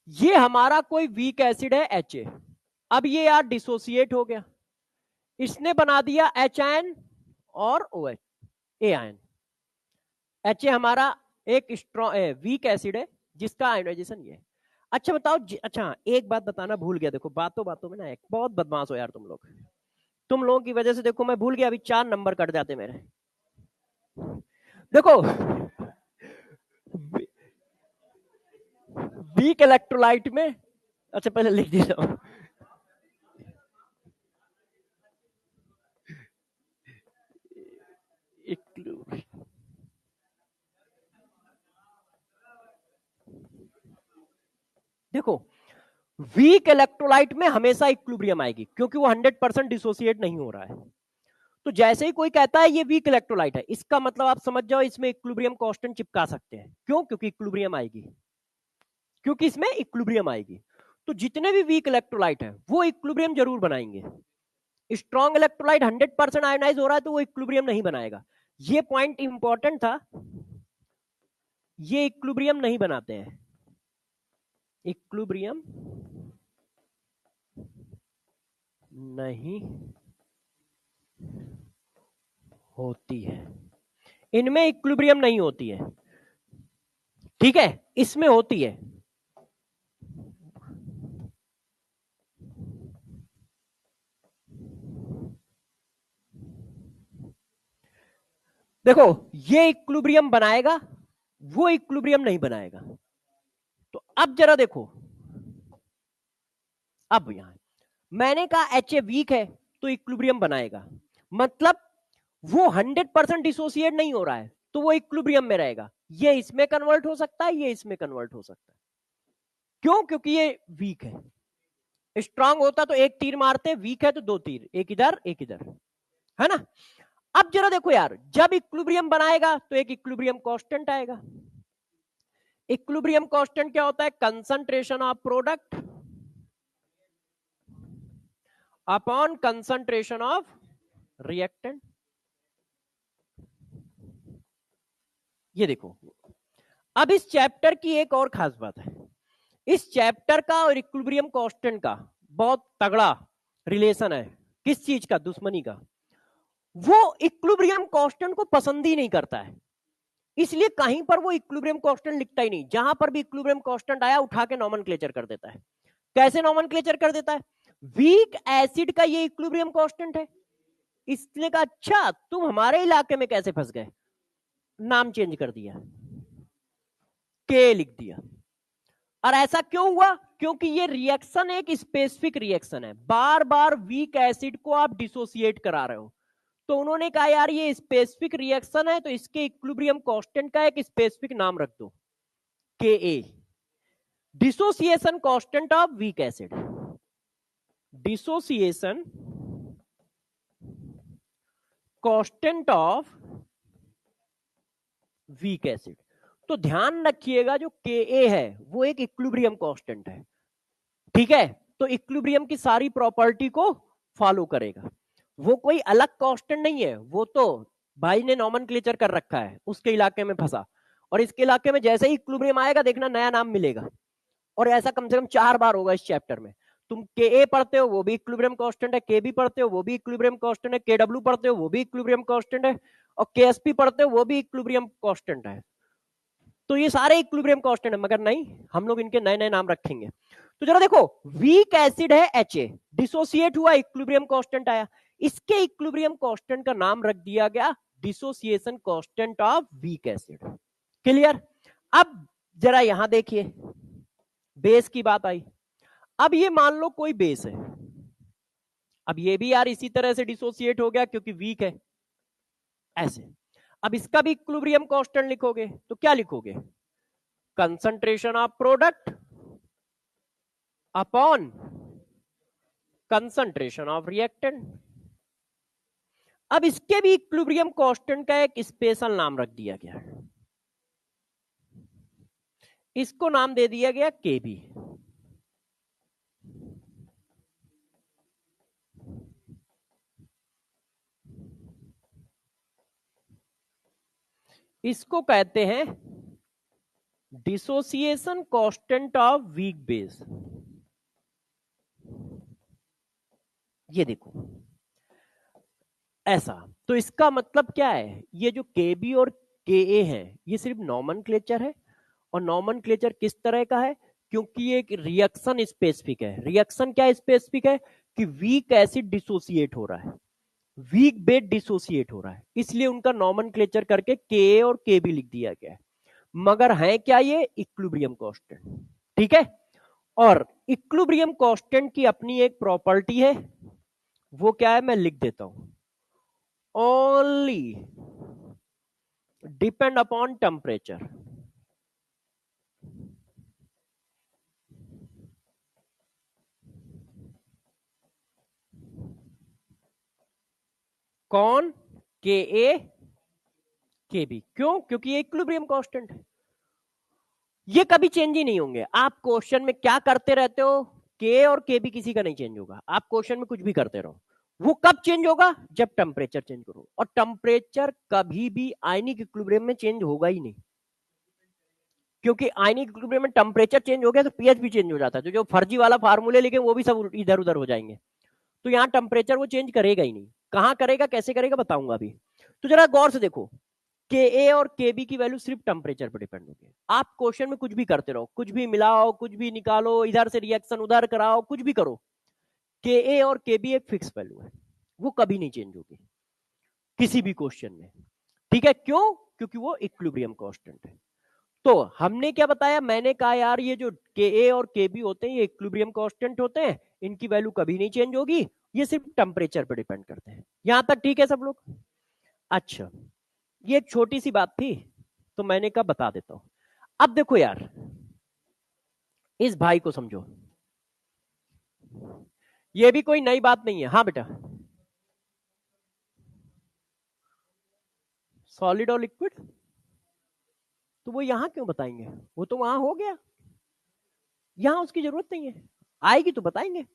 ये हमारा कोई वीक एसिड है HA, अब ये यार डिसोसिएट हो गया, इसने बना दिया HN और OH, ए आयन। HA हमारा एक स्ट्रॉन्ग वीक एसिड है जिसका आयोनाइजेशन ये है। अच्छा बताओ अच्छा एक बात बताना भूल गया, देखो बातों बातों में ना एक बहुत बदमाश हो यार तुम लोग, तुम लोगों की वजह से देखो मैं भूल गया, अभी 4 नंबर कट जाते मेरे। देखो, वीक इलेक्ट्रोलाइट में, अच्छा पहले लिख दिया, देखो वीक इलेक्ट्रोलाइट में हमेशा इक्विलिब्रियम आएगी क्योंकि वो 100% डिसोसिएट नहीं हो रहा है। तो जैसे ही कोई कहता है ये वीक इलेक्ट्रोलाइट है, इसका मतलब आप समझ जाओ इसमें इक्विलिब्रियम कांस्टेंट चिपका सकते हैं। क्यों? क्योंकि इक्विलिब्रियम आएगी। क्योंकि इसमें इक्विलिब्रियम आएगी। तो जितने भी वीक इलेक्ट्रोलाइट है वो इक्विलिब्रियम जरूर बनाएंगे। स्ट्रॉन्ग इलेक्ट्रोलाइट 100% आयोनाइज हो रहा है तो वो इक्विलिब्रियम नहीं बनाएगा। ये पॉइंट इंपॉर्टेंट था, ये इक्विलिब्रियम नहीं बनाते हैं, इक्विलिब्रियम नहीं होती है, इनमें इक्विलिब्रियम नहीं होती है, ठीक है, इसमें होती है। देखो ये इक्विलिब्रियम बनाएगा, वो इक्विलिब्रियम नहीं बनाएगा। तो अब जरा देखो, अब यहां मैंने कहा एच ए वीक है तो इक्विलिब्रियम बनाएगा, मतलब वो 100% डिसोसिएट नहीं हो रहा है तो वो इक्विलिब्रियम में रहेगा। ये इसमें कन्वर्ट हो सकता है, ये इसमें कन्वर्ट हो सकता है। क्यों? क्योंकि ये वीक है। स्ट्रांग होता तो एक तीर मारते, वीक है तो दो तीर, एक इधर एक इधर, है ना। अब जरा देखो यार, जब इक्विलिब्रियम बनाएगा तो एक इक्विलिब्रियम कांस्टेंट आएगा। इक्विलिब्रियम कांस्टेंट क्या होता है? Concentration of product upon concentration of reactant. ये देखो, अब इस चैप्टर की एक और खास बात है, इस चैप्टर का और इक्विलिब्रियम कांस्टेंट का बहुत तगड़ा रिलेशन है। किस चीज का? दुश्मनी का। वो इक्विलिब्रियम कांस्टेंट को पसंद ही नहीं करता है, इसलिए कहीं पर वो इक्विलिब्रियम कांस्टेंट लिखता ही नहीं। जहां पर भी इक्विलिब्रियम कांस्टेंट आया उठा के नॉमेनक्लेचर कर देता है। कैसे नॉमेनक्लेचर कर देता है? वीक एसिड का ये इक्विलिब्रियम कांस्टेंट है, इसने कहा अच्छा तुम हमारे इलाके में कैसे फंस गए, नाम चेंज कर दिया, के लिख दिया। और ऐसा क्यों हुआ? क्योंकि ये रिएक्शन एक स्पेसिफिक रिएक्शन है, बार बार वीक एसिड को आप डिसोसिएट करा रहे हो। तो उन्होंने कहा यार ये स्पेसिफिक रिएक्शन है तो इसके इक्विलिब्रियम कांस्टेंट का एक स्पेसिफिक नाम रख दो, K a, dissociation constant of weak acid. Dissociation constant of weak acid. तो ध्यान रखिएगा जो के है वो एक इक्विलिब्रियम कांस्टेंट है, ठीक है। तो इक्विलिब्रियम की सारी प्रॉपर्टी को फॉलो करेगा, वो कोई अलग कांस्टेंट नहीं है। वो तो भाई ने नॉमेनक्लेचर कर रखा है, उसके इलाके में फंसा, और इसके इलाके में जैसे ही इक्विलिब्रियम आएगा देखना नया नाम मिलेगा। और ऐसा कम से कम 4 बार होगा इस चैप्टर में। तुम के ए पढ़ते हो वो भी इक्विलिब्रियम कांस्टेंट है, के बी पढ़ते हो वो भी इक्विलिब्रियम कांस्टेंट है, के डब्ल्यू पढ़ते हो वो भी इक्विलिब्रियम कांस्टेंट है, और के एस पी पढ़ते हो वो भी इक्विलिब्रियम कांस्टेंट है। तो ये सारे इक्विलिब्रियम कांस्टेंट है, मगर नहीं, हम लोग इनके नए नए नाम रखेंगे। तो जरा देखो, वीक एसिड है एच ए, डिसोसिएट हुआ, इक्विलिब्रियम कांस्टेंट आया, इसके इक्विलिब्रियम कांस्टेंट का नाम रख दिया गया dissociation constant of weak acid. Clear? अब जरा यहां देखिए, बेस की बात आई। अब ये मान लो कोई बेस है, अब ये भी यार इसी तरह से डिसोसिएट हो गया क्योंकि वीक है, ऐसे। अब इसका भी इक्विलिब्रियम कांस्टेंट लिखोगे तो क्या लिखोगे? Concentration of product upon concentration of reactant. अब इसके भी इक्विलिब्रियम कांस्टेंट का एक स्पेशल नाम रख दिया गया, इसको नाम दे दिया गया केबी। इसको कहते हैं dissociation constant of weak base. ये देखो ऐसा, तो इसका मतलब क्या है? ये जो केबी और के ए है ये सिर्फ नॉमेनक्लेचर है, और नॉमेनक्लेचर किस तरह का है? क्योंकि ये एक रिएक्शन स्पेसिफिक है। रिएक्शन क्या स्पेसिफिक है? कि वीक एसिड डिसोसिएट हो रहा है, वीक बेस डिसोसिएट हो रहा है, इसलिए उनका नॉमेनक्लेचर करके के और के भी लिख दिया गया है। मगर है क्या ये? इक्विलिब्रियम कांस्टेंट, ठीक है। और इक्विलिब्रियम कांस्टेंट की अपनी एक प्रॉपर्टी है, वो क्या है मैं लिख देता हूं, ओनली डिपेंड अपॉन टेम्परेचर। कौन? के ए के बी। क्यों? क्योंकि ये इक्विलिब्रियम कांस्टेंट है। ये कभी चेंज ही नहीं होंगे। आप क्वेश्चन में क्या करते रहते हो, के और के भी किसी का नहीं चेंज होगा। आप क्वेश्चन में कुछ भी करते रहो, वो कब चेंज होगा, जब टेम्परेचर चेंज करो। और टेम्परेचर कभी भी आयनिक इक्विलिब्रियम में चेंज होगा ही नहीं, क्योंकि आयनिक इक्विलिब्रियम में टेम्परेचर चेंज हो गया तो पीएच भी चेंज हो जाता है। तो जो फर्जी वाला फार्मूले लिखे वो भी सब इधर उधर हो जाएंगे। तो यहाँ टेम्परेचर वो चेंज करेगा ही नहीं। कहां करेगा, कैसे करेगा, बताऊंगा अभी। तो जरा गौर से देखो, के ए और के बी की वैल्यू सिर्फ टेम्परेचर पर डिपेंड होगी। आप क्वेश्चन में कुछ भी करते रहो, कुछ भी मिलाओ, कुछ भी निकालो, इधर से रिएक्शन उधर कराओ, कुछ भी करो, के ए और के बी एक फिक्स वैल्यू है, वो कभी नहीं चेंज होगी किसी भी क्वेश्चन में। ठीक है, क्यों, क्योंकि वो इक्विलिब्रियम कांस्टेंट है। तो हमने क्या बताया, मैंने कहा यार ये जो के ए और के बी होते हैं ये इक्विलिब्रियम कांस्टेंट होते हैं, इनकी वैल्यू कभी नहीं चेंज होगी, ये सिर्फ टेम्परेचर पर डिपेंड करते हैं। यहां तक ठीक है सब लोग? अच्छा, ये एक छोटी सी बात थी तो मैंने कहा बता देता हूं। अब देखो यार, इस भाई को समझो, ये भी कोई नई बात नहीं है। हाँ बेटा, सॉलिड और लिक्विड तो वो यहां क्यों बताएंगे, वो तो वहां हो गया, यहां उसकी जरूरत नहीं है, आएगी तो बताएंगे,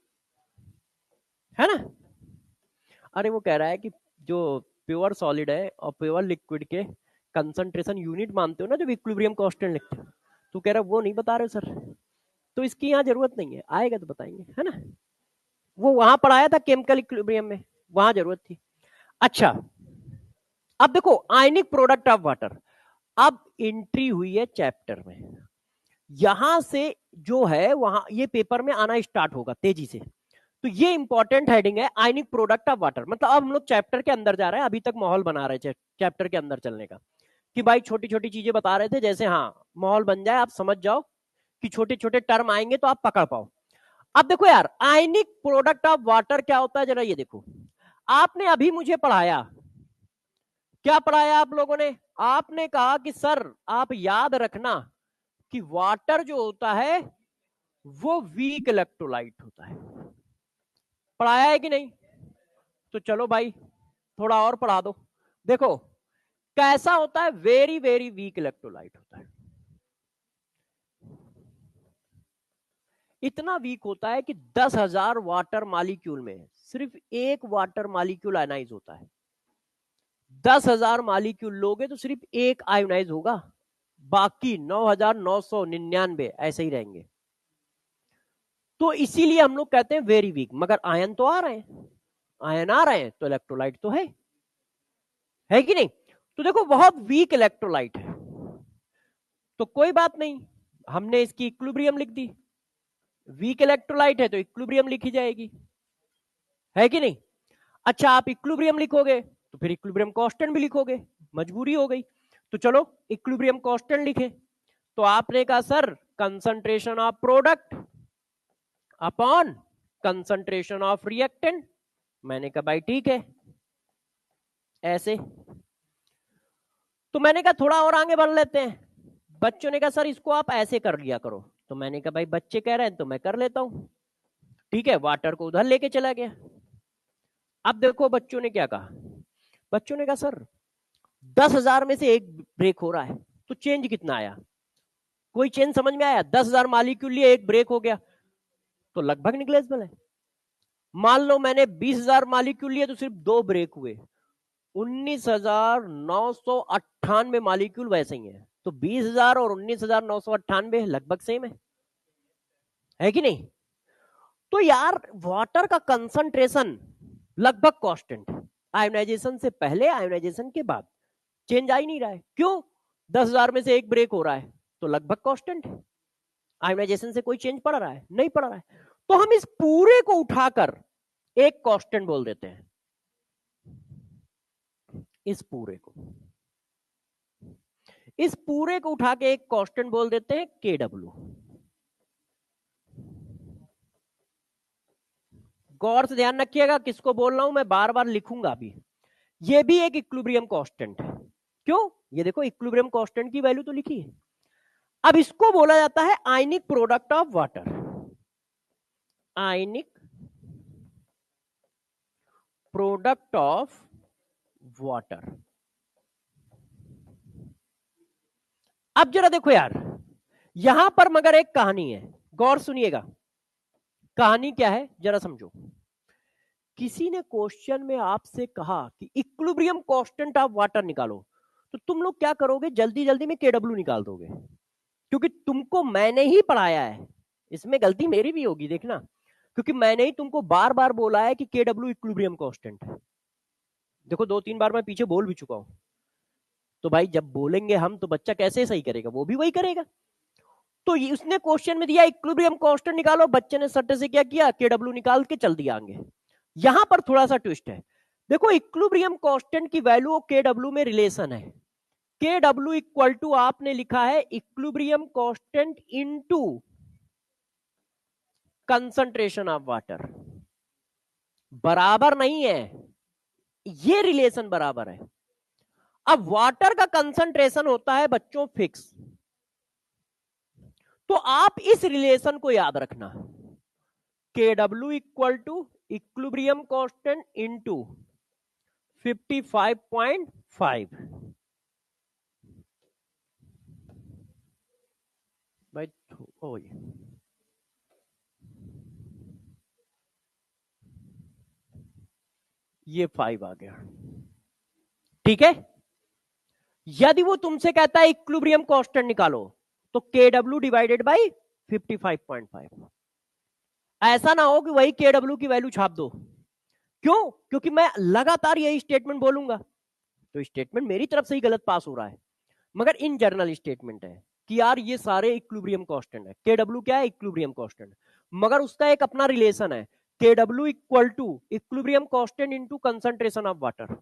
है ना। अरे वो कह रहा है कि जो प्योर सॉलिड है और प्योर लिक्विड के कंसंट्रेशन यूनिट मानते हो ना जब इक्विलिब्रियम कांस्टेंट लिखते हो, तो कह रहा है वो नहीं बता रहे हो सर, तो इसकी यहाँ जरूरत नहीं है, आएगा तो बताएंगे, है ना। वो वहां पढ़ाया था केमिकल इक्विलिब्रियम में, वहां जरूरत थी। अच्छा, अब देखो आयनिक प्रोडक्ट ऑफ वाटर, अब एंट्री हुई है चैप्टर में, यहां से जो है वहां ये पेपर में आना स्टार्ट होगा तेजी से। तो ये इंपॉर्टेंट हेडिंग है, आयनिक प्रोडक्ट ऑफ वाटर। मतलब अब हम लोग चैप्टर के अंदर जा रहे हैं, अभी तक माहौल बना रहे थे चैप्टर के अंदर चलने का, कि भाई छोटी छोटी चीजें बता रहे थे, जैसे हाँ माहौल बन जाए, आप समझ जाओ कि छोटे छोटे टर्म आएंगे तो आप पकड़ पाओ। अब देखो यार, आयनिक प्रोडक्ट ऑफ वाटर क्या होता है, जरा ये देखो। आपने अभी मुझे पढ़ाया, क्या पढ़ाया आप लोगों ने, आपने कहा कि सर आप याद रखना कि वाटर जो होता है वो वीक इलेक्ट्रोलाइट होता है। पढ़ाया है कि नहीं? तो चलो भाई थोड़ा और पढ़ा दो। देखो कैसा होता है, वेरी वेरी वीक इलेक्ट्रोलाइट होता है। इतना वीक होता है कि 10,000 वाटर मॉलिक्यूल में सिर्फ एक वाटर मॉलिक्यूल आयनाइज होता है। 10,000 मॉलिक्यूल लोगे तो सिर्फ एक आयोनाइज होगा, बाकी 9,999 ऐसे ही रहेंगे। तो इसीलिए हम लोग कहते हैं वेरी वीक। मगर आयन तो आ रहे हैं, आयन आ रहे हैं तो इलेक्ट्रोलाइट तो है कि नहीं। तो देखो बहुत वीक इलेक्ट्रोलाइट है, तो कोई बात नहीं, हमने इसकी इक्विलिब्रियम लिख दी। वीक इलेक्ट्रोलाइट है तो इक्विलिब्रियम लिखी जाएगी, है कि नहीं। अच्छा, आप इक्विलिब्रियम लिखोगे तो फिर इक्विलिब्रियम कांस्टेंट भी लिखोगे, मजबूरी हो गई। तो चलो इक्विलिब्रियम कांस्टेंट लिखे। तो आपने कहा sir concentration of product upon concentration of reactant. मैंने कहा भाई ठीक है ऐसे। तो मैंने कहा थोड़ा और आगे बढ़ लेते हैं। बच्चों ने कहा सर इसको आप ऐसे कर लिया करो। तो मैंने कहा भाई बच्चे कह रहे हैं तो मैं कर लेता हूं। ठीक है, वाटर को उधर लेके चला गया। अब देखो बच्चों ने क्या कहा, बच्चों ने कहा सर 10,000 में से एक ब्रेक हो रहा है तो चेंज कितना आया, कोई चेंज समझ में आया? 10,000 मॉलिक्यूल लिए एक ब्रेक हो गया तो लगभग निग्लेजिबल है। मान लो मैंने 20,000 मॉलिक्यूल लिए तो सिर्फ दो ब्रेक हुए, 19,998 मॉलिक्यूल वैसे ही है। तो 20,000 और 19,998 लगभग सेम है कि नहीं। तो यार वाटर का कंसंट्रेशन लगभग कांस्टेंट है, आयोनाइजेशन से पहले आयोनाइजेशन के बाद चेंज आ ही नहीं रहा है। क्यों? 10,000 में से एक ब्रेक हो रहा है तो लगभग कांस्टेंट है। आयोनाइजेशन से कोई चेंज पड़ रहा है? नहीं पड़ रहा है। तो हम इस पूरे को उठाकर एक कांस्टेंट बोल देते हैं, इस पूरे को उठा के एक कांस्टेंट बोल देते हैं KW। गौर से ध्यान रखिएगा किसको बोल रहा हूं, मैं बार बार लिखूंगा अभी। ये भी एक इक्विलिब्रियम कांस्टेंट है। क्यों? ये देखो इक्विलिब्रियम कांस्टेंट की वैल्यू तो लिखी है। अब इसको बोला जाता है ionic product of water. Ionic product of water. अब जरा देखो यार, यहां पर मगर एक कहानी है, गौर सुनिएगा। कहानी क्या है जरा समझो। किसी ने क्वेश्चन में आपसे कहा कि इक्विलिब्रियम कांस्टेंट ऑफ वाटर निकालो, तो तुम लोग क्या करोगे, जल्दी जल्दी में केडब्ल्यू निकाल दोगे, क्योंकि तुमको मैंने ही पढ़ाया है। इसमें गलती मेरी भी होगी देखना, क्योंकि मैंने ही तुमको बार बार बोला है कि केडब्ल्यू इक्विलिब्रियम कांस्टेंट है। देखो 2-3 बार मैं पीछे बोल भी चुका हूं। तो भाई जब बोलेंगे हम तो बच्चा कैसे सही करेगा, वो भी वही करेगा। तो उसने क्वेश्चन में दिया इक्विलिब्रियम कांस्टेंट निकालो, बच्चे ने सट्टे से क्या किया, केडब्ल्यू निकाल के चल दिया आगे। यहां पर थोड़ा सा ट्विस्ट है। देखो इक्विलिब्रियम कांस्टेंट की वैल्यू और केडब्ल्यू में रिलेशन है। केडब्ल्यू इक्वल टू आपने लिखा है equilibrium constant into concentration of water, बराबर नहीं है, ये रिलेशन बराबर है। अब वाटर का कंसंट्रेशन होता है बच्चों फिक्स, तो आप इस रिलेशन को याद रखना, KW equal to equilibrium constant into 55.5। भाई ओ ये 5 आ गया, ठीक है। यदि वो तुमसे कहता है इक्विलिब्रियम कांस्टेंट निकालो, तो केडब्ल्यू डिवाइडेड बाई 55.5। ऐसा ना हो कि वही केडब्ल्यू की वैल्यू छाप दो। क्यों? क्योंकि मैं लगातार यही स्टेटमेंट बोलूंगा, तो स्टेटमेंट मेरी तरफ से ही गलत पास हो रहा है, मगर इन जनरल स्टेटमेंट है कि यार ये सारे इक्विलिब्रियम कांस्टेंट है। केडब्ल्यू क्या है, इक्विलिब्रियम कांस्टेंट, मगर उसका एक अपना रिलेशन है, KW equal to equilibrium constant into concentration of water,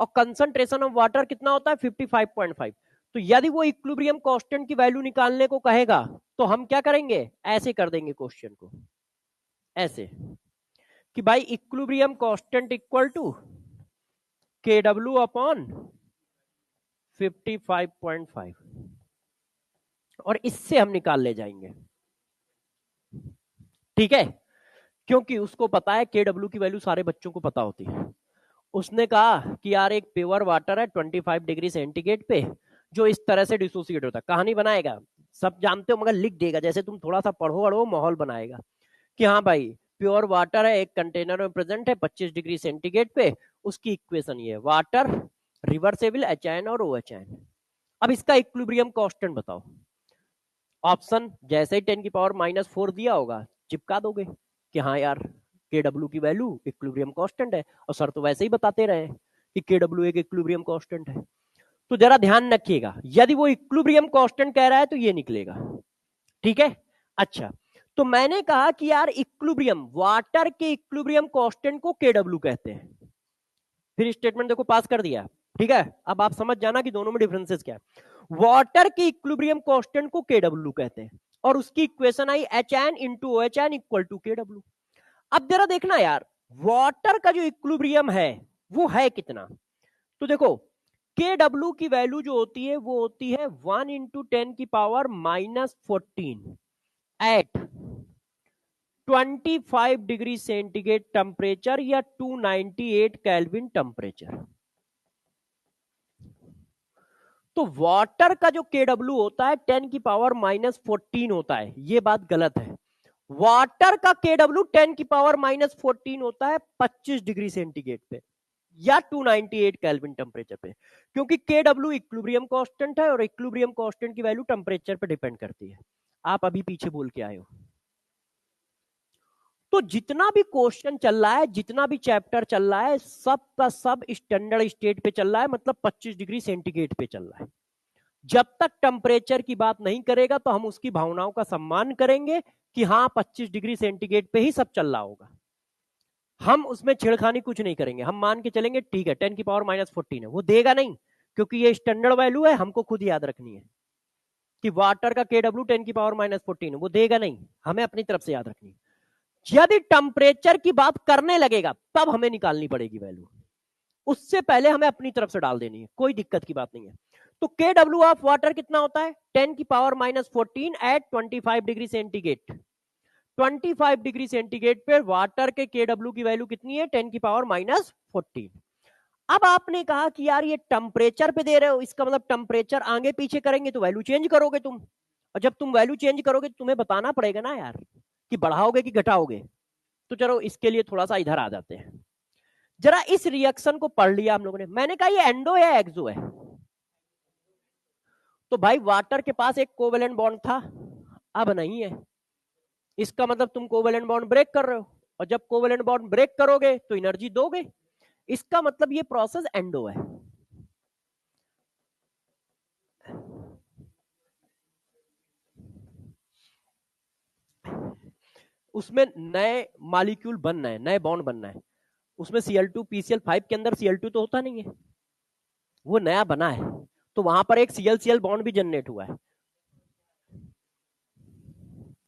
और कंसंट्रेशन ऑफ वाटर कितना होता है 55.5। तो यदि वो इक्विलिब्रियम कांस्टेंट की वैल्यू निकालने को कहेगा, तो हम क्या करेंगे, ऐसे कर देंगे क्वेश्चन को, ऐसे कि भाई equilibrium constant equal to KW upon 55.5, और इससे हम निकाल ले जाएंगे, ठीक है। क्योंकि उसको पता है केडब्ल्यू की वैल्यू सारे बच्चों को पता होती है। उसने कहा कि यार एक प्योर वाटर है 25 डिग्री सेंटीग्रेड पे, जो इस तरह से डिसोसिएट होता है। कहानी बनाएगा, सब जानते हो, मगर लिख देगा, जैसे तुम थोड़ा सा पढ़ो और वो माहौल बनाएगा कि हाँ भाई प्योर वाटर है, एक कंटेनर में प्रेजेंट है 25 डिग्री सेंटीग्रेड पे, उसकी इक्वेशन ये है, वाटर रिवर्सेबल HN और OH। अब इसका इक्विलिब्रियम कांस्टेंट बताओ। ऑप्शन जैसे ही 10 की पावर -4 दिया होगा, चिपका दोगे कि हाँ यार केडब्ल्यू की वैल्यू इक्विलिब्रियम कांस्टेंट है, और सर तो वैसे ही बताते रहे कि केडब्ल्यू एक इक्विलिब्रियम कांस्टेंट है। तो जरा ध्यान रखिएगा, यदि वो इक्विलिब्रियम कांस्टेंट कह रहा है तो ये निकलेगा, ठीक है। अच्छा, तो मैंने कहा कि यार इक्विलिब्रियम, वाटर के इक्विलिब्रियम कांस्टेंट को केडब्ल्यू कहते हैं। फिर स्टेटमेंट देखो पास कर दिया, ठीक है। अब आप समझ जाना कि दोनों में डिफरेंसेस क्या है। वाटर के इक्विलिब्रियम कांस्टेंट को केडब्ल्यू कहते हैं, और उसकी इक्वेशन आई HN into OHN equal to KW. अब जरा देखना यार, वाटर का जो इक्विलिब्रियम है वो है कितना, तो देखो केडब्ल्यू की वैल्यू जो होती है वो होती है 1 इंटू 10 की power -14 at 25 degree centigrade temperature या 298 केल्विन टेम्परेचर। तो वाटर का जो केडब्ल्यू होता है 10 की पावर -14 होता है, ये बात गलत है। वाटर का केडब्ल्यू 10 की पावर -14 होता है 25 डिग्री सेंटीग्रेड पे या 298 केल्विन टेम्परेचर पे, क्योंकि केडब्ल्यू इक्विलिब्रियम कांस्टेंट है और इक्विलिब्रियम कांस्टेंट की वैल्यू टेम्परेचर पे डिपेंड करती है। आप अभी पीछे बोल के आए हो। तो जितना भी क्वेश्चन चल रहा है, जितना भी चैप्टर चल रहा है, सब का सब स्टैंडर्ड स्टेट पे चल रहा है, मतलब 25 डिग्री सेंटीग्रेड पे चल रहा है। जब तक टेम्परेचर की बात नहीं करेगा तो हम उसकी भावनाओं का सम्मान करेंगे कि हाँ 25 डिग्री सेंटीग्रेड पे ही सब चल रहा होगा, हम उसमें छेड़खानी कुछ नहीं करेंगे। हम मान के चलेंगे ठीक है 10 की पावर -14 है, वो देगा नहीं, क्योंकि ये स्टैंडर्ड वैल्यू है, हमको खुद याद रखनी है कि वाटर का केडब्ल्यू 10 की पावर -14 है, वो देगा नहीं, हमें अपनी तरफ से याद रखनी है। यदि टेम्परेचर की बात करने लगेगा तब हमें निकालनी पड़ेगी वैल्यू, उससे पहले हमें अपनी तरफ से डाल देनी है, कोई दिक्कत की बात नहीं है। तो केडब्ल्यू ऑफ वाटर कितना होता है 10 की power -14 at 25 degree centigrade. 25 degree centigrade पे वाटर के केडब्ल्यू की वैल्यू कितनी है 10 की पावर -14। अब आपने कहा कि यार ये टेम्परेचर पे दे रहे हो, इसका मतलब टेम्परेचर आगे पीछे करेंगे तो वैल्यू चेंज करोगे तुम। और जब तुम वैल्यू चेंज करोगे तुम्हें बताना पड़ेगा ना यार कि बढ़ाओगे कि घटाओगे। तो चलो इसके लिए थोड़ा सा इधर आ जाते हैं। जरा इस रिएक्शन को पढ़ लिया हम लोगों ने। मैंने कहा ये एंडो या एक्सो है? तो भाई वाटर के पास एक कोवेलेंट बॉन्ड था, अब नहीं है। इसका मतलब तुम कोवेलेंट बॉन्ड ब्रेक कर रहे हो, और जब कोवेलेंट बॉन्ड ब्रेक करोगे तो एनर्जी दोगे। इसका मतलब ये प्रोसेस एंडो है। उसमें नए मॉलिक्यूल बनना है, नए बॉन्ड बनना है। उसमें Cl2 PCl5 के अंदर Cl2 तो होता नहीं है, वो नया बना है, तो वहां पर एक Cl बॉन्ड भी जनरेट हुआ है।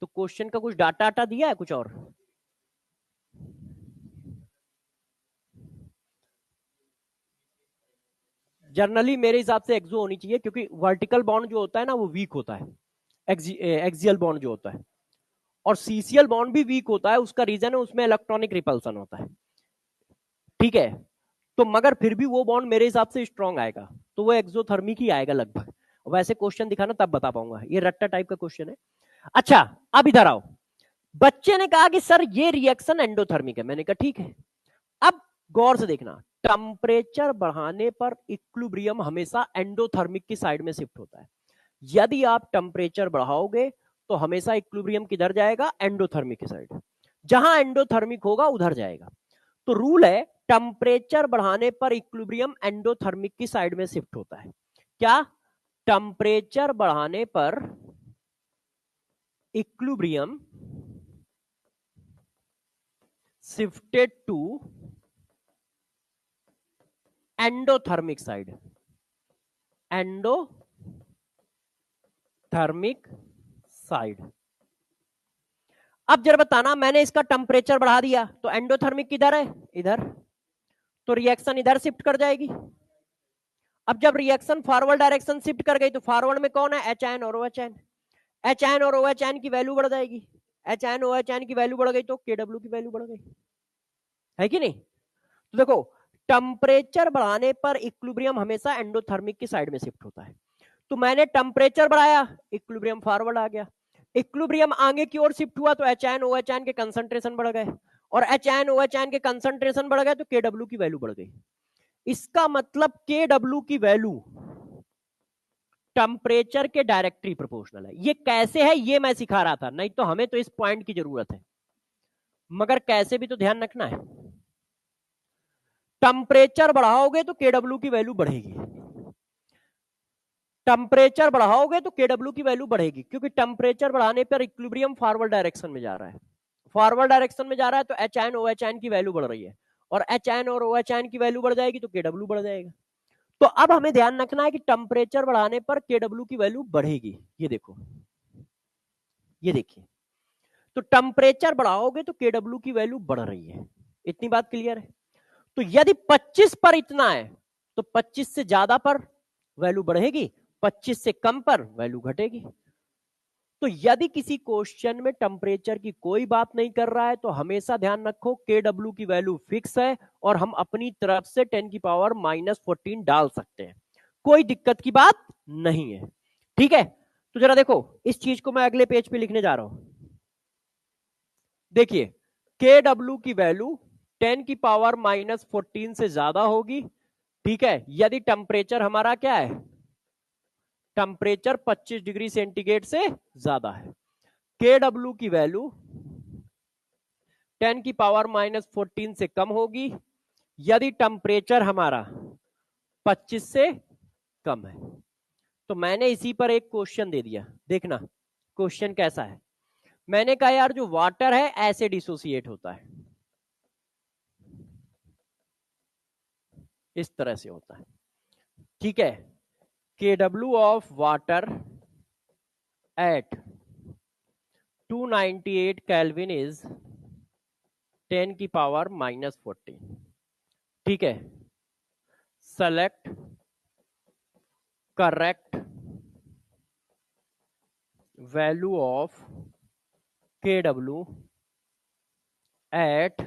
तो क्वेश्चन का कुछ डाटा आटा दिया है कुछ और? जनरली मेरे हिसाब से एक्सो होनी चाहिए, क्योंकि वर्टिकल बॉन्ड जो होता है ना वो वीक होता है, एक्सियल बॉन्ड जो होता है, और सीसीएल बॉन्ड भी वीक होता है। उसका रीजन है उसमें इलेक्ट्रॉनिक रिपल्सन होता है, ठीक है। तो मगर फिर भी वो बॉन्ड मेरे हिसाब से स्ट्रॉन्ग आएगा, तो वो एक्सोथर्मिक ही आएगा लगभग। वैसे क्वेश्चन दिखाना तब बता पाऊंगा, ये रट्टा टाइप का क्वेश्चन है। अच्छा, अब इधर आओ। बच्चे ने कहा कि सर ये रिएक्शन एंडोथर्मिक है। मैंने कहा ठीक है। अब गौर से देखना, टेम्परेचर बढ़ाने पर इक्विलिब्रियम हमेशा एंडोथर्मिक की साइड में शिफ्ट होता है। यदि आप टेम्परेचर बढ़ाओगे तो हमेशा इक्विलिब्रियम किधर जाएगा? एंडोथर्मिक की साइड। जहां एंडोथर्मिक होगा उधर जाएगा। तो रूल है, टेम्परेचर बढ़ाने पर इक्विलिब्रियम एंडोथर्मिक की साइड में शिफ्ट होता है। क्या? टेम्परेचर बढ़ाने पर equilibrium shifted to endothermic side, endothermic side. अब जरा बताना, मैंने इसका टेम्परेचर बढ़ा दिया तो एंडोथर्मिक किधर है? इधर। तो रिएक्शन इधर शिफ्ट कर जाएगी। अब जब रिएक्शन फॉरवर्ड डायरेक्शन शिफ्ट कर गई तो फॉरवर्ड में कौन है? एच एन और O H N. H N और ओ एच एन की वैल्यू बढ़ जाएगी। H N O H N की वैल्यू बढ़ गई तो के डब्ल्यू की वैल्यू बढ़ गई, है कि नहीं? तो देखो, टेम्परेचर बढ़ाने पर इक्विलिब्रियम हमेशा एंडोथर्मिक की साइड में शिफ्ट होता है। तो मैंने टेम्परेचर बढ़ाया, इक्विलिब्रियम फॉरवर्ड आ गया। इक्विलिब्रियम आगे की ओर शिफ्ट हुआ तो H N O H N के कंसंट्रेशन बढ़ गए, और H N O H N के कंसंट्रेशन बढ़ गए तो के डब्ल्यू की वैल्यू बढ़ गई। इसका मतलब के डब्ल्यू की वैल्यू टेम्परेचर के डायरेक्टली प्रोपोर्शनल है। ये कैसे है ये मैं सिखा रहा था, नहीं तो हमें तो इस पॉइंट की जरूरत है, मगर कैसे भी तो ध्यान रखना है। टेम्परेचर बढ़ाओगे तो के डब्ल्यू की वैल्यू बढ़ेगी, टेम्परेचर बढ़ाओगे तो के डब्ल्यू की वैल्यू बढ़ेगी, क्योंकि टेम्परेचर बढ़ाने पर इक्विलिब्रियम फॉरवर्ड डायरेक्शन में जा रहा है। फॉरवर्ड डायरेक्शन में जा रहा है तो H N O H N की वैल्यू बढ़ रही है, और एच एन और ओ एच एन की वैल्यू बढ़ जाएगी तो के डब्ल्यू बढ़ जाएगा। तो अब हमें ध्यान रखना है कि टेम्परेचर बढ़ाने पर के डब्ल्यू की वैल्यू बढ़ेगी। ये देखो, ये देखिए, तो टेम्परेचर बढ़ाओगे तो के डब्ल्यू की वैल्यू बढ़ रही है। इतनी बात क्लियर है? तो यदि 25 पर इतना है तो 25 से ज्यादा पर वैल्यू बढ़ेगी, 25 से कम पर वैल्यू घटेगी। तो यदि किसी क्वेश्चन में टेम्परेचर की कोई बात नहीं कर रहा है तो हमेशा ध्यान रखो के डब्ल्यू की वैल्यू फिक्स है, और हम अपनी तरफ से 10⁻⁻14 डाल सकते हैं, कोई दिक्कत की बात नहीं है। ठीक है, तो जरा देखो, इस चीज को मैं अगले पेज पे लिखने जा रहा हूं। देखिए, के डब्ल्यू की वैल्यू 10⁻⁻14 से ज्यादा होगी, ठीक है, यदि टेम्परेचर हमारा क्या है? टेम्परेचर 25 डिग्री सेंटीग्रेड से ज्यादा है। के डब्ल्यू की वैल्यू 10⁻⁻14 से कम होगी यदि टेम्परेचर हमारा 25 से कम है। तो मैंने इसी पर एक क्वेश्चन दे दिया, देखना क्वेश्चन कैसा है। मैंने कहा यार जो वाटर है ऐसे डिसोसिएट होता है, इस तरह से होता है, ठीक है। के W of water at 298 kelvin is 10⁻⁻14, ठीक है। सेलेक्ट करेक्ट वैल्यू ऑफ के डब्ल्यू एट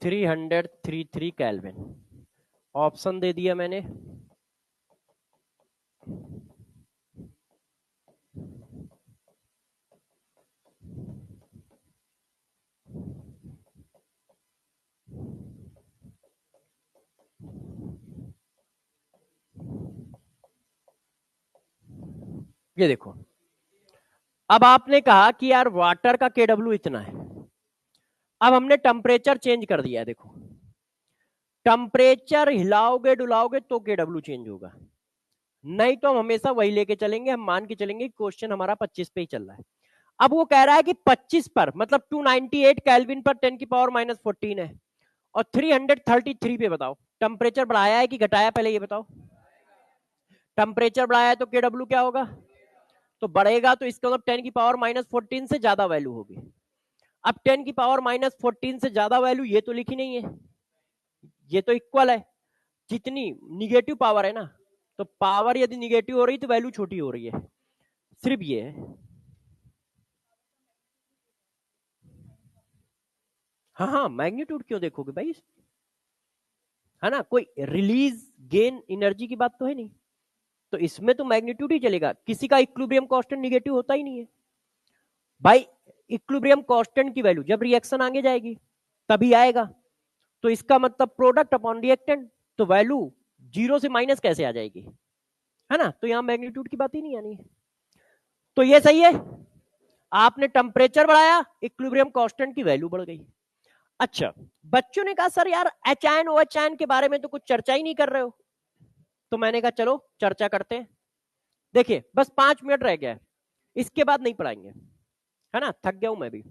333 केल्विन। ऑप्शन दे दिया मैंने, ये देखो, अब आपने कहा कि यार वाटर का केडब्ल्यू इतना है, अब हमने टेम्परेचर चेंज कर दिया है। देखो टेम्परेचर हिलाओगे डुलाओगे तो केडब्ल्यू चेंज होगा, नहीं तो हम हमेशा वही लेके चलेंगे। हम मान के चलेंगे क्वेश्चन हमारा 25 पे ही चल रहा है। अब वो कह रहा है कि 25 पर मतलब 298 केल्विन पर 10 की पावर -14 है, और 333 पे बताओ टेम्परेचर बढ़ाया है कि घटाया, पहले ये बताओ। टेम्परेचर बढ़ाया है तो केडब्ल्यू क्या होगा, तो बढ़ेगा, तो इसका मतलब 10 की पावर -14 से ज्यादा वैल्यू होगी। अब 10 की पावर -14 से ज्यादा वैल्यू ये तो लिखी नहीं है, ये तो इक्वल है, जितनी निगेटिव पावर है ना, तो पावर यदि निगेटिव हो रही तो वैल्यू छोटी हो रही है, सिर्फ ये है। हाँ हाँ, मैग्नीट्यूड क्यों देखोगे भाई, है ना, कोई रिलीज गेन एनर्जी की बात तो है नहीं, तो इसमें तो मैग्नीट्यूड ही चलेगा। किसी का इक्विलिब्रियम कांस्टेंट निगेटिव होता ही नहीं है भाई। इक्विलिब्रियम कांस्टेंट की वैल्यू जब रिएक्शन आगे जाएगी तभी आएगा, तो इसका मतलब प्रोडक्ट अपॉन रिएक्टेंट, तो वैल्यू जीरो से माइनस कैसे आ जाएगी, है ना, तो यहां मैग्नीट्यूड की बात ही नहीं आनी है। तो ये सही है, आपने टेम्परेचर बढ़ाया, इक्विलिब्रियम कांस्टेंट की वैल्यू बढ़ गई। अच्छा, बच्चों ने कहा सर यार H ion O H ion के बारे में तो कुछ चर्चा ही नहीं कर रहे हो, तो मैंने कहा चलो चर्चा करते हैं। देखिए बस 5 मिनट रह गया है, इसके बाद नहीं पढ़ाएंगे, है ना, थक गया हूं मैं भी।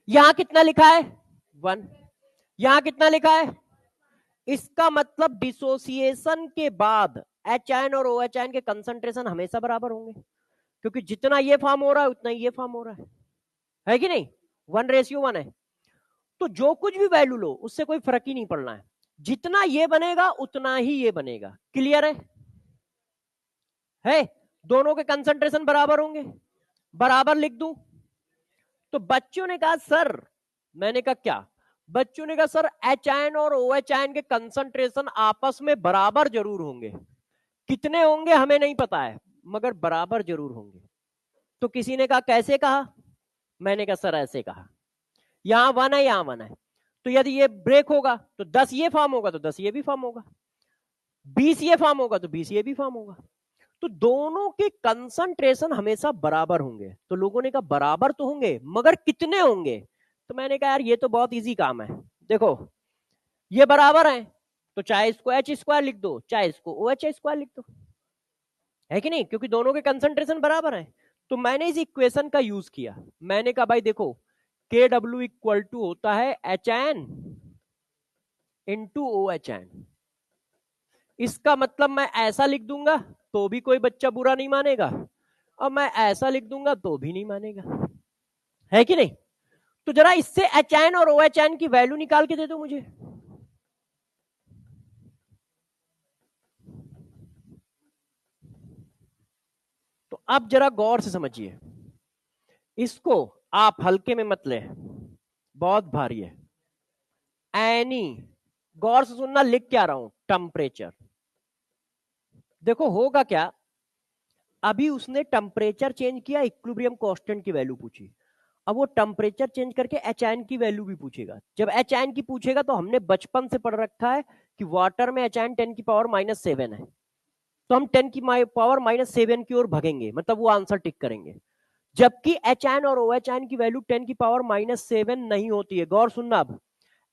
यहां कितना लिखा है 1, यहां कितना लिखा है, इसका मतलब डिसोसिएशन के बाद एच आयन और ओ एच आयन के कंसंट्रेशन हमेशा बराबर होंगे, क्योंकि जितना ये फॉर्म हो रहा है उतना ही ये फॉर्म हो रहा है कि नहीं, 1:1 है। तो जो कुछ भी वैल्यू लो उससे कोई फर्क ही नहीं पड़ना है, जितना ये बनेगा उतना ही ये बनेगा। क्लियर है दोनों के कंसंट्रेशन बराबर होंगे, बराबर लिख दूं। तो बच्चों ने कहा सर, मैंने कहा क्या, बच्चों ने कहा सर एच आयन और ओ एच आयन के कंसंट्रेशन आपस में बराबर जरूर होंगे, कितने होंगे हमें नहीं पता है मगर बराबर जरूर होंगे। तो किसी ने कहा कैसे कहा, मैंने कहा सर ऐसे कहा, यहां 1 है यहां 1 है, तो यदि ये ब्रेक होगा तो 10 ये फॉर्म होगा तो 10 ये भी फॉर्म होगा, 20 ये फॉर्म होगा तो 20 ये भी फॉर्म होगा, तो दोनों के कंसंट्रेशन हमेशा बराबर होंगे। तो लोगों ने कहा बराबर तो होंगे मगर कितने होंगे, तो मैंने कहा यार ये तो बहुत इजी काम है। देखो ये बराबर है तो चाहे इसको एच स्क्वायर लिख दो चाहे इसको ओ एच स्क्वायर लिख दो, है कि नहीं, क्योंकि दोनों के कंसंट्रेशन बराबर है। तो मैंने इस इक्वेशन का यूज किया, मैंने कहा भाई देखो के डब्ल्यू इक्वल टू होता है H N into O H N, इसका मतलब मैं ऐसा लिख दूंगा तो भी कोई बच्चा बुरा नहीं मानेगा, और मैं ऐसा लिख दूंगा तो भी नहीं मानेगा, है कि नहीं। तो जरा इससे एच एन और ओ एच एन की वैल्यू निकाल के दे दो मुझे। तो अब जरा गौर से समझिए, इसको आप हल्के में मत ले, बहुत भारी है। एनी, गौर से सुनना, लिख क्या रहा हूं, टेम्परेचर। देखो होगा क्या, अभी उसने टेम्परेचर चेंज किया, इक्विलिब्रियम कांस्टेंट की वैल्यू पूछी, अब वो टेम्परेचर चेंज करके एच आयन की वैल्यू भी पूछेगा। जब एच आयन की पूछेगा तो हमने बचपन से पढ़ रखा है कि वाटर में एच आयन 10 की पावर -7 है, तो हम 10 की पावर -7 की ओर भगेंगे, मतलब वो आंसर टिक करेंगे। जबकि एच आयन और ओ एच आयन की वैल्यू 10 की पावर -7 नहीं होती है, गौर सुनना। अब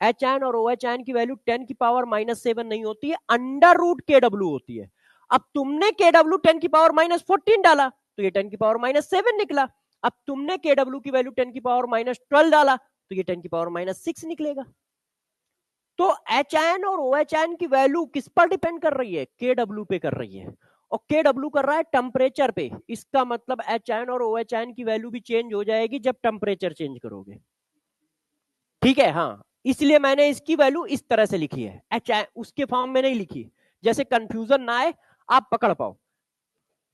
एच आयन और ओ एच आयन की वैल्यू 10 की पावर -7 नहीं होती है, √kW होती है। अब तुमने kW 10 की पावर -14 डाला तो ये 10 की पावर -7 निकला, अब तुमने kW की वैल्यू 10 की पावर -12 डाला तो ये 10 की पावर -6 निकलेगा। तो एच आयन और ओ एच आयन की वैल्यू किस पर डिपेंड कर रही है, kW पे कर रही है, और kW कर रहा है टेम्परेचर पे। इसका मतलब एच आयन और ओ एच आयन की वैल्यू भी चेंज हो जाएगी जब टेम्परेचर चेंज करोगे, ठीक है। हाँ, इसलिए मैंने इसकी वैल्यू इस तरह से लिखी है, एच उसके फॉर्म में नहीं लिखी, जैसे कंफ्यूजन ना आए, आप पकड़ पाओ।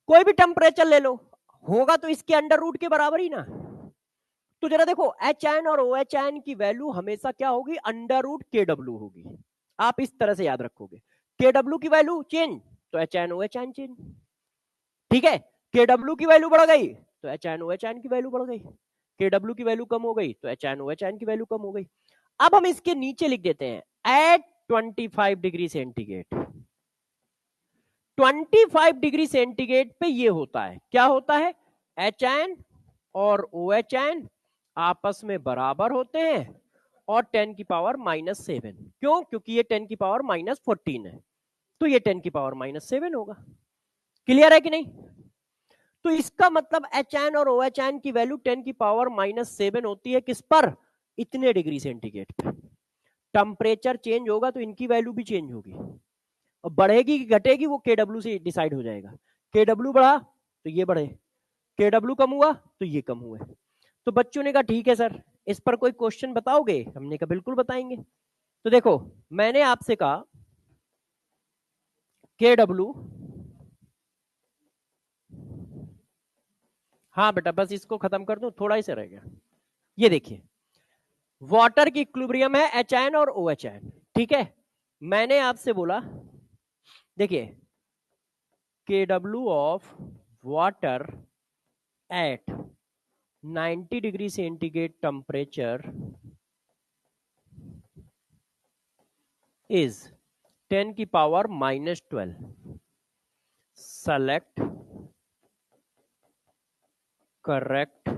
कोई भी टेम्परेचर ले लो, होगा तो इसके अंडर रूट के बराबर ही ना। तो जरा देखो एच आयन और ओ एच आयन की वैल्यू हमेशा क्या होगी, √kW होगी। आप इस तरह से याद रखोगे, kW की वैल्यू चेंज तो H ion O H ion change, ठीक है। kW की वैल्यू बढ़ गई तो H ion O H ion की वैल्यू बढ़ गई, kW की वैल्यू कम हो गई तो H ion O H ion की वैल्यू कम हो गई। अब हम इसके नीचे लिख देते हैं at 25 degree centigrade 25 degree centigrade पे ये होता है, क्या होता है, HN और OHN आपस में बराबर होते हैं और 10 की पावर -7। क्यों? क्योंकि ये 10 की पावर -14 है, तो ये 10 की पावर -7 होगा। क्लियर है कि नहीं? तो इसका मतलब HN और OHN की वैल्यू 10 की पावर -7 होती है, किस पर, इतने डिग्री सेंटीग्रेड पे। टेम्परेचर चेंज होगा तो इनकी वैल्यू भी चेंज होगी, और बढ़ेगी कि घटेगी वो KW से डिसाइड हो जाएगा। KW बढ़ा तो ये बढ़े, KW कम हुआ तो ये कम हुए। तो बच्चों ने कहा ठीक है सर, इस पर कोई क्वेश्चन बताओगे? हमने कहा बिल्कुल बताएंगे। तो देखो, मैंने आपसे कहा KW, हाँ बेटा बस इसको खत्म कर दूं, थोड़ा ही से रह गया। ये देखिए, वाटर की इक्विलिब्रियम है HN और OHN, ठीक है। मैंने आपसे बोला, देखिए, KW of water at 90 degree centigrade temperature is 10 की power -12. Select correct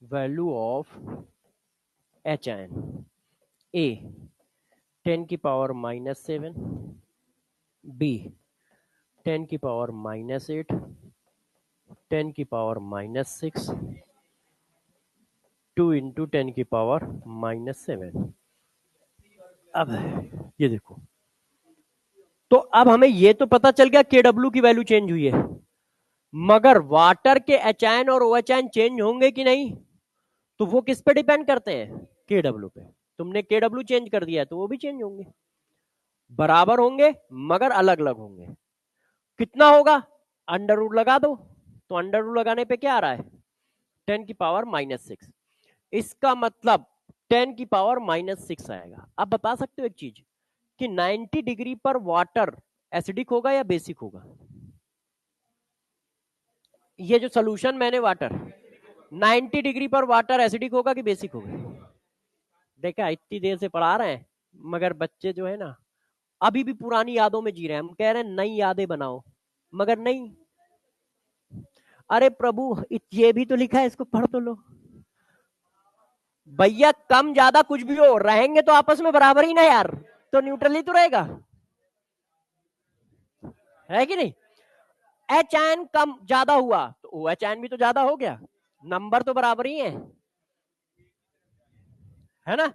value of HN. A 10 की पावर -7, B 10 की पावर -8, 10 की पावर -6, 2 इंटू 10 की पावर -7। अब ये देखो, तो अब हमें ये तो पता चल गया KW की वैल्यू चेंज हुई है, मगर वाटर के HN और OHN चेंज होंगे कि नहीं? तो वो किस पे डिपेंड करते हैं? KW पे। तुमने KW चेंज कर दिया है तो वो भी चेंज होंगे, बराबर होंगे मगर अलग अलग होंगे। कितना होगा? अंडर रूट लगा दो, तो अंडर रूट लगाने पे क्या आ रहा है, 10 की पावर -6। इसका मतलब 10 की पावर -6 आएगा। अब बता सकते हो एक चीज, कि 90 डिग्री पर वाटर एसिडिक होगा या बेसिक होगा? ये जो सोल्यूशन मैंने वाटर 90 डिग्री पर वाटर एसिडिक होगा कि बेसिक होगा? देखा, इतनी देर से पढ़ा रहे हैं मगर बच्चे जो है ना अभी भी पुरानी यादों में जी रहे हैं। हम कह रहे हैं नई यादें बनाओ, मगर नहीं। अरे प्रभु, ये भी तो लिखा है, इसको पढ़ तो लो भैया। कम ज्यादा कुछ भी हो, रहेंगे तो आपस में बराबर ही ना यार, तो न्यूट्रल ही तो रहेगा, है कि नहीं? HN कम ज्यादा हुआ तो OHN भी तो ज्यादा हो गया, नंबर तो बराबर ही है ना?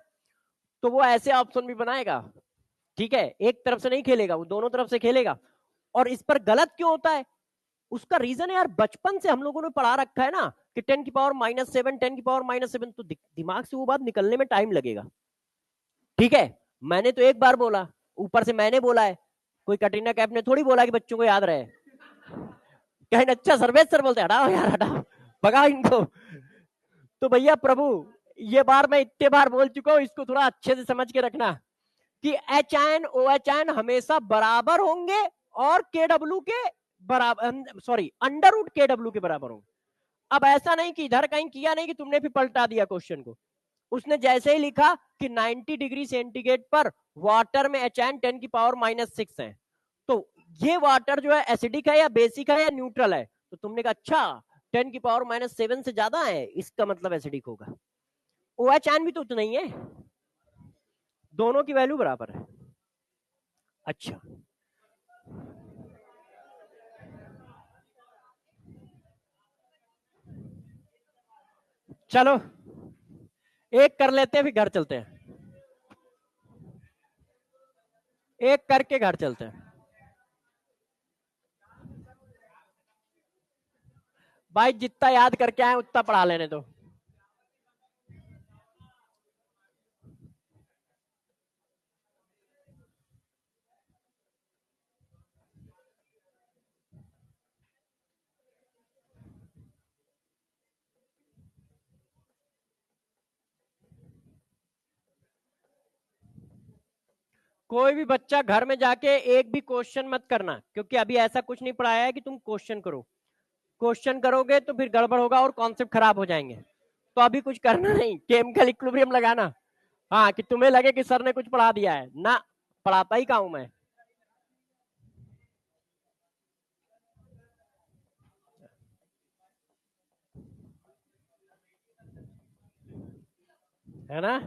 तो वो ऐसे ऑप्शन भी बनाएगा, ठीक है, एक तरफ से नहीं खेलेगा, वो दोनों तरफ से खेलेगा। और इस पर गलत क्यों होता है? उसका रीजन है यार, बचपन से हम लोगों ने पढ़ा रखा है ना कि 10 की पावर -7, 10 की पावर -7, तो दिमाग से वो बात निकलने में टाइम लगेगा। ठीक है, मैंने तो एक बार बोला, ऊपर से मैंने बोला है, कोई कटरीना कैफ ने थोड़ी बोला कि बच्चों को याद रहे। कहीं अच्छा सर्वेश सर बोलते हटाओ यार हटाओ, भगाओ इनको। तो भैया प्रभु, ये बार मैं इतने बार बोल चुका हूं, इसको थोड़ा अच्छे से समझ के रखना कि HN OHN हमेशा बराबर होंगे और KW के बराबर, सॉरी अंडर रूट KW के बराबर होंगे। अब ऐसा नहीं कि इधर कहीं किया नहीं कि तुमने भी पलटा दिया क्वेश्चन को। उसने जैसे ही लिखा कि 90 डिग्री सेंटीग्रेड पर वाटर में HN 10 की पावर -6 है, तो ये वाटर जो है एसिडिक है या बेसिक है या न्यूट्रल है? तो तुमने कहा अच्छा 10 की पावर -7 से ज्यादा है, इसका मतलब एसिडिक होगा। OHN भी तो उतना ही है, दोनों की वैल्यू बराबर है। अच्छा, चलो एक कर लेते हैं, फिर घर चलते हैं, एक करके घर चलते हैं। भाई जितना याद करके आए उतना पढ़ा लेने दो। कोई भी बच्चा घर में जाके एक भी क्वेश्चन मत करना, क्योंकि अभी ऐसा कुछ नहीं पढ़ाया है कि तुम क्वेश्चन करो। क्वेश्चन करोगे तो फिर गड़बड़ होगा और कॉन्सेप्ट खराब हो जाएंगे। तो अभी कुछ करना नहीं, केमिकल इक्विलिब्रियम लगाना। हाँ, कि तुम्हें लगे कि सर ने कुछ पढ़ा दिया है ना, पढ़ाता ही का हूं मैं। है ना।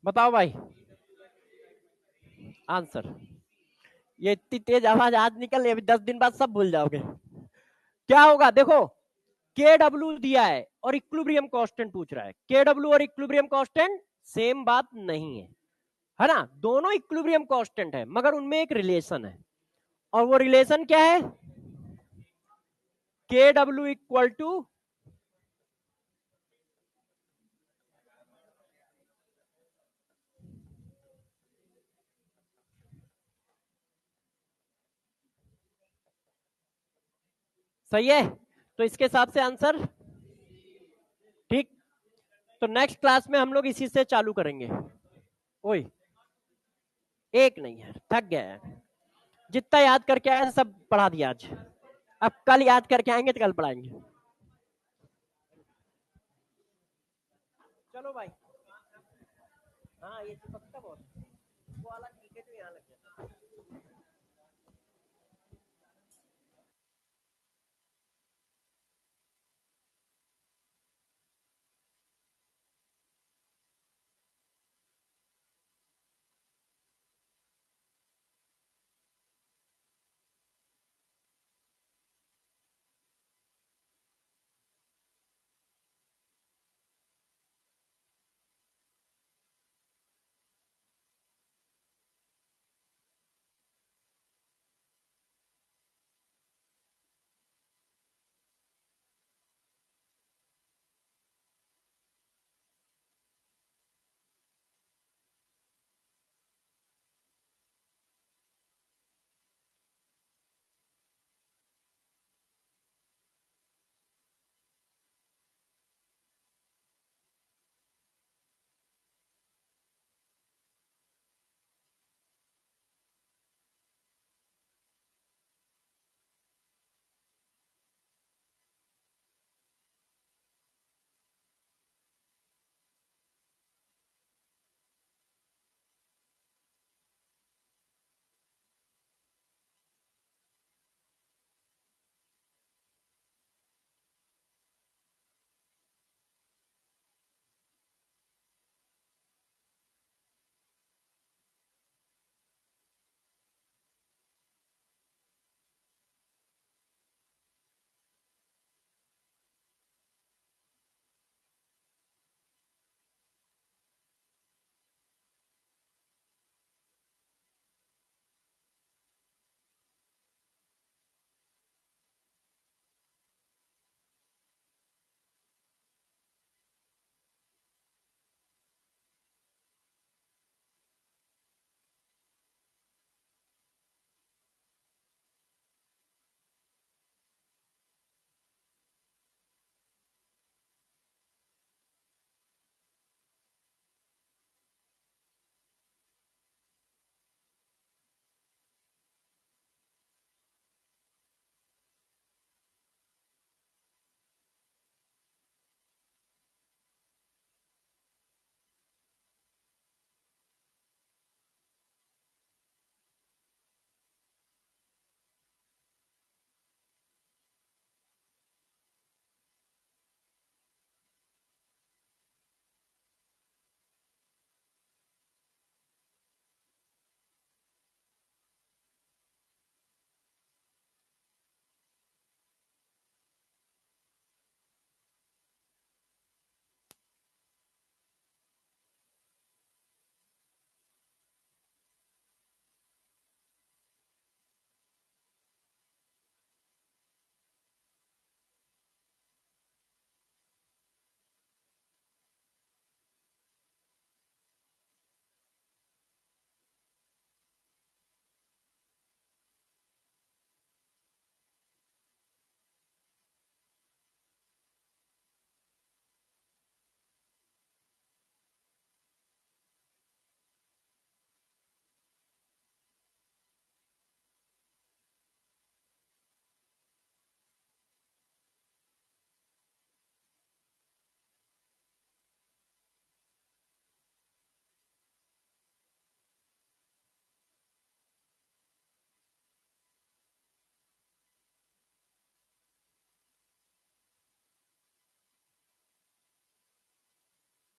बताओ भाई आंसर। ये इतनी तेज आवाज आज निकल रही है, अभी 10 दिन बाद सब भूल जाओगे। क्या होगा देखो, के डब्ल्यू दिया है और इक्विलिब्रियम कांस्टेंट पूछ रहा है। के डब्ल्यू और इक्विलिब्रियम कांस्टेंट सेम बात नहीं है ना। दोनों इक्विलिब्रियम कांस्टेंट है मगर उनमें एक रिलेशन है, और वो रिलेशन क्या है, के डब्ल्यू इक्वल टू सही है। तो इसके हिसाब से आंसर ठीक। तो नेक्स्ट क्लास में हम लोग इसी से चालू करेंगे। ओए एक नहीं यार, थक गया यार, जितना याद करके आया सब पढ़ा दिया आज। अब कल याद करके आएंगे तो कल पढ़ाएंगे। चलो भाई। हाँ ये